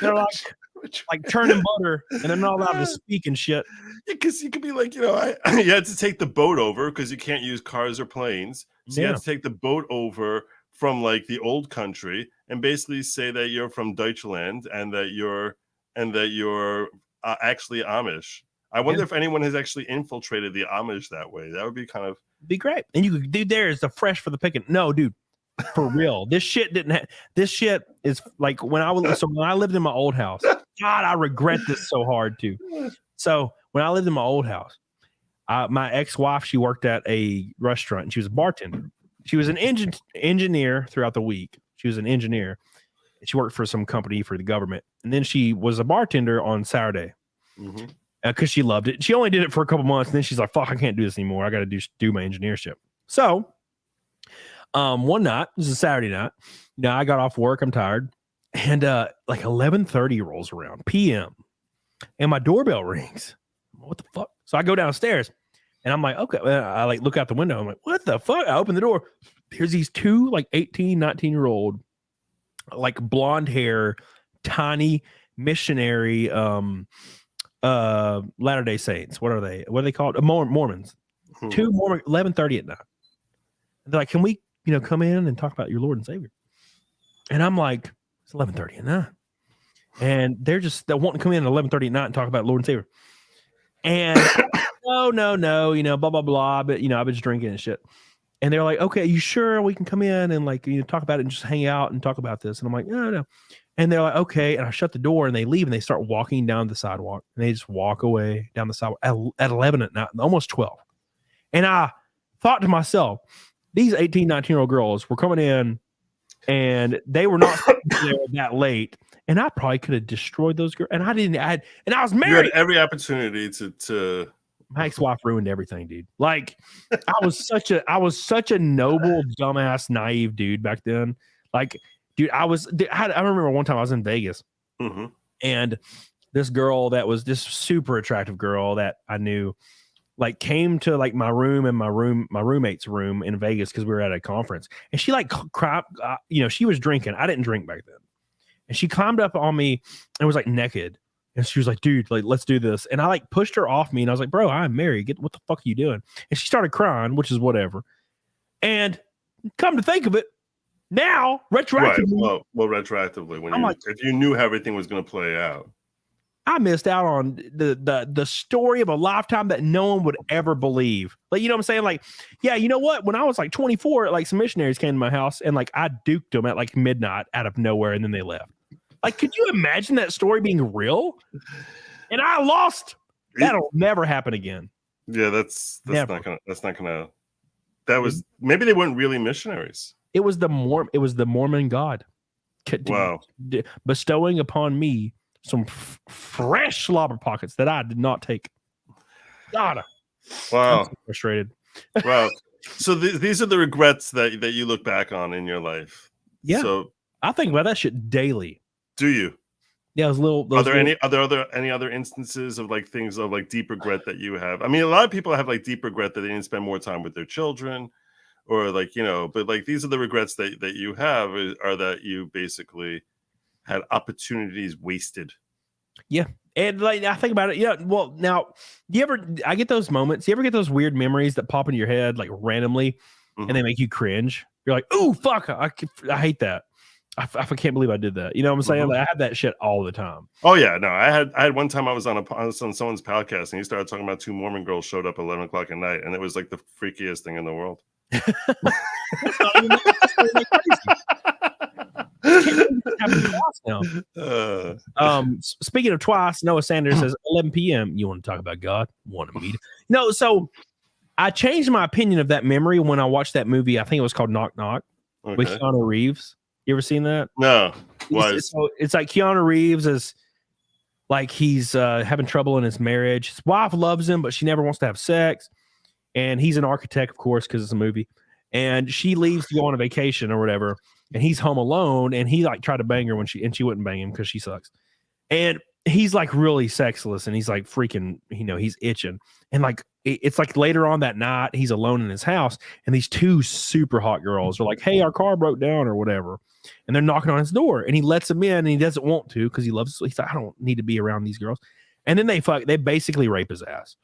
They're like churning butter, and they're not allowed to speak and shit. Because you could be like, you had to take the boat over because you can't use cars or planes. So you had to take the boat over from like the old country and basically say that you're from Deutschland and that you're actually Amish. I wonder if anyone has actually infiltrated the Amish that way. That would be be great. And you could, dude, there's the fresh for the picking. No, dude. For real, this shit this shit is like when I lived in my old house. God, I regret this so hard too. So when I lived in my old house, my ex-wife, she worked at a restaurant and she was a bartender. She was an engineer throughout the week. She was an engineer. She worked for some company for the government, and then she was a bartender on Saturday because she loved it. She only did it for a couple months, and then she's like, "Fuck, I can't do this anymore. I got to do my engineership." So. One night, this is a Saturday night. I got off work. I'm tired. And like 11:30 rolls around PM and my doorbell rings. What the fuck? So I go downstairs and I'm like, okay. I like look out the window. I'm like, what the fuck? I open the door. There's these two like 18, 19-year-old, like blonde hair, tiny missionary Latter-day Saints. What are they? What are they called? Mormons. Two Mormon, 11:30 at night. And they're like, can we come in and talk about your Lord and Savior? And I'm like, it's 11:30 at night. And they're wanting to come in at 11:30 at night and talk about Lord and Savior. And no, blah, blah, blah. But, I've been just drinking and shit. And they're like, okay, you sure we can come in and like, talk about it and just hang out and talk about this? And I'm like, no. And they're like, okay. And I shut the door and they leave and they start walking down the sidewalk. And they just walk away down the sidewalk at 11 at night, almost 12. And I thought to myself, these 18, 19-year-old girls were coming in and they were not there that late. And I probably could have destroyed those girls. And I didn't and I was married. You had every opportunity to my ex-wife ruined everything, dude. Like I was such a noble, dumbass, naive dude back then. Like, dude, I remember one time I was in Vegas and this girl that was this super attractive girl that I knew like came to like my room and my roommate's room in Vegas because we were at a conference, and she like cried. She was drinking. I didn't drink back then, and she climbed up on me and was like naked, and she was like, "Dude, like let's do this." And I like pushed her off me, and I was like, "Bro, I'm married. What the fuck are you doing?" And she started crying, which is whatever. And come to think of it, now retroactively, retroactively, when if you knew how everything was going to play out. I missed out on the story of a lifetime that no one would ever believe. Like, you know what I'm saying? Like, yeah, you know what? When I was like 24, like some missionaries came to my house and like I duked them at like midnight out of nowhere and then they left. Like, could you imagine that story being real? And I lost. That'll never happen again. Yeah, that's not gonna. That was maybe they weren't really missionaries. It was the Mormon God. Wow. Bestowing upon me some fresh slobber pockets that I did not take. God, wow, I'm so frustrated. Wow. So these are the regrets that you look back on in your life. Yeah. So I think about that shit daily. Do you? Yeah, Are there any other instances of like things of like deep regret that you have? I mean, a lot of people have like deep regret that they didn't spend more time with their children, or like but like these are the regrets that you have are that you basically had opportunities wasted. Yeah. And like I think about it, yeah. Well, now I get those moments. You ever get those weird memories that pop into your head like randomly and they make you cringe? You're like, oh fuck, I hate that. I can't believe I did that. You know what I'm saying? Like, I have that shit all the time. Oh yeah, no, I had one time I was on someone's podcast and he started talking about two Mormon girls showed up at 11 o'clock at night, and it was like the freakiest thing in the world. Speaking of twice, Noah Sanders says 11 p.m. You want to talk about God? Want to meet? No, so I changed my opinion of that memory when I watched that movie. I think it was called Knock Knock with Keanu Reeves. You ever seen that? No. So it's like Keanu Reeves is like he's having trouble in his marriage. His wife loves him, but she never wants to have sex. And he's an architect, of course, because it's a movie. And she leaves to go on a vacation or whatever. And he's home alone. And he like tried to bang her when she wouldn't bang him because she sucks. And he's like really sexless and he's like freaking, he's itching. And like, it's like later on that night, he's alone in his house and these two super hot girls are like, hey, our car broke down or whatever. And they're knocking on his door and he lets them in and he doesn't want to because he's like, I don't need to be around these girls. And then they basically rape his ass.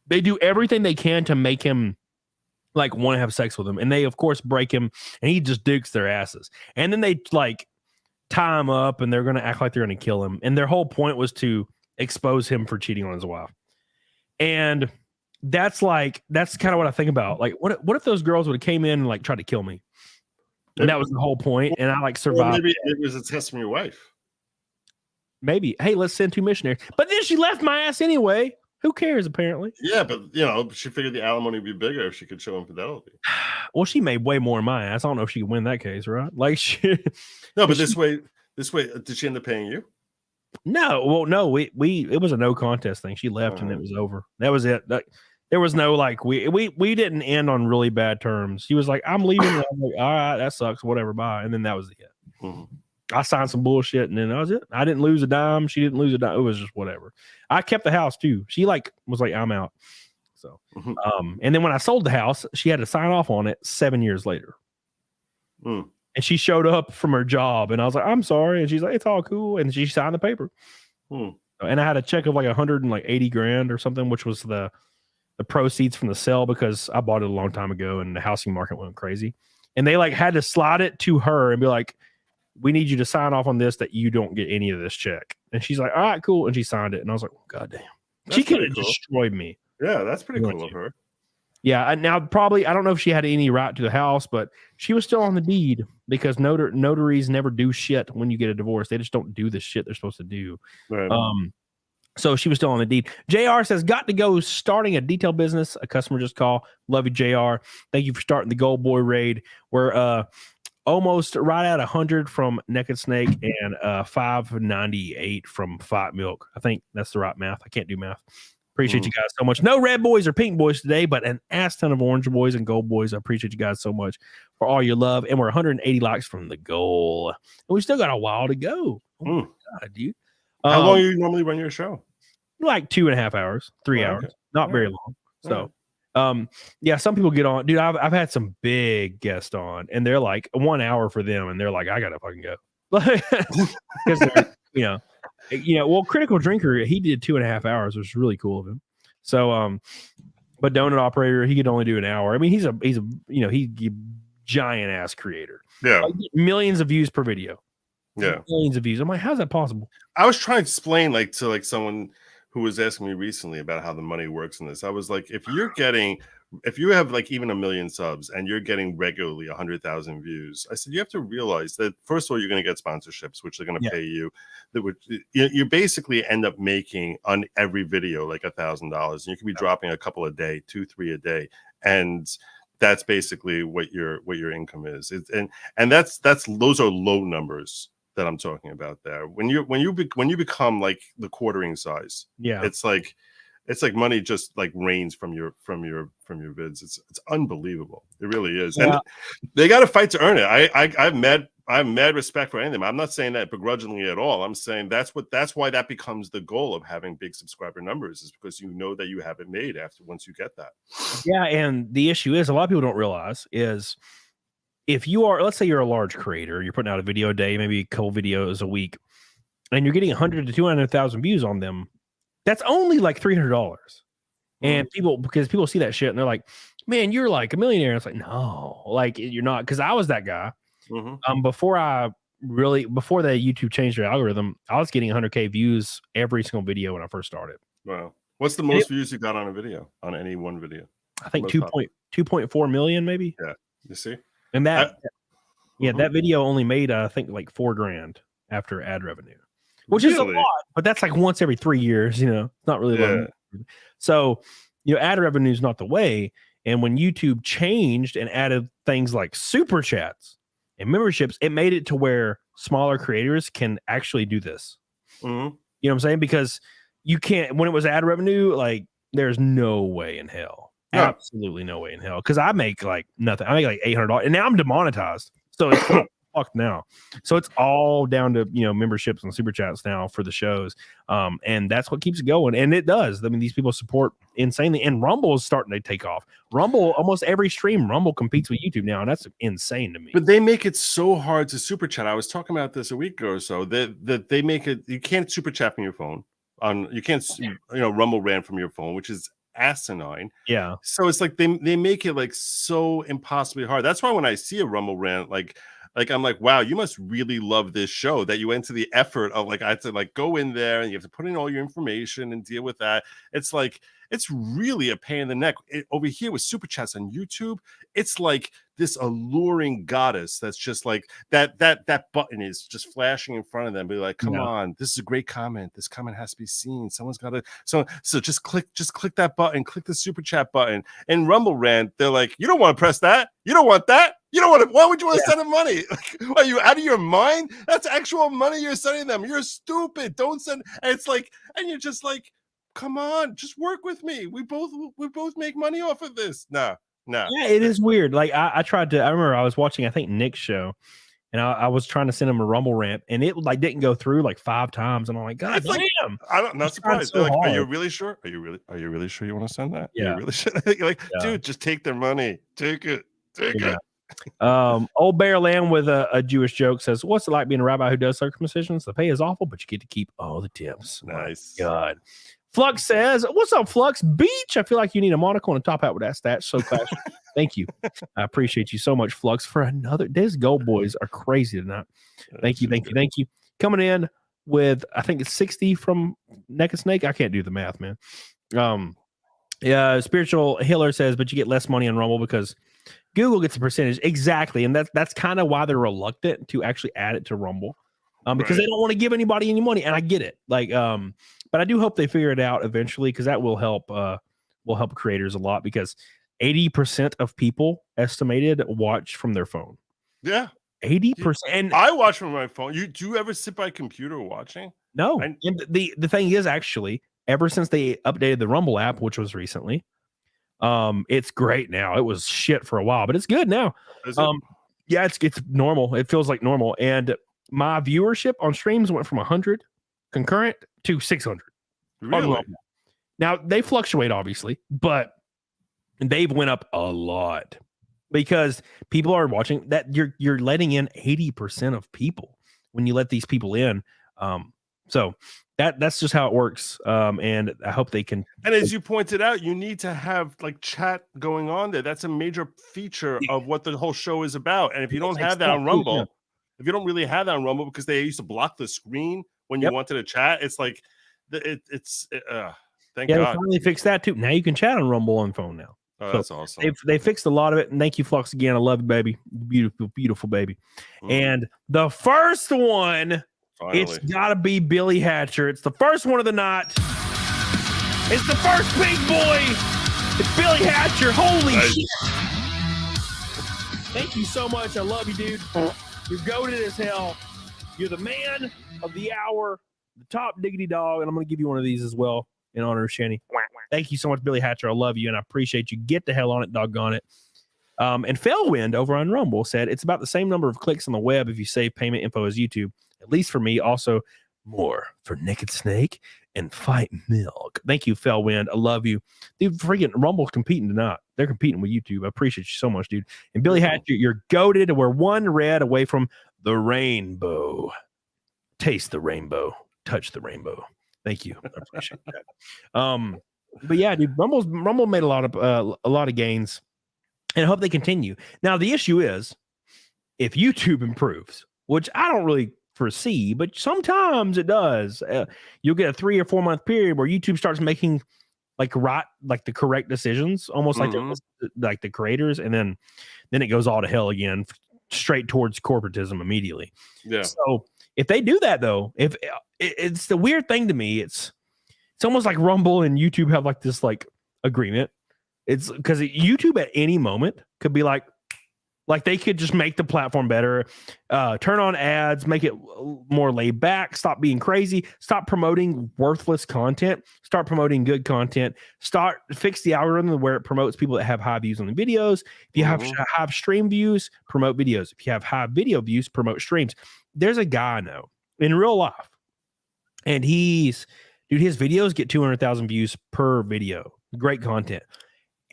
They do everything they can to make him like want to have sex with him. And they of course break him and he just dukes their asses. And then they like tie him up and they're going to act like they're going to kill him. And their whole point was to expose him for cheating on his wife. And that's kind of what I think about. Like, what if those girls would have came in and like tried to kill me? And that was the whole point. And I like survived. Well, maybe it was a test from your wife. Maybe, hey, let's send 2 missionaries. But then she left my ass anyway. Who cares, apparently? Yeah, but she figured the alimony would be bigger if she could show infidelity. Well, she made way more in my ass. I don't know if she could win that case, right? Like no, but this way, did she end up paying you? No, well, no, it was a no contest thing. She left and it was over. That was it. There was no like we didn't end on really bad terms. She was like, I'm leaving. I'm like, all right, that sucks. Whatever, bye. And then that was it. Mm-hmm. I signed some bullshit and then that was it. I didn't lose a dime. She didn't lose a dime. It was just whatever. I kept the house too. She was like, I'm out. So, and then when I sold the house, she had to sign off on it 7 years later. And she showed up from her job and I was like, I'm sorry. And she's like, it's all cool. And she signed the paper. And I had a check of like $180,000 or something, which was the proceeds from the sale because I bought it a long time ago and the housing market went crazy. And they like had to slide it to her and be like, we need you to sign off on this that you don't get any of this check. And she's like, all right, cool. And she signed it. And I was like, oh, God damn. She could have destroyed me. Yeah, that's pretty cool of her. Yeah. Now, probably, I don't know if she had any right to the house, but she was still on the deed because notaries never do shit when you get a divorce. They just don't do the shit they're supposed to do. Right. So she was still on the deed. JR says, got to go starting a detail business. A customer just called. Love you, JR. Thank you for starting the Gold Boy raid. We're almost right at 100 from Naked Snake and 598 from Fight Milk. I think that's the right math. I can't do math. Appreciate you guys so much. No red boys or pink boys today, but an ass ton of orange boys and gold boys. I appreciate you guys so much for all your love. And we're 180 likes from the goal. And we still got a while to go. Oh my God, dude. How long do you normally run your show? Like 2.5 hours, 3 hours. Okay. Not very long. So yeah, some people get on. Dude, I've had some big guests on, and they're like 1 hour for them, and they're like, I gotta fucking go. Because they're, well, Critical Drinker, he did 2.5 hours, which was really cool of him. So but Donut Operator, he could only do an hour. I mean, he's a giant ass creator. Yeah. Like, millions of views per video. Yeah. Millions of views. I'm like, how's that possible? I was trying to explain to someone who was asking me recently about how the money works in this. I was like, if you have like even 1 million subs and you're getting regularly 100,000 views, I said, you have to realize that first of all, you're going to get sponsorships, which they're going to pay you. That would you basically end up making on every video like $1,000, and you can be dropping a couple a day, 2-3 a day, and that's basically what your income is. And that's those are low numbers that I'm talking about there. When you become like the quartering size, it's like money just like rains from your vids. It's unbelievable. It really is. And they got to fight to earn it. I have mad respect for anything. I'm not saying that begrudgingly at all. I'm saying that's why that becomes the goal of having big subscriber numbers, is because you know that you have it made once you get that. Yeah, and the issue is a lot of people don't realize is, if you are, let's say you're a large creator, you're putting out a video a day, maybe a couple videos a week, and you're getting 100 to 200,000 views on them, that's only like $300. And because people see that shit and they're like, man, you're like a millionaire. And it's like, no, like you're not. Because I was that guy. Before the YouTube changed their algorithm, I was getting 100K views every single video when I first started. Wow. What's the most views you got on a video, on any one video? I think 2.4 million maybe. Yeah. You see? And that video only made I think like $4,000 after ad revenue, which is a lot, but that's like once every 3 years. It's not really long. So ad revenue is not the way. And when YouTube changed and added things like super chats and memberships, it made it to where smaller creators can actually do this. You know what I'm saying? Because you can't, when it was ad revenue, like there's no way in hell. Absolutely no way in hell. Because I make like nothing. I make like $800, and now I'm demonetized. So fucked now. So it's all down to, memberships and super chats now for the shows. And that's what keeps it going. And it does. I mean, these people support insanely. And Rumble is starting to take off. Rumble, almost every stream, Rumble competes with YouTube now. And that's insane to me. But they make it so hard to super chat. I was talking about this a week ago or so. That they make it, you can't super chat from your phone. You can't, Rumble ran from your phone, which is asinine. Yeah. So it's like they make it like so impossibly hard. That's why when I see a Rumble rant, like I'm like, wow, you must really love this show that you went to the effort of I had to go in there and you have to put in all your information and deal with that. It's like, it's really a pain in the neck. Over here with super chats on YouTube, it's like this alluring goddess that's just like that button is just flashing in front of them. Be like, come on, this is a great comment. This comment has to be seen. Someone's got to. So just click that button. Click the super chat button. And Rumble Rant, they're like, you don't want to press that. You don't want that. You don't want to. Why would you want to send them money? Are you out of your mind? That's actual money you're sending them. You're stupid. Don't send. And it's like, and you're just like, come on, just work with me. We both make money off of this. No. Yeah, it is weird. Like I tried to. I remember I was watching, I think, Nick's show, and I was trying to send him a Rumble rant, and it didn't go through 5 times, and I'm like, God damn! I'm not surprised. They're like, are you really sure? Are you really sure you want to send that? Yeah. Are you really sure? Dude, just take their money. Take it. Yeah. Old Bear Lamb with a Jewish joke says, "What's it like being a rabbi who does circumcisions? The pay is awful, but you get to keep all the tips." Nice. My God. Flux says, "What's up, Flux Beach? I feel like you need a monocle and a top hat with that stat. So classy." Thank you. I appreciate you so much, Flux, for another. These Gold Boys are crazy tonight. Thank you. Coming in with, I think it's 60 from Neck and Snake. I can't do the math, man. Spiritual Healer says, but you get less money on Rumble because Google gets a percentage. Exactly. And that's kind of why they're reluctant to actually add it to Rumble. Because they don't want to give anybody any money. And I get it. But I do hope they figure it out eventually, because that will help creators a lot, because 80% of people estimated watch from their phone. Yeah. 80%. And I watch from my phone. Do you ever sit by a computer watching? No. And the thing is, actually, ever since they updated the Rumble app, which was recently, it's great now. It was shit for a while, but it's good now. Yeah, it's normal. It feels like normal. And my viewership on streams went from 100 concurrent to 600. Really? Now they fluctuate, obviously, but they've went up a lot because people are watching. That you're letting in 80% of people when you let these people in. So that's just how it works. And I hope they can. And as you pointed out, you need to have chat going on there. That's a major feature of what the whole show is about. And if you don't have that on Rumble, if you don't really have that on Rumble, because they used to block the screen when you wanted to chat, it's like thank God. They finally fixed that too. Now you can chat on Rumble on phone now. Oh, that's awesome. They fixed a lot of it. And thank you, Flux, again. I love you, baby. Beautiful, beautiful baby. And the first one, finally, it's got to be Billy Hatcher. It's the first one of the night. It's the first big boy. It's Billy Hatcher. Holy shit. Thank you so much. I love you, dude. You're goated as hell. You're the man of the hour, the top diggity dog. And I'm going to give you one of these as well in honor of Shanny. Thank you so much, Billy Hatcher. I love you, and I appreciate you. Get the hell on it, doggone it. And Fellwind over on Rumble said it's about the same number of clicks on the web if you save payment info as YouTube, at least for me. Also, more for Naked Snake and Fight Milk. Thank you, Fellwind. I love you. Dude, freaking Rumble's competing tonight. They're competing with YouTube. I appreciate you so much, dude. And Billy Hatcher, you're goated, and we're one red away from the rainbow. Taste the rainbow. Touch the rainbow. Thank you. I appreciate that. But yeah, dude, Rumble made a lot of gains, and I hope they continue. Now the issue is, if YouTube improves, which I don't really foresee, but sometimes it does, you'll get a 3 or 4 month period where YouTube starts making the correct decisions, almost like the creators, and then it goes all to hell again, straight towards corporatism immediately. Yeah. So if they do that, though, if it's the weird thing to me, it's almost like Rumble and YouTube have this agreement. It's because YouTube at any moment could be like, Like they could just make the platform better, turn on ads, make it more laid back, stop being crazy, stop promoting worthless content, start promoting good content, fix the algorithm where it promotes people that have high views on the videos. If you have high stream views, promote videos. If you have high video views, promote streams. There's a guy I know in real life, and his videos get 200,000 views per video. Great content.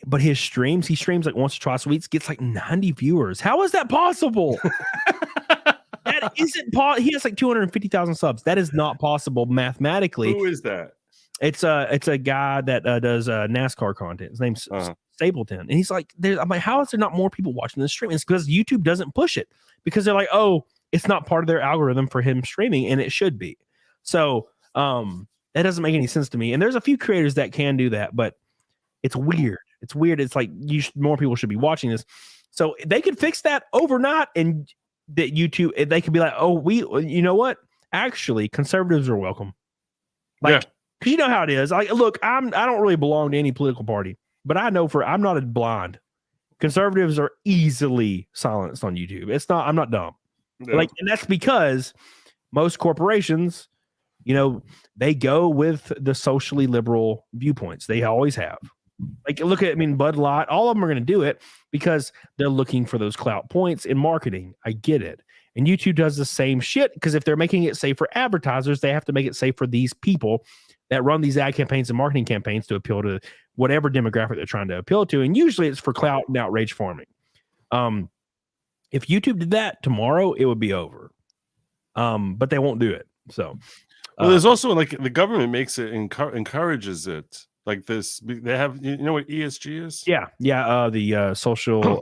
But he streams like once or twice a week, gets like 90 viewers. How is that possible? That isn't possible. He has like 250,000 subs. That is not possible mathematically. Who is that? It's a guy that does NASCAR content. His name's Stapleton. And he's like, I'm like, how is there not more people watching this stream? It's because YouTube doesn't push it, because they're like, oh, it's not part of their algorithm for him streaming, and it should be. So that doesn't make any sense to me. And there's a few creators that can do that, but it's weird. It's weird. It's like more people should be watching this. So they could fix that overnight, and that YouTube, they could be like, oh, you know what? Actually, conservatives are welcome. Like, because you know how it is. Like, look, I don't really belong to any political party, but I know I'm not a blind. Conservatives are easily silenced on YouTube. I'm not dumb. No. Like, and that's because most corporations, they go with the socially liberal viewpoints. They always have. Like, look at, Bud Light, all of them are going to do it because they're looking for those clout points in marketing. I get it. And YouTube does the same shit, because if they're making it safe for advertisers, they have to make it safe for these people that run these ad campaigns and marketing campaigns to appeal to whatever demographic they're trying to appeal to. And usually it's for clout and outrage farming. If YouTube did that tomorrow, it would be over. But they won't do it. So, well, there's also like the government makes it encourages it. Like this, they have, you know what ESG is? Yeah. The social,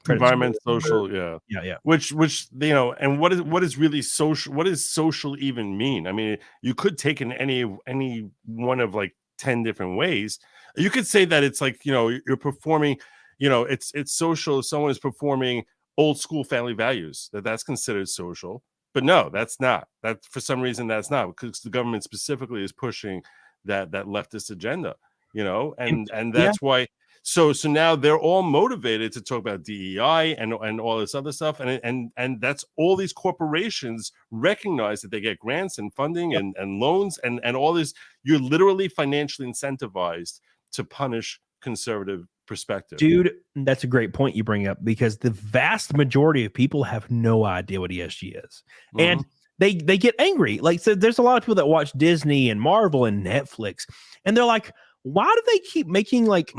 environment, social, yeah. Which and what is really social? What does social even mean? I mean, you could take in any one of like 10 different ways. You could say that it's like, you're performing, it's social. If someone is performing old school family values, that's considered social. But no, that's not. That for some reason that's not, because the government specifically is pushing that leftist agenda, and that's why. So now they're all motivated to talk about DEI and all this other stuff, and that's all these corporations recognize that they get grants and funding and loans and all this. You're literally financially incentivized to punish conservative perspective. Dude, that's a great point you bring up, because the vast majority of people have no idea what ESG is. And they get angry. Like, so there's a lot of people that watch Disney and Marvel and Netflix, and they're like, why do they keep making like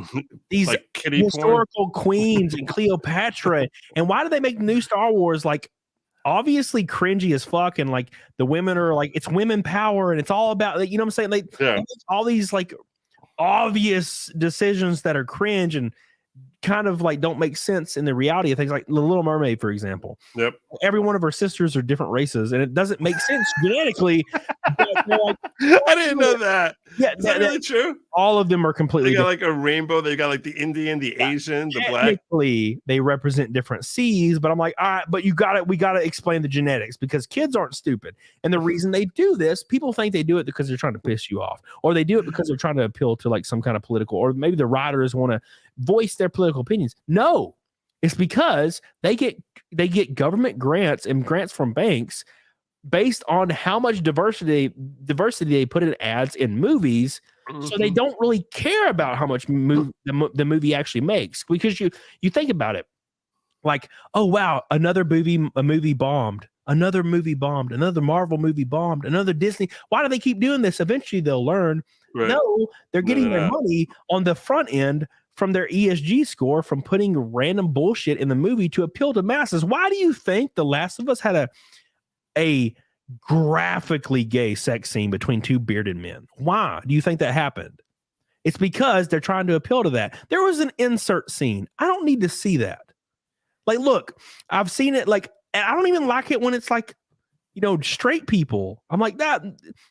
these like historical queens and Cleopatra? And why do they make new Star Wars like obviously cringy as fuck? And like the women are like, it's women power, and it's all about, like, what I'm saying? Like all these like obvious decisions that are cringe and kind of like don't make sense in the reality of things, like The Little Mermaid, for example. Yep. Every one of her sisters are different races, and it doesn't make sense genetically. But like, I didn't know that. Yeah, is that really true? All of them are completely They got different. like a rainbow. They got like the Indian, the Asian, the black. Technically, they represent different seas, but I'm like, all right, but we got to explain the genetics, because kids aren't stupid. And the reason they do this, people think they do it because they're trying to piss you off, or they do it because they're trying to appeal to like some kind of political, or maybe the writers want to voice their political opinions. No, it's because they get government grants and grants from banks based on how much diversity they put in ads in movies. So they don't really care about how much the movie actually makes, because you think about it, like, oh wow, another movie bombed, another Marvel movie bombed, another Disney. Why do they keep doing this? Eventually they'll learn. Right. No, they're getting their money on the front end from their ESG score, from putting random bullshit in the movie to appeal to masses. Why do you think The Last of Us had a graphically gay sex scene between two bearded men? Why do you think that happened? It's because they're trying to appeal to that. There was an insert scene. I don't need to see that. Like, look, I've seen it. Like, I don't even like it when it's like, straight people. I'm like, that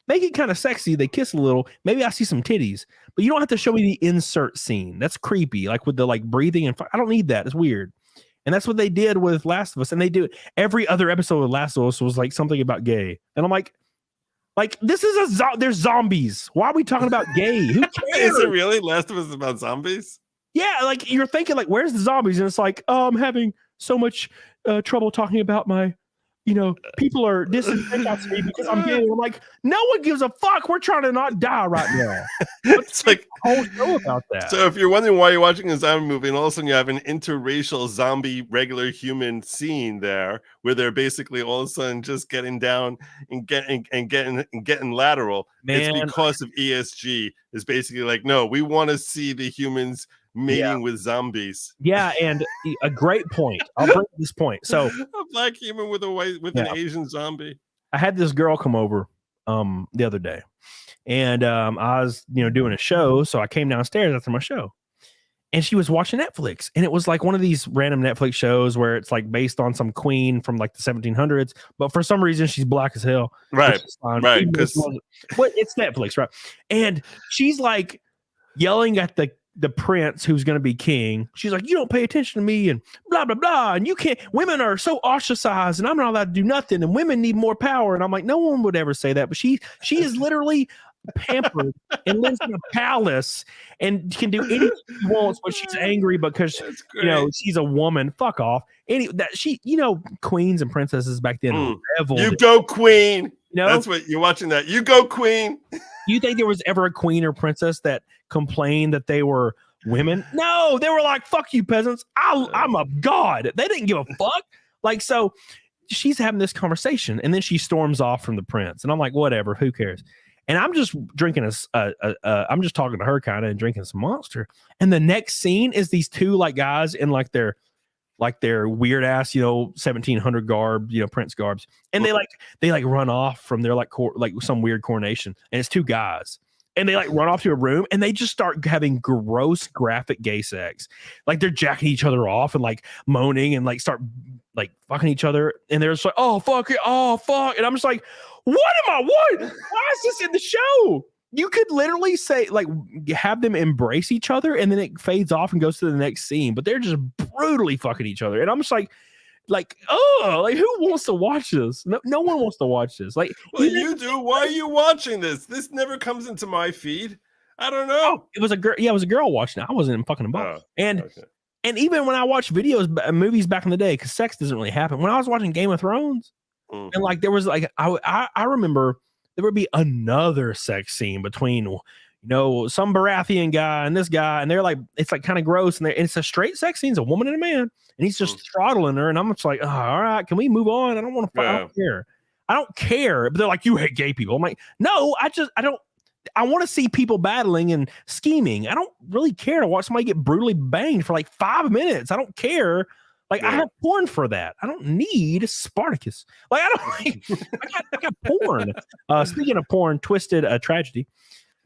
make it kind of sexy. They kiss a little. Maybe I see some titties, but you don't have to show me the insert scene. That's creepy. Like with the like breathing and I don't need that. It's weird. And that's what they did with Last of Us. And they do every other episode of Last of Us was like something about gay. And I'm like this is there's zombies. Why are we talking about gay? Who cares? Is it really Last of Us about zombies? Yeah, like you're thinking like, where's the zombies? And it's like, I'm having so much trouble talking about my, people are disenfranchised me because I'm gay. I'm like, no one gives a fuck. We're trying to not die right now. It's like a whole show about that. So if you're wondering why you're watching a zombie movie, and all of a sudden you have an interracial zombie regular human scene there, where they're basically all of a sudden just getting down and getting lateral, Man. it's because of ESG is basically like, no, we want to see the humans mating with zombies. Yeah, and a great point. I'll bring this point. So a black human with an Asian zombie. I had this girl come over the other day, and I was doing a show, so I came downstairs after my show, and she was watching Netflix, and it was like one of these random Netflix shows where it's like based on some queen from like the 1700s, but for some reason she's black as hell. Right, because it's Netflix, right? And she's like yelling at the prince who's going to be king. She's like, you don't pay attention to me and blah, blah, blah. And you can't, women are so ostracized and I'm not allowed to do nothing and women need more power. And I'm like, no one would ever say that. But she is literally pampered and lives in a palace and can do anything she wants, but she's angry because, she's a woman. Fuck off. Queens and princesses back then reveled. You go queen. That's what you're watching that. You go queen. You think there was ever a queen or princess that complained that they were women? No, they were like, fuck you peasants. I'm a god. They didn't give a fuck. Like, so she's having this conversation and then she storms off from the prince. And I'm like, whatever, who cares? And I'm just drinking I'm just talking to her kind of and drinking some Monster. And the next scene is these two like guys in like their weird ass, 1700 garb, prince garbs. And they run off from their like some weird coronation. And it's two guys. And they like run off to a room and they just start having gross graphic gay sex. Like they're jacking each other off and like moaning and like start like fucking each other. And they're just like, oh, fuck it. Oh, fuck. And I'm just like, what? Why is this in the show? You could literally say, like, have them embrace each other and then it fades off and goes to the next scene, but they're just brutally fucking each other. And I'm just like, oh, like who wants to watch this? No one wants to watch this. Like, well, you do. Why are you watching this? This never comes into my feed. I don't know. It was a girl. Yeah, it was a girl watching it. I wasn't fucking involved. And even when I watched movies back in the day, because sex doesn't really happen. When I was watching Game of Thrones, and like there was like I remember there would be another sex scene between some Baratheon guy and this guy, and they're like, it's like kind of gross, and it's a straight sex scene, it's a woman and a man, and he's just throttling her, and I'm just like, oh, all right, can we move on? I don't want to fight. I don't care. But they're like, you hate gay people. I'm like, no, I want to see people battling and scheming. I don't really care to watch somebody get brutally banged for like 5 minutes. I don't care. Like, I have porn for that. I don't need Spartacus. Like, I got porn. Speaking of porn, Twisted Tragedy.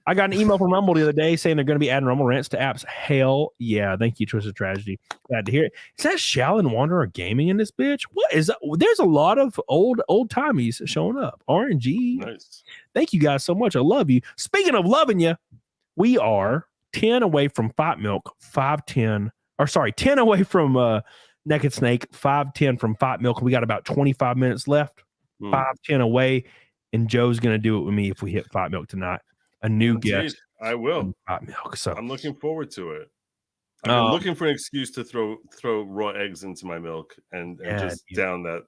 I got an email from Rumble the other day saying they're going to be adding Rumble rants to apps. Hell yeah. Thank you, Twisted Tragedy. Glad to hear it. Is that Shaolin Wanderer Gaming in this bitch? What is that? There's a lot of old timies showing up. RNG. Nice. Thank you guys so much. I love you. Speaking of loving you, we are 10 away from Fight Milk, 10 away from Naked Snake, 5:10 from Fight Milk. We got about 25 minutes left, 5:10 away, and Joe's going to do it with me if we hit Fight Milk tonight. A new guest. I will. Fight Milk. So I'm looking forward to it. I'm looking for an excuse to throw raw eggs into my milk and just down that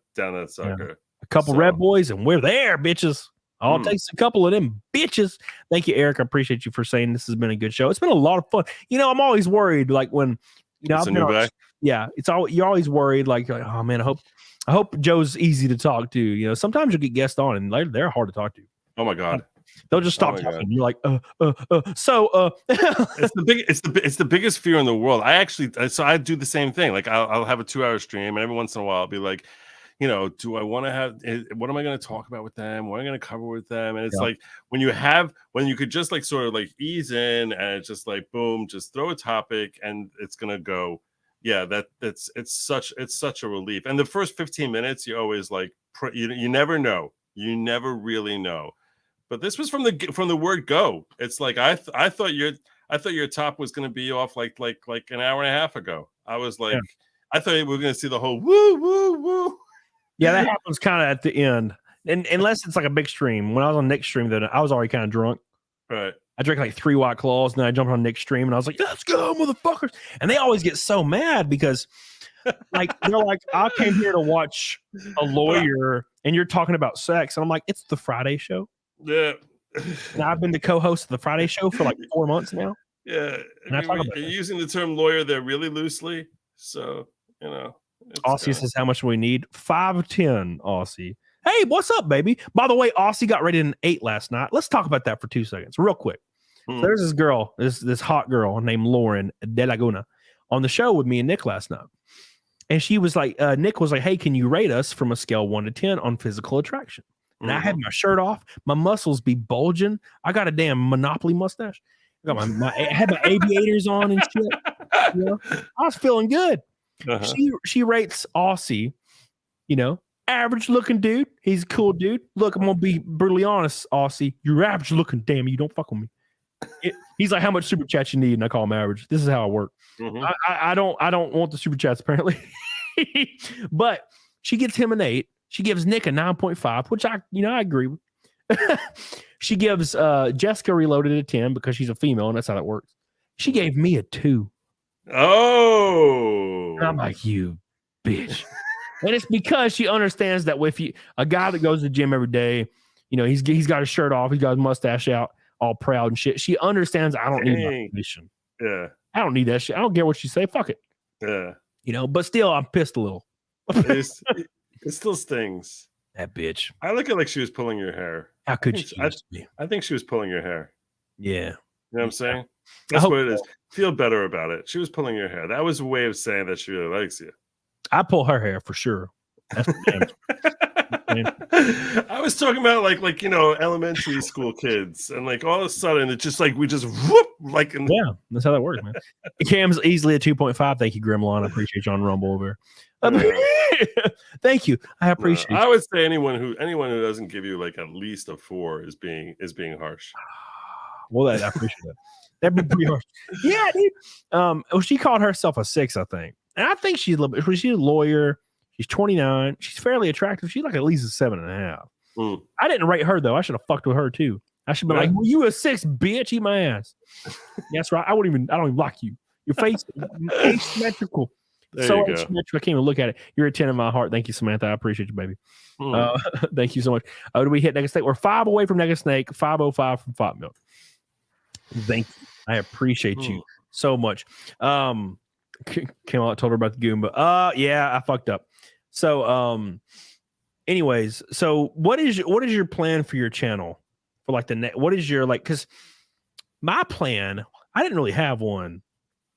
sucker. Yeah. A couple Red Boys, and we're there, bitches. All it takes a couple of them bitches. Thank you, Eric. I appreciate you for saying this has been a good show. It's been a lot of fun. I'm always worried, like when it's a new guy. Yeah, you're always worried, like, oh man, I hope Joe's easy to talk to. Sometimes you'll get guests on and they're hard to talk to. Oh my god, they'll just stop talking. God. You're like, it's the biggest fear in the world. I do the same thing. Like I'll have a 2-hour stream, and every once in a while I'll be like, do I want to have? What am I going to talk about with them? What am I going to cover with them? And it's like when you could just like sort of like ease in, and it's just like boom, just throw a topic, and it's gonna go. Yeah, it's such a relief. And the first 15 minutes, you always like you never know, you never really know. But this was from the word go. It's like I thought your top was going to be off like an hour and a half ago. I was like, I thought we were going to see the whole woo woo woo. Yeah, that happens kind of at the end, and unless it's like a big stream. When I was on Nick's stream, then I was already kind of drunk. Right. I drank like 3 White Claws, and then I jumped on Nick's stream, and I was like, "Let's go, motherfuckers!" And they always get so mad because, like, they're like, "I came here to watch a lawyer, and you're talking about sex," and I'm like, "It's the Friday show." Yeah. And I've been the co-host of the Friday show for like 4 months now. Yeah, And I talk about you're that. using the term lawyer there really loosely, so you know. Aussie says, "How much do we need?" 5'10", Aussie. Hey, what's up, baby? By the way, Aussie got rated an 8 last night. Let's talk about that for 2 seconds, real quick. So there's this girl, this hot girl named Lauren De Laguna on the show with me and Nick last night. And she was like, Nick was like, "Hey, can you rate us from a scale 1 to 10 on physical attraction?" And I had my shirt off, my muscles be bulging. I got a damn Monopoly mustache. I got I had my aviators on and shit. You know? I was feeling good. She rates Aussie, you know, average looking dude. He's a cool dude. Look, I'm gonna be brutally honest, Aussie. You're average looking. Damn it, you don't fuck with me. He's like, "How much super chat you need?" And I call him average. This is how I work. I don't want the super chats apparently. But she gives him an 8. She gives Nick a 9.5, which I agree with. She gives Jessica Reloaded a 10 because she's a female, and that's how that works. She gave me a 2. Oh, and I'm like, "You bitch." And it's because she understands that with a guy that goes to the gym every day, you know, he's got his shirt off, he's got his mustache out, all proud and shit. She understands I don't need motivation. Yeah, I don't need that shit. I don't care what you say. Fuck it. Yeah, you know. But still, I'm pissed a little. It still stings. That bitch. I look at like she was pulling your hair. How could she? I think she was pulling your hair. Yeah. You know what I'm saying? That's what it is. Feel better about it. She was pulling your hair. That was a way of saying that she really likes you. I pull her hair for sure. That's I was talking about like you know, elementary school kids, and like all of a sudden it's just like we just whoop like yeah, that's how that works, man. Cam's easily a 2.5. Thank you, Grimlon. I appreciate you on Rumble over. Thank you. I appreciate. I would say anyone who doesn't give you like at least a 4 is being harsh. Well, I appreciate that. That'd be pretty harsh. Yeah, dude. Well, she called herself a 6, I think, and I think she's a little bit. She's a lawyer. She's 29. She's fairly attractive. She's like at least a 7.5. I didn't rate her though. I should have fucked with her too. I should be like, "Well, you a 6, bitch. Eat my ass." That's right. I don't even like you. Your face asymmetrical. So asymmetrical. I can't even look at it. You're a 10 in my heart. Thank you, Samantha. I appreciate you, baby. Thank you so much. Do we hit Nega Snake? We're 5 away from Nega Snake. 505 from Fat Milk. Thank you. I appreciate you so much. Came out, told her about the Goomba. Yeah, I fucked up. So, anyways, so what is your plan for your channel for like what is your like? Because my plan, I didn't really have one,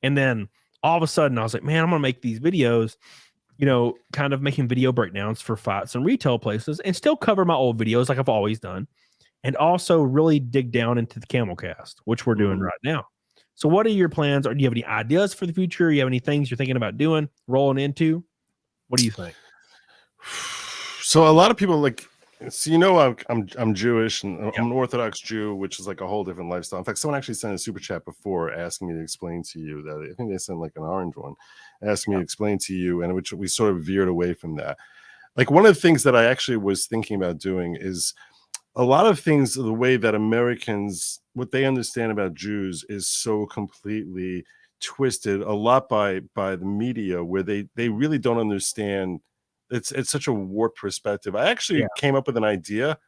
and then all of a sudden I was like, man, I'm gonna make these videos, you know, kind of making video breakdowns for fights and retail places, and still cover my old videos like I've always done, and also really dig down into the CAMELCAST, which we're doing right now. So, what are your plans? Or do you have any ideas for the future? You have any things you're thinking about doing, rolling into? What do you think? So, a lot of people like, so you know, I'm Jewish and I'm an Orthodox Jew, which is like a whole different lifestyle. In fact, someone actually sent a super chat before asking me to explain to you that I think they sent like an orange one, asking me to explain to you, and which we sort of veered away from that. Like one of the things that I actually was thinking about doing is a lot of things, the way that Americans, what they understand about Jews is so completely twisted a lot by the media, where they really don't understand. It's such a warped perspective. I actually came up with an idea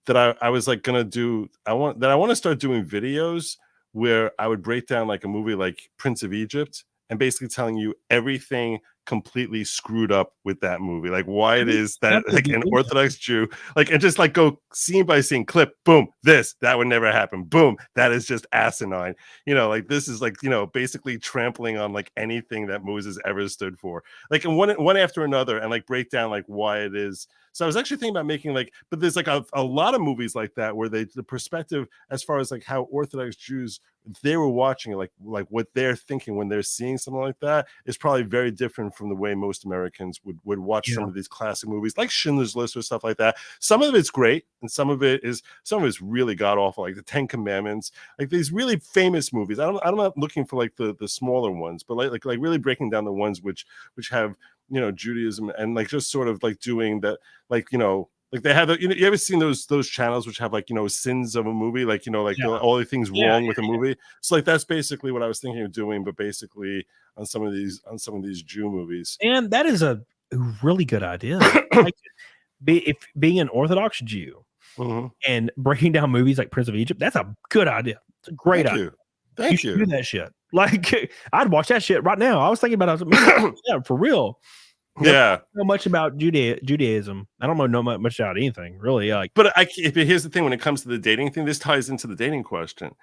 that I was like gonna do. I want to start doing videos where I would break down like a movie like Prince of Egypt and basically telling you everything completely screwed up with that movie, like why it is that like an Orthodox Jew, like, and just like go scene by scene, clip, boom, that would never happen, boom, that is just asinine, you know, like this is like, you know, basically trampling on like anything that Moses ever stood for, like, and one after another, and like break down like why it is. So I was actually thinking about making like, but there's like a lot of movies like that where the perspective as far as like how Orthodox Jews, they were watching it, like what they're thinking when they're seeing something like that is probably very different from the way most Americans would watch some of these classic movies like Schindler's List or stuff like that. Some of it's great and some of it's really god awful, like the Ten Commandments, like these really famous movies. I'm not looking for like the smaller ones, but like really breaking down the ones which have, you know, Judaism and like just sort of like doing that, like, you know, Like they have, you ever seen those channels which have like sins of a movie, like like all the things wrong with a movie. So like that's basically what I was thinking of doing, but basically on some of these Jew movies. And that is a really good idea. Like, being an Orthodox Jew and breaking down movies like Prince of Egypt, that's a good idea. It's a great idea. Thank you. Do that shit. Like I'd watch that shit right now. I was thinking about it. Yeah, for real. Yeah. I don't know much about Judaism. I don't know much about anything really. Like, but here's the thing: when it comes to the dating thing, this ties into the dating question.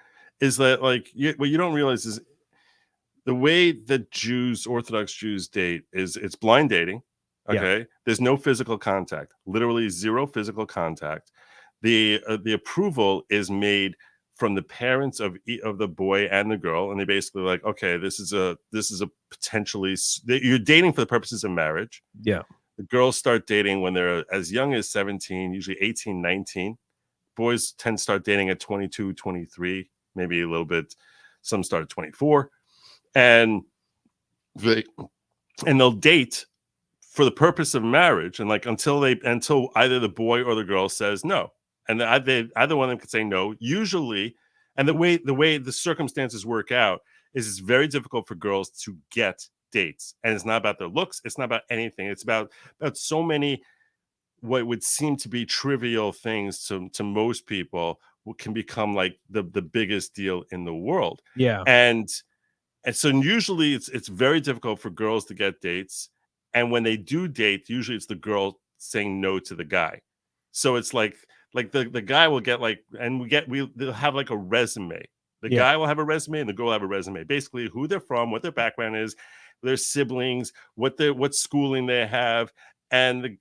Is that like what you don't realize is the way that Orthodox Jews date is it's blind dating. Okay, there's no physical contact, literally zero physical contact. The approval is made from the parents of the boy and the girl, and they basically like, okay, this is a potentially, you're dating for the purposes of marriage. Yeah. The girls start dating when they're as young as 17, usually 18, 19. Boys tend to start dating at 22, 23, maybe a little bit. Some start at 24, and they'll date for the purpose of marriage, and like until either the boy or the girl says no. And either one of them could say no, usually. And the way the circumstances work out is it's very difficult for girls to get dates. And it's not about their looks. It's not about anything. It's about so many what would seem to be trivial things to most people can become like the biggest deal in the world. Yeah. And so usually it's very difficult for girls to get dates. And when they do date, usually it's the girl saying no to the guy. So it's like the guy will get like, and they'll have like a resume. The guy will have a resume and the girl will have a resume. Basically who they're from, what their background is, their siblings, what schooling they have, and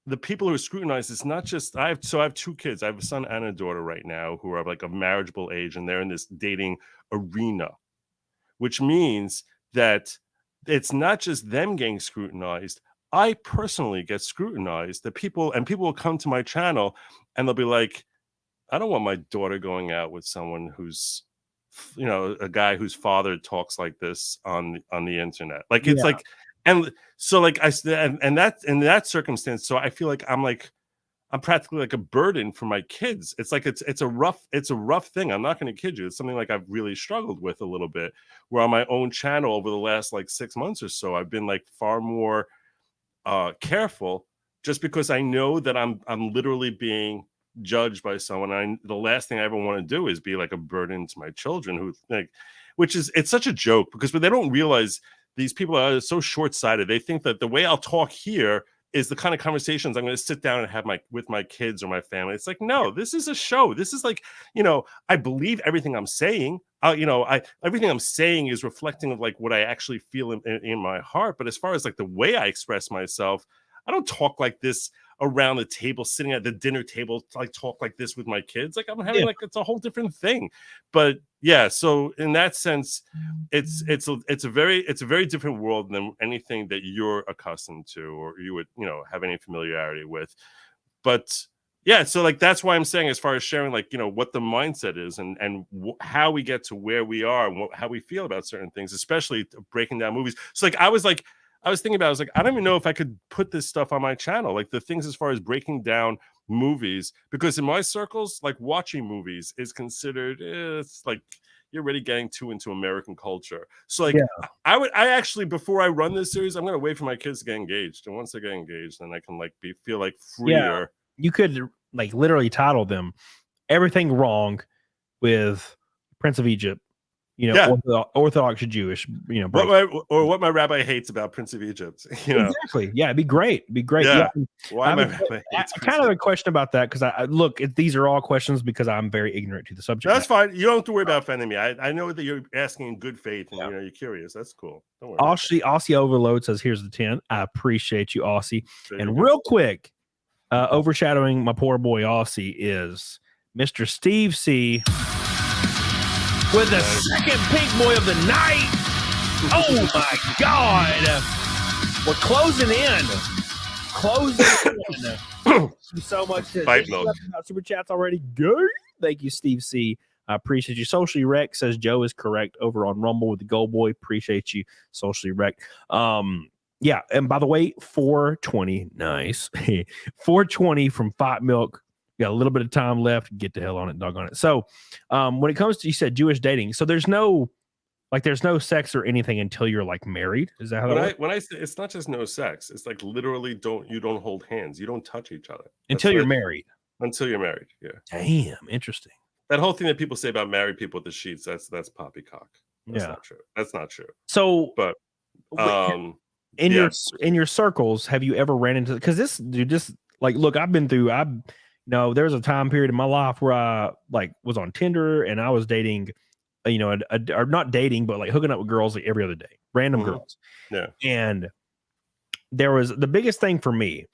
the people who are scrutinized, it's not just I have two kids. I have a son and a daughter right now who are like a marriageable age, and they're in this dating arena, which means that it's not just them getting scrutinized. I personally get scrutinized. That people will come to my channel and they'll be like, I don't want my daughter going out with someone who's, a guy whose father talks like this on the internet. Like it's like, and so like and that in that circumstance, so I feel like I'm practically like a burden for my kids. It's like it's a rough thing. I'm not going to kid you. It's something like I've really struggled with a little bit. Where on my own channel over the last like 6 months or so, I've been like far more careful, just because I know that I'm literally being judged by someone. The last thing I ever want to do is be like a burden to my children, who like, it's such a joke, because they don't realize these people are so short-sighted. They think that the way I'll talk here is the kind of conversations I'm going to sit down and have with my kids or my family. It's like, no, this is a show. This is like, I believe everything I'm saying. Everything I'm saying is reflecting of like what I actually feel in my heart. But as far as like the way I express myself, I don't talk like this around the table, sitting at the dinner table, like talk like this with my kids. Like I'm having like, it's a whole different thing. But yeah, so in that sense, it's a very different world than anything that you're accustomed to, or you would, have any familiarity with. But yeah, so like that's why I'm saying, as far as sharing like, what the mindset is and how we get to where we are and how we feel about certain things, especially breaking down movies. So like I was thinking about, I was like, I don't even know if I could put this stuff on my channel, like the things as far as breaking down movies, because in my circles, like watching movies is considered, it's like you're already getting too into American culture. So like I actually, before I run this series, I'm going to wait for my kids to get engaged. And once they get engaged, then I can like feel like freer. Yeah. You could like literally title them Everything Wrong with Prince of Egypt. Orthodox Jewish, what my rabbi hates about Prince of Egypt. Exactly. Yeah, it'd be great. It'd be great. Yeah. Why my rabbi hates kind of a question about that, because I look, these are all questions because I'm very ignorant to the subject. That's fine. You don't have to worry about offending me. I know that you're asking in good faith and you're curious. That's cool. Don't worry. Aussie Overload says, "Here's the 10." I appreciate you, Aussie. And real quick, overshadowing my poor boy Aussie is Mr. Steve C. with the second pink boy of the night. Oh my God. We're closing in. Thank you so much. Super chats already. Good. Thank you, Steve C. I appreciate you. Socially Wrecked says Joe is correct over on Rumble with the Gold Boy. Appreciate you, Socially Wrecked. Yeah, and by the way, 420, nice. 420 from Fight Milk. Got a little bit of time left. Get the hell on it, doggone it. So, when it comes to, you said Jewish dating, so there's no sex or anything until you're like married. Is that how that works? When I say it's not just no sex, it's like literally you don't hold hands, you don't touch each other Until you're married. Until you're married, yeah. Damn, interesting. That whole thing that people say about married people with the sheets, that's poppycock. That's Yeah. not true. That's not true. So, But in your circles, have you ever ran into, because this dude, just like, look, there was a time period in my life where I like was on Tinder and I was dating, or not dating, but like hooking up with girls like every other day, random girls. Yeah. And there was the biggest thing for me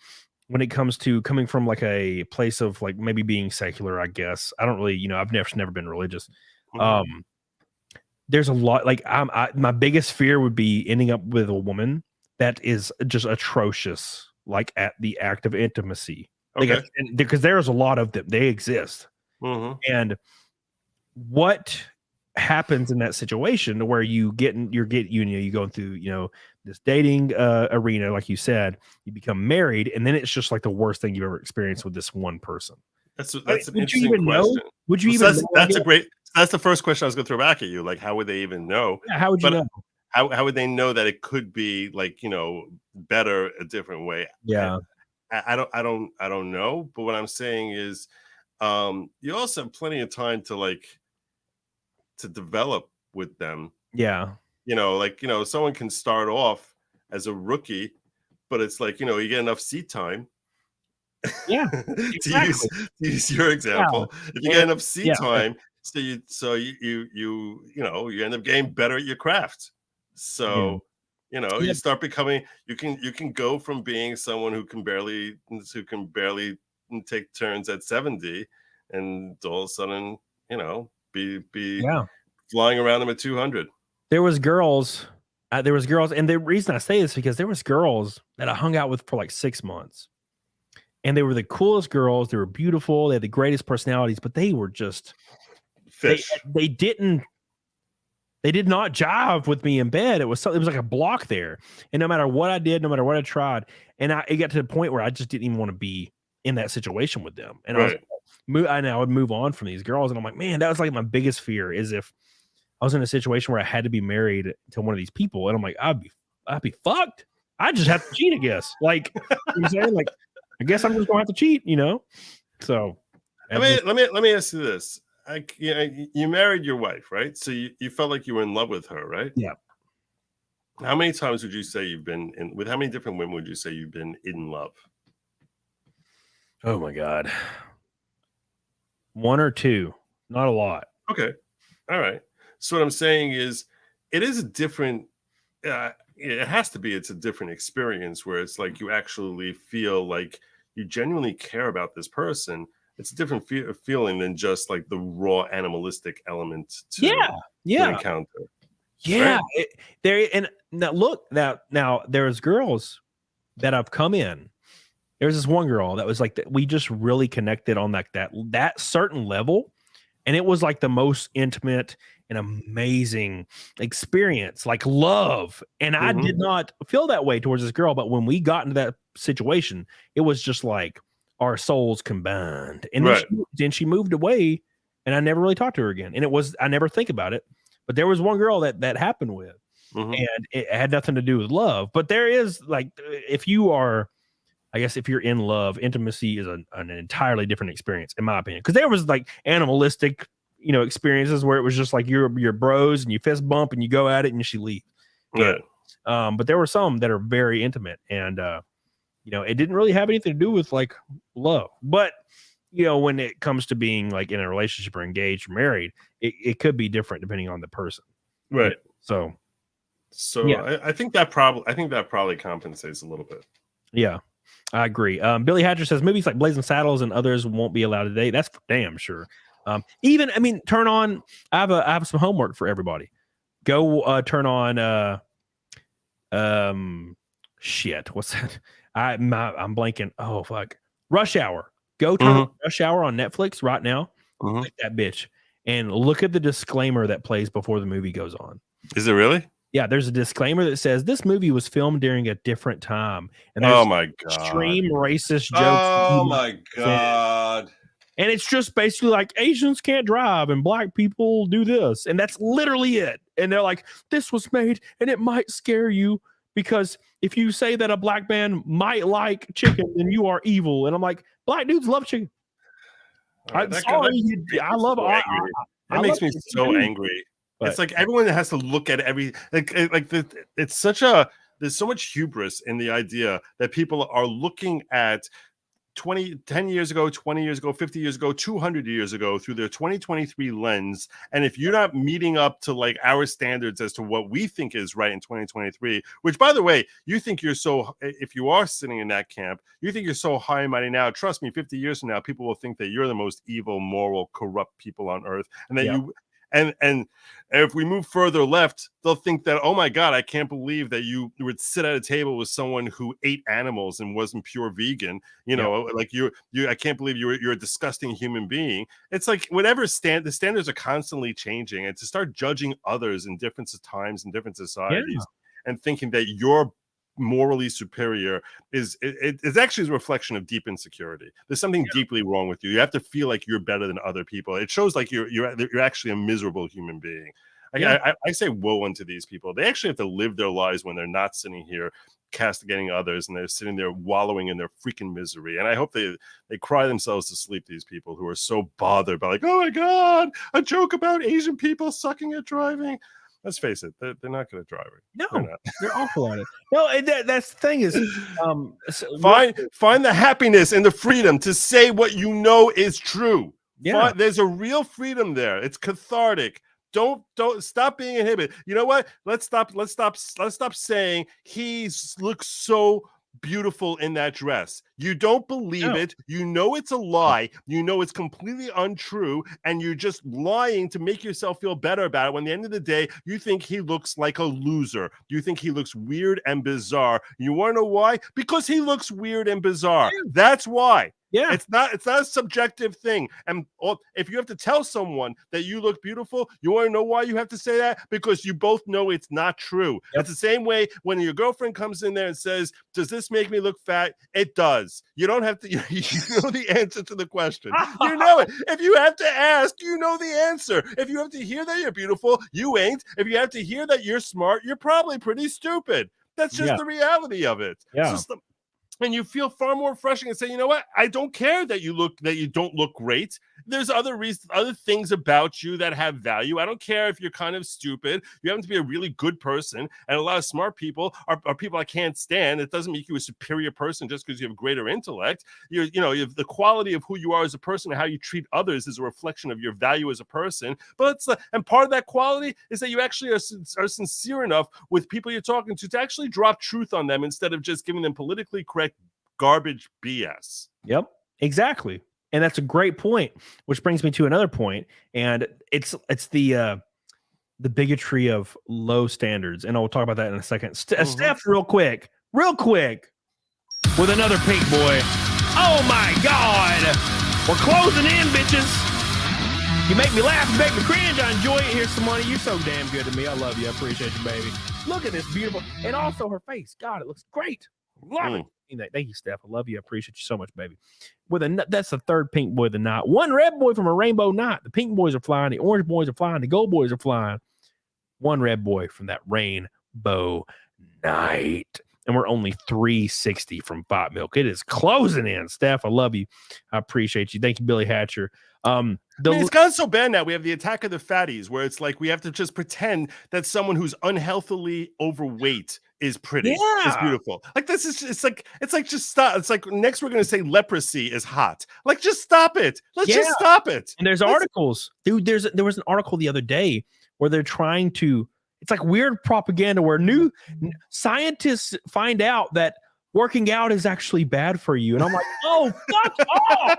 when it comes to coming from like a place of like maybe being secular, I guess. I don't really, I've never been religious. There's a lot, like my biggest fear would be ending up with a woman that is just atrocious, like at the act of intimacy. Okay. Because there's a lot of them, they exist. And what happens in that situation where you go through, this dating arena, like you said, you become married, and then it's just like the worst thing you've ever experienced with this one person. That's an interesting question. Would you even know? That's the first question I was going to throw back at you. Like, how would they even know? Yeah, how would you know? How would they know that it could be like, better a different way? Yeah. I don't know. But what I'm saying is, you also have plenty of time to develop with them. Yeah. Someone can start off as a rookie, but it's like, you get enough seat time. Yeah. to use your example, if you get enough seat time, so you end up getting better at your craft. So, you start becoming, you can go from being someone who can barely take turns at 70 and all of a sudden, be flying around them at 200. There was girls, and the reason I say this is because there was girls that I hung out with for like 6 months, and they were the coolest girls. They were beautiful. They had the greatest personalities, but they were just fish. They did not jive with me in bed. It was like a block there, and no matter what I did, no matter what I tried, and it got to the point where I just didn't even want to be in that situation with them. And I would move on from these girls, and I'm like, man, that was like my biggest fear, is if I was in a situation where I had to be married to one of these people, and I'm like, I'd be fucked. I just have to cheat, I guess. Like, you know what I'm saying? Like, I guess I'm just gonna have to cheat, So, let me ask you this: you married your wife, right? So you felt like you were in love with her, right? Yeah. How many times would you say you've been in? With how many different women would you say you've been in love? Oh my God, 1 or 2, not a lot. Okay, all right. So what I'm saying is, it is a different. It has to be. It's a different experience where it's like you actually feel like you genuinely care about this person. It's a different feeling than just like the raw animalistic element to encounter. Yeah, right? Now there's girls that have come in. There's this one girl that was like we just really connected on like that certain level, and it was like the most intimate and amazing experience, like love. And I did not feel that way towards this girl, but when we got into that situation, it was just like our souls combined. And then she moved away, and I never really talked to her again. And I never think about it, but there was one girl that happened with, and it had nothing to do with love. But there is like, if you're in love, intimacy is an entirely different experience, in my opinion. Because there was like animalistic, experiences where it was just like you're bros and you fist bump and you go at it and she leaves. Yeah. But there were some that are very intimate, and it didn't really have anything to do with like love. But when it comes to being like in a relationship or engaged or married, it could be different depending on the person. Right. So yeah. I think that probably compensates a little bit. Yeah. I agree. Billy Hatcher says movies like Blazing Saddles and others won't be allowed today. That's for damn sure. Turn on. I have some homework for everybody. Go turn on. Shit. What's that? I'm blanking. Oh fuck. Rush Hour. Go turn on Rush Hour on Netflix right now. Click that bitch and look at the disclaimer that plays before the movie goes on. Is it really? Yeah, there's a disclaimer that says this movie was filmed during a different time, and there's Oh my God. extreme racist jokes. Oh my God. And it's just basically like Asians can't drive and black people do this, and that's literally it. And they're like, this was made, and it might scare you because if you say that a black man might like chicken, then you are evil. And I'm like, black dudes love chicken. I'm sorry, I love it. That makes me so angry. But it's like everyone has to look at it's such a, there's so much hubris in the idea that people are looking at 10 years ago, 20 years ago, 50 years ago, 200 years ago through their 2023 lens. And if you're not meeting up to like our standards as to what we think is right in 2023, which by the way, you think you're so, if you are sitting in that camp, you think you're so high and mighty now, trust me, 50 years from now, people will think that you're the most evil, moral, corrupt people on earth. And that you, and if we move further left, they'll think that, oh my God, I can't believe that you would sit at a table with someone who ate animals and wasn't pure vegan. You know, like you, I can't believe you're a disgusting human being. It's like whatever the standards are constantly changing, and to start judging others in different times and different societies and thinking that you're morally superior is actually a reflection of deep insecurity. There's something deeply wrong with you. You have to feel like you're better than other people. It shows like you're actually a miserable human being. I say woe unto these people. They actually have to live their lives when they're not sitting here castigating others, and they're sitting there wallowing in their freaking misery. And I hope they cry themselves to sleep, these people who are so bothered by like, oh my God, a joke about Asian people sucking at driving. Let's face it, they're not good at driving. No, they're awful at it. No, that's the thing is, find the happiness and the freedom to say what you know is true. Yeah, there's a real freedom there. It's cathartic. Don't stop being inhibited. You know what? Let's stop saying he looks so beautiful in that dress. You don't believe it. You know it's a lie. You know it's completely untrue, and you're just lying to make yourself feel better about it. When at the end of the day, you think he looks like a loser. You think he looks weird and bizarre. You want to know why? Because he looks weird and bizarre. That's why. Yeah, it's not a subjective thing. And if you have to tell someone that you look beautiful, you want to know why you have to say that? Because you both know it's not true. It's the same way when your girlfriend comes in there and says, does this make me look fat? It does. You don't have to, you know the answer to the question. You know it. If you have to ask, you know the answer. If you have to hear that you're beautiful, you ain't. If you have to hear that you're smart, you're probably pretty stupid. That's just the reality of it. Yeah. And you feel far more refreshing and say, you know what? I don't care that you don't look great. There's other things about you that have value. I don't care if you're kind of stupid. You happen to be a really good person. And a lot of smart people are people I can't stand. It doesn't make you a superior person just because you have greater intellect. You have the quality of who you are as a person and how you treat others is a reflection of your value as a person. But and part of that quality is that you actually are sincere enough with people you're talking to actually drop truth on them instead of just giving them politically correct garbage BS. Yep, exactly. And that's a great point, which brings me to another point, and it's the bigotry of low standards, and I'll talk about that in a second. Steph, real quick, with another pink boy. Oh my God, we're closing in, bitches. You make me laugh, you make me cringe. I enjoy it. Here's some money. You're so damn good to me. I love you. I appreciate you, baby. Look at this beautiful, and also her face. God, it looks great. Love it. Thank you, Steph. I love you. I appreciate you so much, baby. That's the third pink boy of the night. One red boy from a rainbow night. The pink boys are flying. The orange boys are flying. The gold boys are flying. One red boy from that rainbow night. And we're only 360 from Bot Milk. It is closing in. Steph, I love you. I appreciate you. Thank you, Billy Hatcher. It's gotten so bad now. We have the attack of the fatties, where it's like we have to just pretend that someone who's unhealthily overweight is pretty, is beautiful. Like this is it's like just stop. It's like next we're gonna say leprosy is hot. Like just stop it. Let's just stop it. And there's articles, dude. There was an article the other day where they're trying to. It's like weird propaganda where new scientists find out that working out is actually bad for you. And I'm like, oh, fuck off.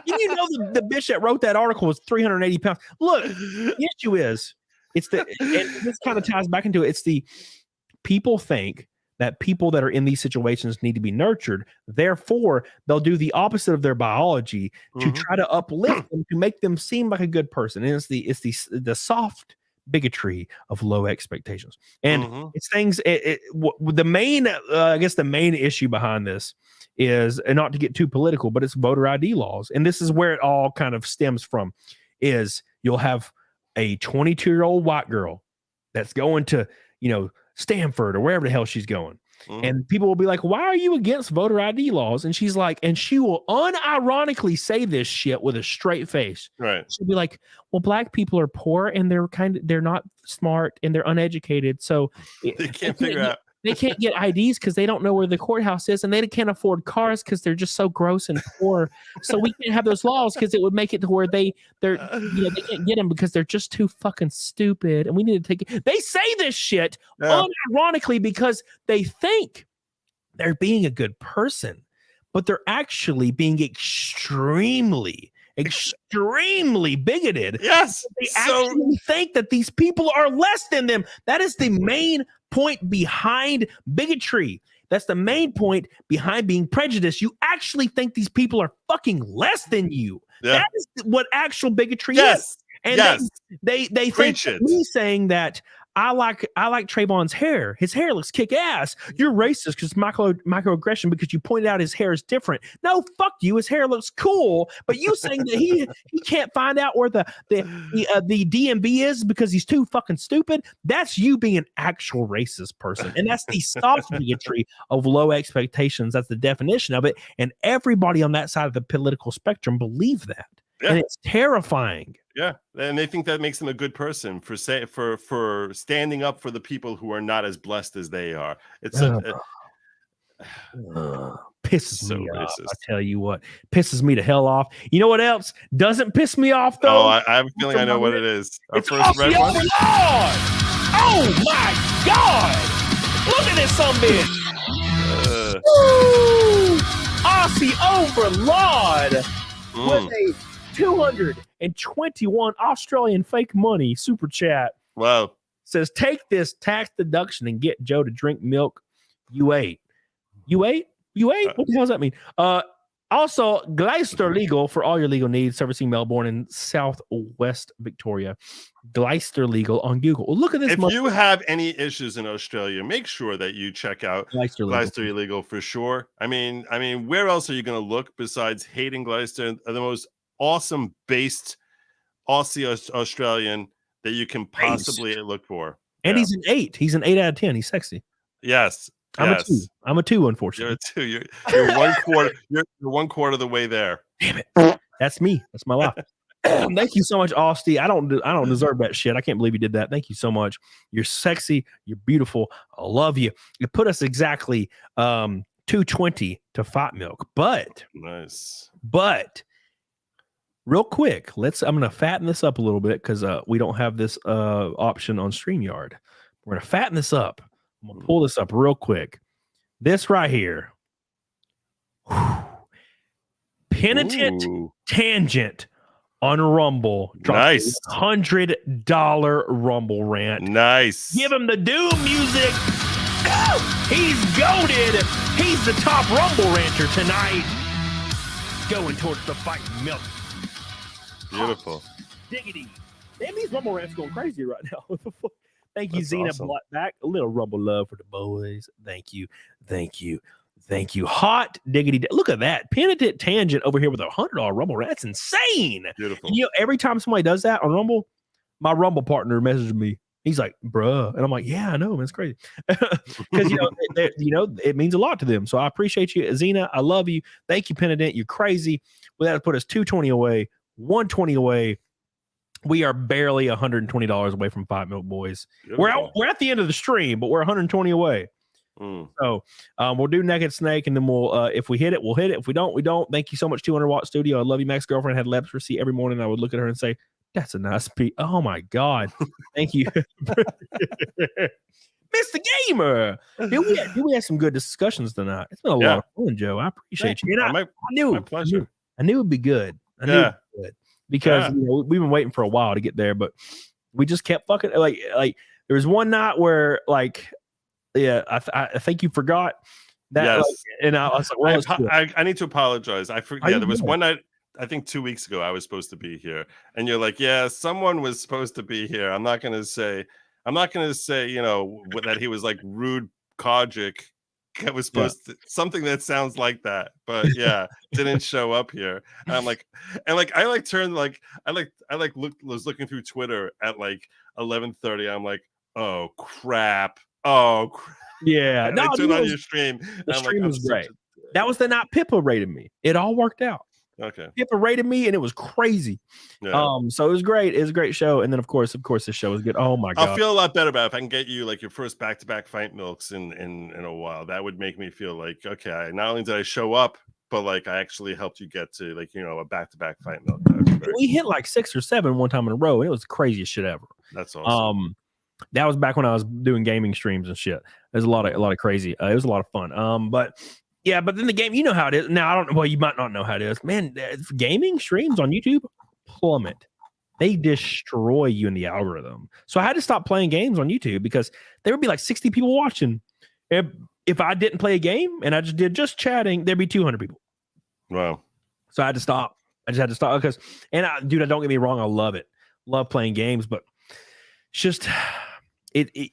You know, the bitch that wrote that article was 380 pounds. Look, the issue is, and this kind of ties back into it. It's the people think that people that are in these situations need to be nurtured. Therefore, they'll do the opposite of their biology to try to uplift them, to make them seem like a good person. And it's the soft bigotry of low expectations. And Mhm. it's things, the main, I guess the main issue behind this is, and not to get too political, but it's voter ID laws. And this is where it all kind of stems from, is you'll have a 22-year-old white girl that's going to, Stanford or wherever the hell she's going. Mhm. And people will be like, why are you against voter ID laws? And she's like, and she will unironically say this shit with a straight face. Right. She'll be like, well, black people are poor and they're not smart and they're uneducated. So They can't figure out. they can't get IDs because they don't know where the courthouse is, and they can't afford cars because they're just so gross and poor. So we can't have those laws because it would make it to where they can't get them because they're just too fucking stupid. And we need to take it. They say this shit unironically because they think they're being a good person, but they're actually being extremely bigoted. Yes. They actually think that these people are less than them. That is the main point behind bigotry. That's the main point behind being prejudiced. You actually think these people are fucking less than you. Yeah. That is what actual bigotry is. And they think me saying that I like Trayvon's hair. His hair looks kick ass. You're racist because microaggression because you pointed out his hair is different. No, fuck you. His hair looks cool. But you saying that he can't find out where the DMV is because he's too fucking stupid. That's you being an actual racist person. And that's the soft bigotry of low expectations. That's the definition of it. And everybody on that side of the political spectrum believe that. Yeah. And it's terrifying. Yeah, and they think that makes them a good person for standing up for the people who are not as blessed as they are. It's pisses me off. I tell you what, pisses me the hell off. You know what else doesn't piss me off though? Oh, I have a feeling I know what it is. Our first red one. Oh my god! Look at this sumbitch. Aussie Overlord with a 221 Australian fake money super chat. Wow. Says, take this tax deduction and get Joe to drink milk. You ate. What the hell does that mean? Also, Gleister Legal for all your legal needs, servicing Melbourne and Southwest Victoria. Gleister Legal on Google. Well, look at this. If you have any issues in Australia, make sure that you check out Gleister Legal for sure. I mean, where else are you going to look besides Hayden Gleister, the most awesome based Aussie Australian that you can possibly look for? And he's an 8. He's an 8 out of 10. He's sexy. Yes. I'm a 2, unfortunately. You're a 2. You're 1/4. You're 1/4 of the way there. Damn it. That's me. That's my life. Thank you so much, Austin. I don't deserve that shit. I can't believe you did that. Thank you so much. You're sexy. You're beautiful. I love you. You put us exactly 220 to Fight Milk. But nice. But real quick, I'm gonna fatten this up a little bit because we don't have this option on StreamYard. We're gonna fatten this up. I'm gonna pull this up real quick. This right here. Penitent Tangent on Rumble. Nice. $100 Rumble rant. Nice. Give him the doom music. He's goated. He's the top Rumble ranter tonight. Going towards the Fight Milk. Beautiful. Diggity. Damn, these Rumble rants going crazy right now. Thank you, Xena. Awesome. Back. A little Rumble love for the boys. Thank you. Hot diggity. Look at that. Penitent Tangent over here with a $100 Rumble rant. That's insane. Beautiful. And, every time somebody does that on Rumble, my Rumble partner messages me. He's like, bruh. And I'm like, yeah, I know, man. It's crazy. Because, it means a lot to them. So I appreciate you, Xena. I love you. Thank you, Penitent. You're crazy. Well, that put us 220 away, 120 away. We are barely $120 away from Fight Milk Boys. We're at the end of the stream, but we're 120 away. So we'll do Naked Snake, and then we'll if we hit it, we'll hit it. If we don't, we don't. Thank you so much, 200 Watt Studio. I love you. Max girlfriend had leprosy every morning. I would look at her and say, "That's a nice piece." Oh my god, thank you, Mr. Gamer. We had some good discussions tonight. It's been a lot of fun, Joe. I appreciate you. And my pleasure. I knew it'd be good. I knew it'd be good. Because we've been waiting for a while to get there, but we just kept fucking like there was one night where I think you forgot that, yes. and I was like, well, I need to apologize. I forgot. Yeah, there was one night I think 2 weeks ago I was supposed to be here, and you're like, yeah, someone was supposed to be here. I'm not gonna say, that he was like rude Kojic. That was supposed to something that sounds like that, but yeah, didn't show up here. And I'm like, and like I like turned like was looking through Twitter at like 11:30. I'm like, oh crap. Yeah, And no, I turned on your stream. The stream was great. That was the night Pippa rated me. It all worked out. Okay. Pippa rated me, and it was crazy. Yeah. So it was great. It was a great show. And then of course, the show was good. Oh my god. I'll feel a lot better about it if I can get you like your first back-to-back fight milks in a while. That would make me feel like, okay, not only did I show up, but like I actually helped you get to like, a back-to-back fight milk. We hit like 6 or 7 one time in a row, and it was the craziest shit ever. That's awesome. That was back when I was doing gaming streams and shit. There's a lot of crazy. It was a lot of fun. But then the game, you know how it is. Now I don't know. Well, you might not know how it is. Man, gaming streams on YouTube plummet. They destroy you in the algorithm. So I had to stop playing games on YouTube because there would be like 60 people watching. If I didn't play a game and I just did chatting, there'd be 200 people. Wow. So I had to stop. I just had to stop because, dude, don't get me wrong. I love it. Love playing games, but it's just,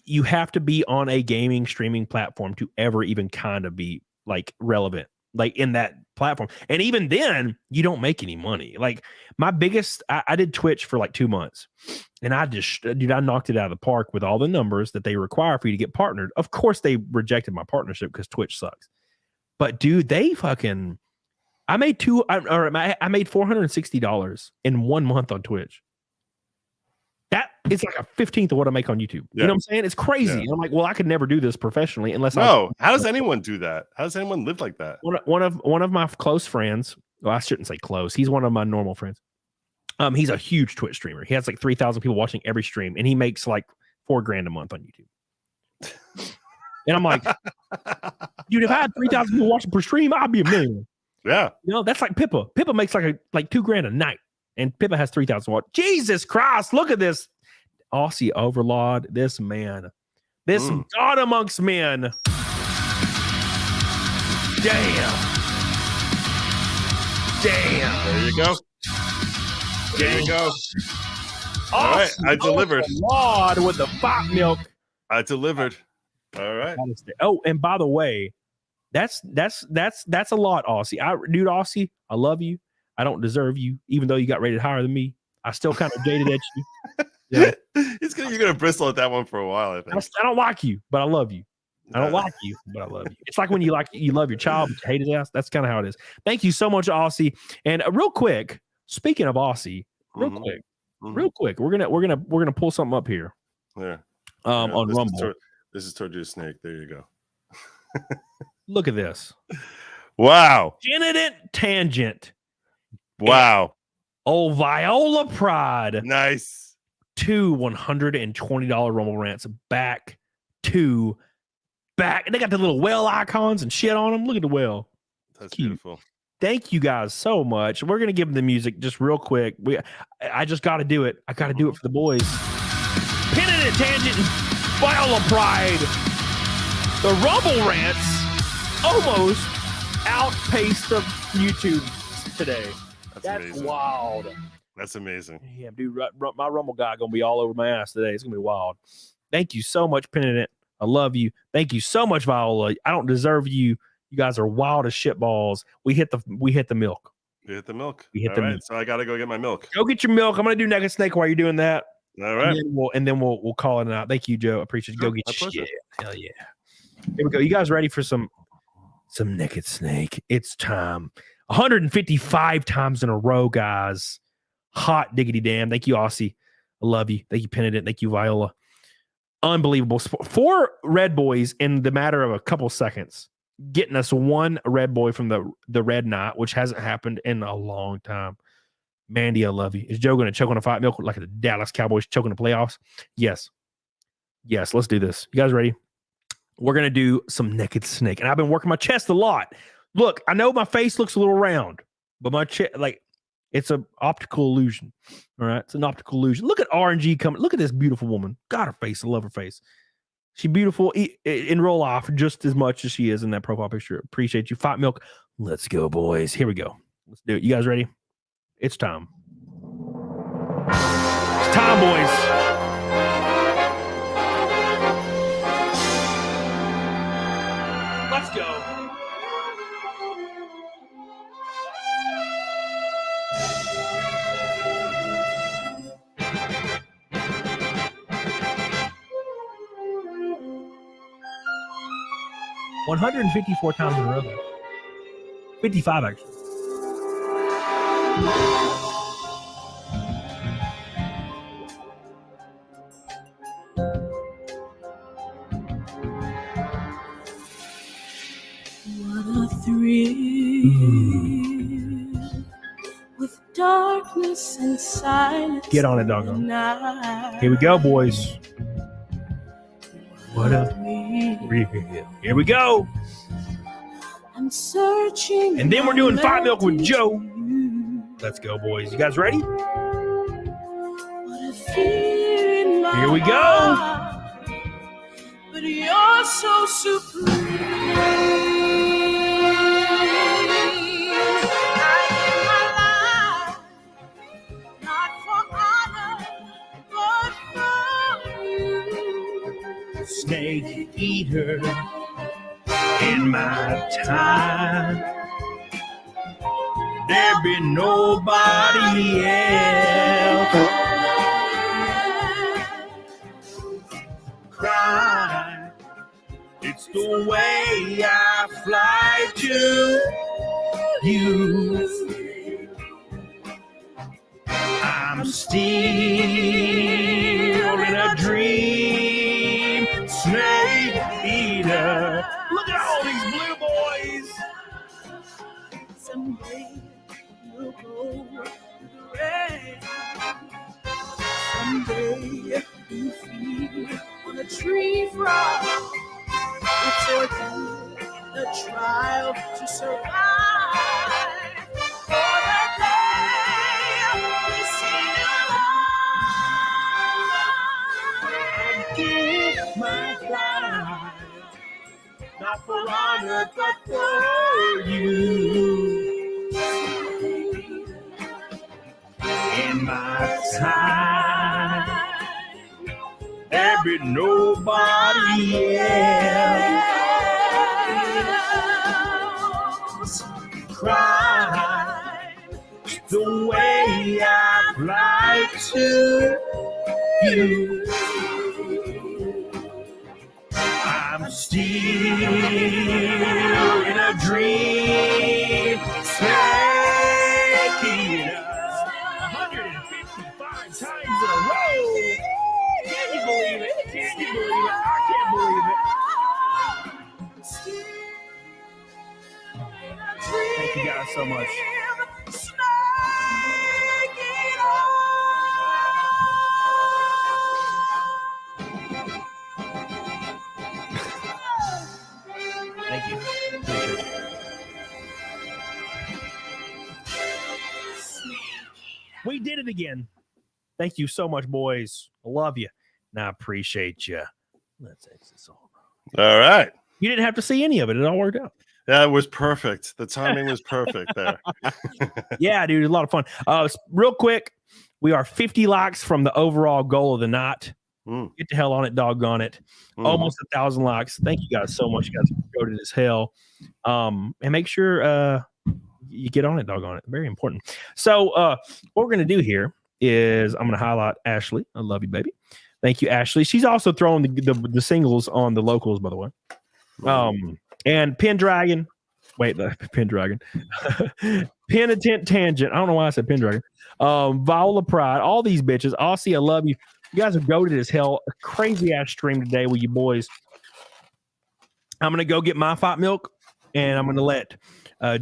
you have to be on a gaming streaming platform to ever even kind of be like relevant, like in that platform. And even then you don't make any money. Like my biggest, I did Twitch for like 2 months, and I knocked it out of the park with all the numbers that they require for you to get partnered. Of course they rejected my partnership because Twitch sucks. But dude, I made $460 in 1 month on Twitch. That is like a 15th of what I make on YouTube. You know what I'm saying? It's crazy. Yeah. And I'm like, well, I could never do this professionally unless how does anyone do that? How does anyone live like that? One of my close friends. Well, I shouldn't say close. He's one of my normal friends. He's a huge Twitch streamer. He has like 3,000 people watching every stream, and he makes like $4,000 a month on YouTube. And I'm like, dude, if I had 3,000 people watching per stream, I'd be a millionaire. Yeah. That's like Pippa. Pippa makes like $2,000 a night. And Pippa has 3,000 watts. Jesus Christ, look at this Aussie overlord. This man. This God amongst men. Damn. There you go. There you go. All right. I delivered. Lord with the fight milk. I delivered. All right. Oh, and by the way, that's a lot, Aussie. Aussie, I love you. I don't deserve you, even though you got rated higher than me. I still kind of jaded at you. Yeah. You're gonna bristle at that one for a while, I think. I don't like you, but I love you. I don't like you, but I love you. It's like when you love your child, but you hate his ass. That's kind of how it is. Thank you so much, Aussie. And real quick, speaking of Aussie, real quick, we're gonna pull something up here. Yeah. On Rumble. This is toward your snake. There you go. Look at this. Wow. Tangent. Wow. Old Viola Pride. Nice. 2 $120 Rumble rants back. And they got the little whale icons and shit on them. Look at the whale. That's cute. Beautiful. Thank you guys so much. We're gonna give them the music just real quick. I just got to do it. I got to do it for the boys. Penitent Tangent, Viola Pride. The Rumble rants almost outpaced the YouTube today. That's amazing. Wild. That's amazing. Yeah, dude, my Rumble guy gonna be all over my ass today. It's gonna be wild. Thank you so much, Penitent. I love you. Thank you so much, Viola. I don't deserve you. You guys are wild as shit balls. We hit the milk. We hit the milk. Milk. So I gotta go get my milk. Go get your milk. I'm gonna do Naked Snake while you're doing that. All right. And then we'll call it out. Thank you, Joe. I appreciate it. Go get your shit. Hell yeah. Here we go. You guys ready for some Naked Snake? It's time. 155 times in a row, guys. Hot diggity damn. Thank you, Aussie. I love you. Thank you, Penitent. Thank you, Viola. Unbelievable. 4 red boys in the matter of a couple seconds, getting us 1 red boy from the Red Knight, which hasn't happened in a long time. Mandy, I love you. Is Joe going to choke on a fight milk like the Dallas Cowboys choking the playoffs? Yes. Let's do this. You guys ready? We're going to do some Naked Snake. And I've been working my chest a lot. Look, I know my face looks a little round, but my chest, it's an optical illusion. All right. It's an optical illusion. Look at RNG coming. Look at this beautiful woman. God, her face. I love her face. She's beautiful in real life just as much as she is in that profile picture. Appreciate you. Fight milk. Let's go, boys. Here we go. Let's do it. You guys ready? It's time. It's time, boys. Let's go. $154 times in a row. 55 actually. What a thrill with darkness and silence. Get on it, doggone. Night. Here we go, boys. What a thrill. Here we go. I'm searching. And then we're doing Fight Milk with Joe. Let's go, boys. You guys ready? What a fear in my Here we go. heart, but you're so supreme. I give my life, not for honor, but for you. Snake eater in my time. There be nobody else. Cry. It's the way I fly to you. I'm still in a dream. Snake eater. Look at all these blue boys. Someday you'll go through the rain. Someday you feed on a tree frog. It's ordained a trial to survive. For the day we see you alive. Give my life, not for honor, but for you. In my time, there be nobody else. Cry the way I fly to you. I'm still in a dream. Snake eater. 155 times in a row. Can you believe it? Can you believe it? I can't believe it. Thank you guys so much. Thank you. Appreciate it. We did it again. Thank you so much, boys. I love you. And I appreciate you. Let's exit this all. All right. You didn't have to see any of it. It all worked out. That was perfect. The timing was perfect there. Yeah, dude. A lot of fun. Real quick, we are 50 likes from the overall goal of the night. Get the hell on it, doggone it. Almost 1,000 likes. Thank you guys so much. You guys are goated as hell. And make sure you get on it, doggone it. Very important. So what we're going to do here is I'm going to highlight Ashley. I love you, baby. Thank you, Ashley. She's also throwing the singles on the locals, by the way. And Pendragon. Wait, the Pendragon. Penitent Tangent. I don't know why I said Pendragon. Viola Pride. All these bitches. Aussie, I love you. You guys are goated as hell. A crazy ass stream today with you boys. I'm going to go get my Fight Milk, and I'm going to let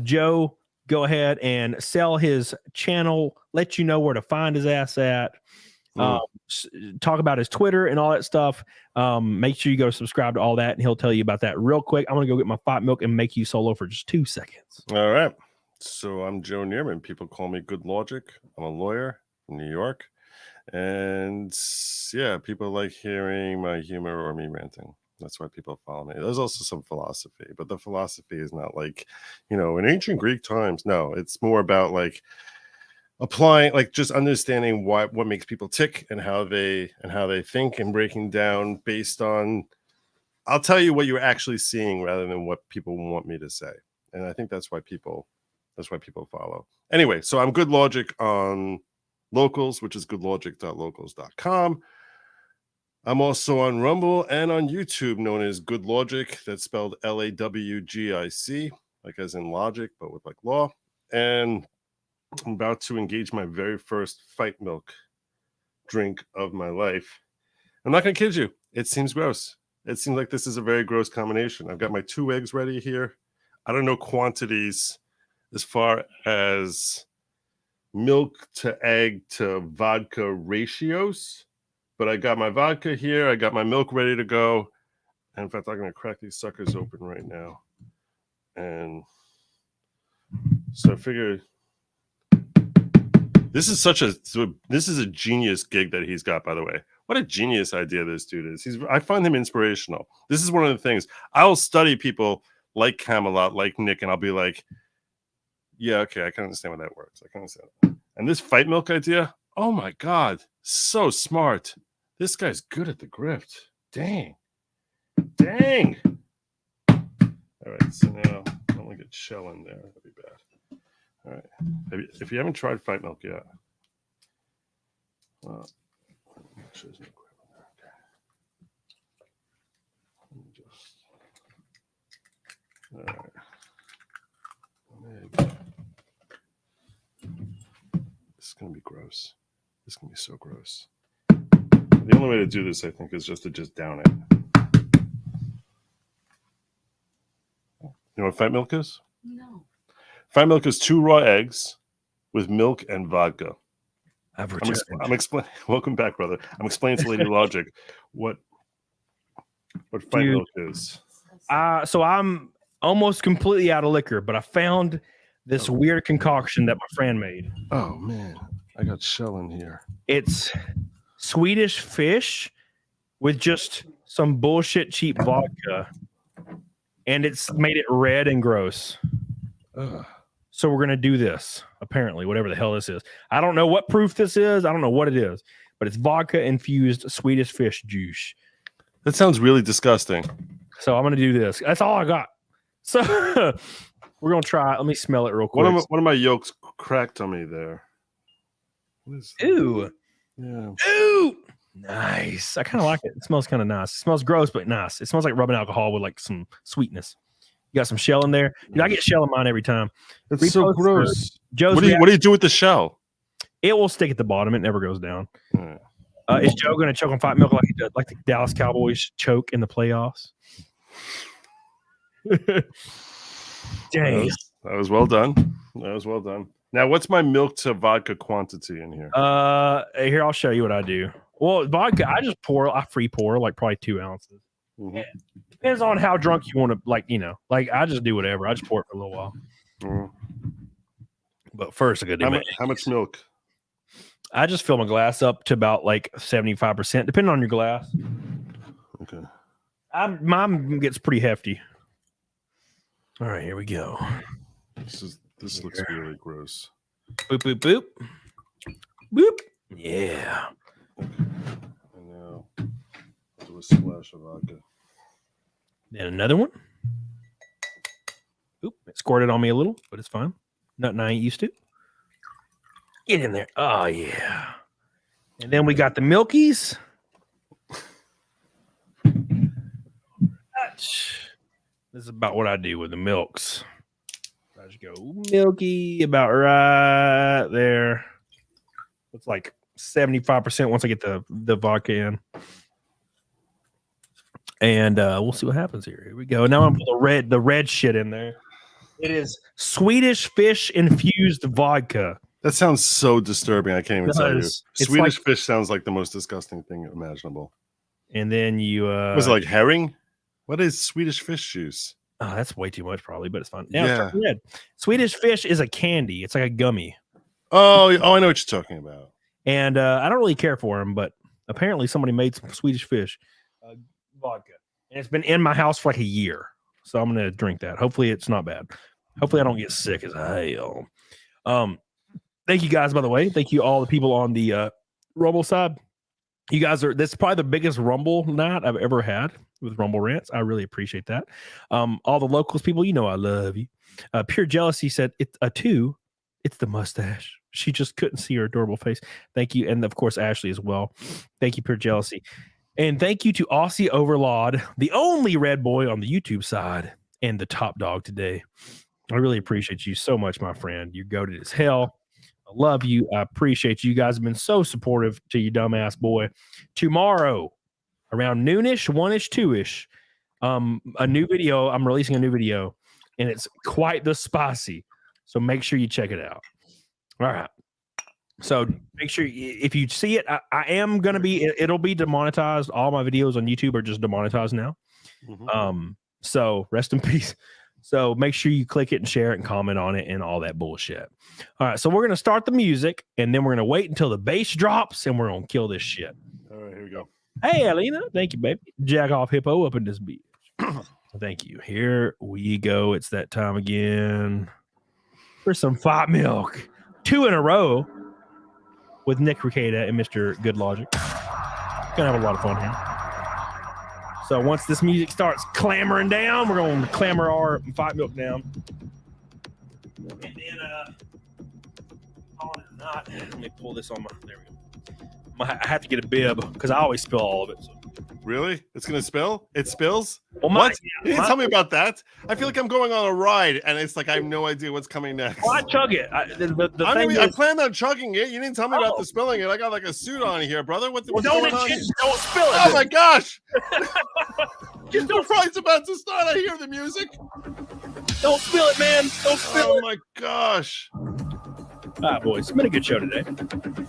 Joe go ahead and sell his channel, let you know where to find his ass at, talk about his Twitter and all that stuff. Make sure you go subscribe to all that, and he'll tell you about that real quick. I'm going to go get my Fight Milk and make you solo for just 2 seconds. All right. So I'm Joe Neerman. People call me Good Logic. I'm a lawyer in New York. And yeah, people like hearing my humor or me ranting. That's why people follow me. There's also some philosophy, but the philosophy is not like, in ancient Greek times. No, it's more about like applying, like just understanding what makes people tick and how they think, and breaking down based on, I'll tell you what you're actually seeing rather than what people want me to say. And I think that's why people follow. Anyway, so I'm Good Logic on Locals, which is goodlogic.locals.com. I'm also on Rumble and on YouTube, known as Good Logic. That's spelled LAWGIC, like as in logic, but with like law. And I'm about to engage my very first fight milk drink of my life. I'm not going to kid you. It seems gross. It seems like this is a very gross combination. I've got my 2 eggs ready here. I don't know quantities as far as milk to egg to vodka ratios, but I got my vodka here. I got my milk ready to go. And in fact, I'm going to crack these suckers open right now. And so I figured this is a genius gig that he's got, by the way. What a genius idea this dude is. I find him inspirational. This is one of the things. I'll study people like Camelot, like Nick, and I'll be like, yeah, okay, I can understand how that works. I can understand that. And this fight milk idea, oh my God, so smart. This guy's good at the grift. Dang. All right, so now I don't want to get shell in there. That'd be bad. All right. If you haven't tried fight milk yet, well, make sure there's no crap in there. Okay. Let me just. All right. This is gonna be gross. This is gonna be so gross. The only way to do this, I think, is just to down it. You know what fight milk is? No. Fight milk is 2 raw eggs with milk and vodka. I'm explaining. Welcome back, brother. I'm explaining to Lady Logic what fight milk is. So I'm almost completely out of liquor, but I found this weird concoction that my friend made. Oh man, I got shell in here. It's Swedish fish with just some bullshit cheap vodka, and it's made it red and gross. Ugh. So we're gonna do this. Apparently, whatever the hell this is. I don't know what proof this is. I don't know what it is, but it's vodka infused Swedish fish juice. That sounds really disgusting. So I'm gonna do this. That's all I got. So we're gonna try it. Let me smell it real quick. One of my yolks cracked on me there. What is that? Ooh. Yeah. Ooh. Nice. I kind of like it. It smells kind of nice. It smells gross, but nice. It smells like rubbing alcohol with like some sweetness. You got some shell in there. Dude, I get shell in mine every time. It's so gross. Joe's what do you do with the shell? It will stick at the bottom. It never goes down. Right. Is Joe going to choke on fight milk like he did, like the Dallas Cowboys choke in the playoffs? Dang. That was well done. That was well done. Now, what's my milk to vodka quantity in here? Here, I'll show you what I do. Well, vodka, I free pour like probably 2 ounces. Mm-hmm. Yeah. Depends on how drunk you want to, like I just do whatever. I just pour it for a little while. Mm-hmm. But first, I got to do how much milk? I just fill my glass up to about like 75%, depending on your glass. Okay. Mine gets pretty hefty. All right, here we go. This looks really gross. Boop, boop, boop. Boop. Yeah. And now do a splash of vodka. Then another one. Oop, it squirted on me a little, but it's fine. Nothing I ain't used to. Get in there. Oh, yeah. And then we got the milkies. This is about what I do with the milks. I just go milky about right there. It's like 75% once I get the vodka in. And we'll see what happens here. Here we go. Now I'm putting the red shit in there. It is Swedish fish infused vodka. That sounds so disturbing. I can't even tell you. Swedish like, fish sounds like the most disgusting thing imaginable. And then you was it like herring? What is Swedish fish juice? Oh, that's way too much probably, but it's fun. Yeah. Red. Swedish fish is a candy. It's like a gummy. Oh, I know what you're talking about. And I don't really care for them, but apparently somebody made some Swedish fish vodka. And it's been in my house for like a year. So I'm going to drink that. Hopefully it's not bad. Hopefully I don't get sick as hell. Thank you guys, by the way. Thank you all the people on the Rumble side. You guys are, this is probably the biggest Rumble night I've ever had with Rumble Rants. I really appreciate that. All the locals people, you know I love you. Pure Jealousy said, it's a 2. It's the mustache. She just couldn't see her adorable face. Thank you. And of course, Ashley as well. Thank you, Pure Jealousy. And thank you to Aussie Overlord, the only red boy on the YouTube side and the top dog today. I really appreciate you so much, my friend. You're goated as hell. I love you. I appreciate you. You guys have been so supportive to you, dumbass boy. Tomorrow, around noonish, 1ish, 2ish, a new video. I'm releasing a new video, and it's quite the spicy. So make sure you check it out. All right. So make sure if you see it, I am going to be, it'll be demonetized. All my videos on YouTube are just demonetized now. Mm-hmm. So rest in peace. So make sure you click it and share it and comment on it and all that bullshit. All right. So we're going to start the music and then we're going to wait until the bass drops and we're going to kill this shit. All right, here we go. Hey, Alina. Thank you, baby. Jack off hippo up in this beat. Thank you. Here we go. It's that time again for some Fight Milk. 2 in a row with Nick Ricada and Mr. Good Logic. Gonna have a lot of fun here. So once this music starts clamoring down, we're going to clamor our Fight Milk down. And then, on or not, let me pull this on my, there we go. I have to get a bib because I always spill all of it. So. Really? It's going to spill? It spills? Well, what? You didn't tell me about that. I feel like I'm going on a ride, and it's like I have no idea what's coming next. Well, I chug it. I planned on chugging it. You didn't tell me about the spilling it. I got like a suit on here, brother. What's going on? Don't spill it. Oh, my gosh. Just the fight's about to start. I hear the music. Don't spill it, man. Don't spill it. Oh, my gosh. All right, boys. It's been a good show today.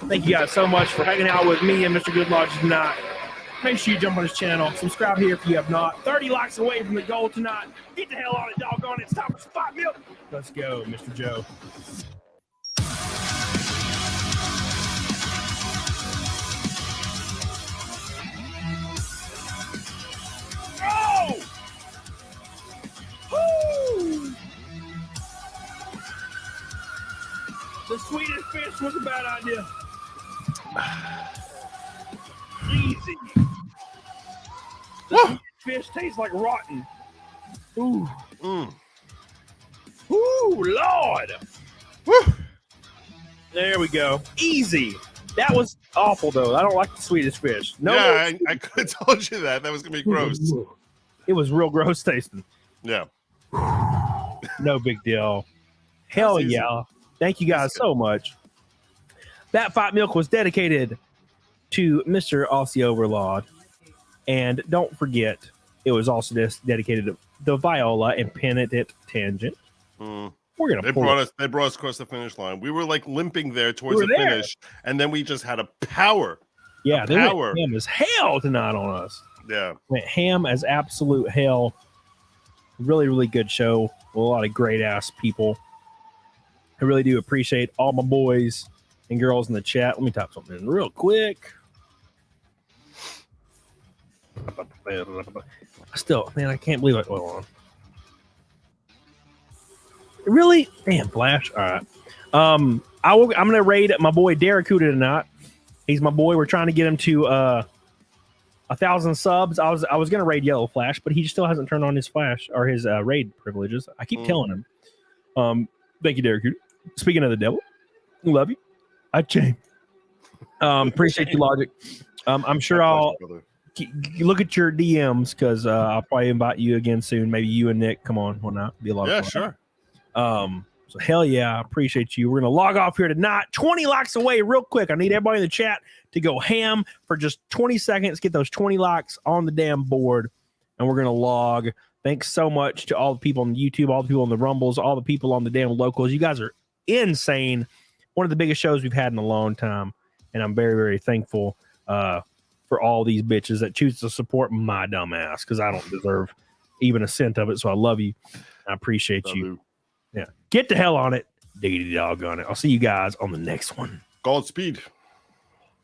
Thank you guys so much for hanging out with me and Mr. Good Logic tonight. Make sure you jump on his channel. Subscribe here if you have not. 30 likes away from the goal tonight. Get the hell on it, doggone it. It's time for Fight Milk. Let's go, Mr. Joe. Oh! Woo! The Swedish fish was a bad idea. Easy. The fish tastes like rotten. Ooh. Ooh, Lord. Woo. There we go. Easy. That was awful, though. I don't like the Swedish fish. No. Yeah, I could have told you that. That was going to be gross. It was real gross tasting. Yeah. No big deal. Hell yeah. Thank you guys so much. That Fight Milk was dedicated to Mr. Aussie Overlord. And don't forget, it was also dedicated to the Viola and Penitent Tangent. We're gonna they brought us across the finish line. We were like limping there towards the finish, and then we just had a power. Yeah, they went ham as hell tonight on us. Yeah. Went ham as absolute hell. Really, really good show with a lot of great ass people. I really do appreciate all my boys and girls in the chat. Let me type something in real quick. Still, man, I can't believe I oil on. Really? Damn, Flash. All right. I'm gonna raid my boy Derek Huda tonight. He's my boy. We're trying to get him to 1,000 subs. I was gonna raid Yellow Flash, but he still hasn't turned on his Flash or his raid privileges. I keep telling him. Thank you, Derek Huda. Speaking of the devil, love you. I changed. Appreciate you, Logic. I'm sure I'll look at your DMs because I'll probably invite you again soon. Maybe you and Nick. Come on, why not? Be a lot of fun. Sure. So hell yeah, I appreciate you. We're gonna log off here tonight. 20 likes away, real quick. I need everybody in the chat to go ham for just 20 seconds. Get those 20 likes on the damn board, and we're gonna log. Thanks so much to all the people on YouTube, all the people on the Rumbles, all the people on the damn locals. You guys are insane. One of the biggest shows we've had in a long time, and I'm very, very thankful for all these bitches that choose to support my dumb ass because I don't deserve even a cent of it. So I love you. I appreciate you. Yeah. Get the hell on it. Diggity dog on it. I'll see you guys on the next one. Godspeed.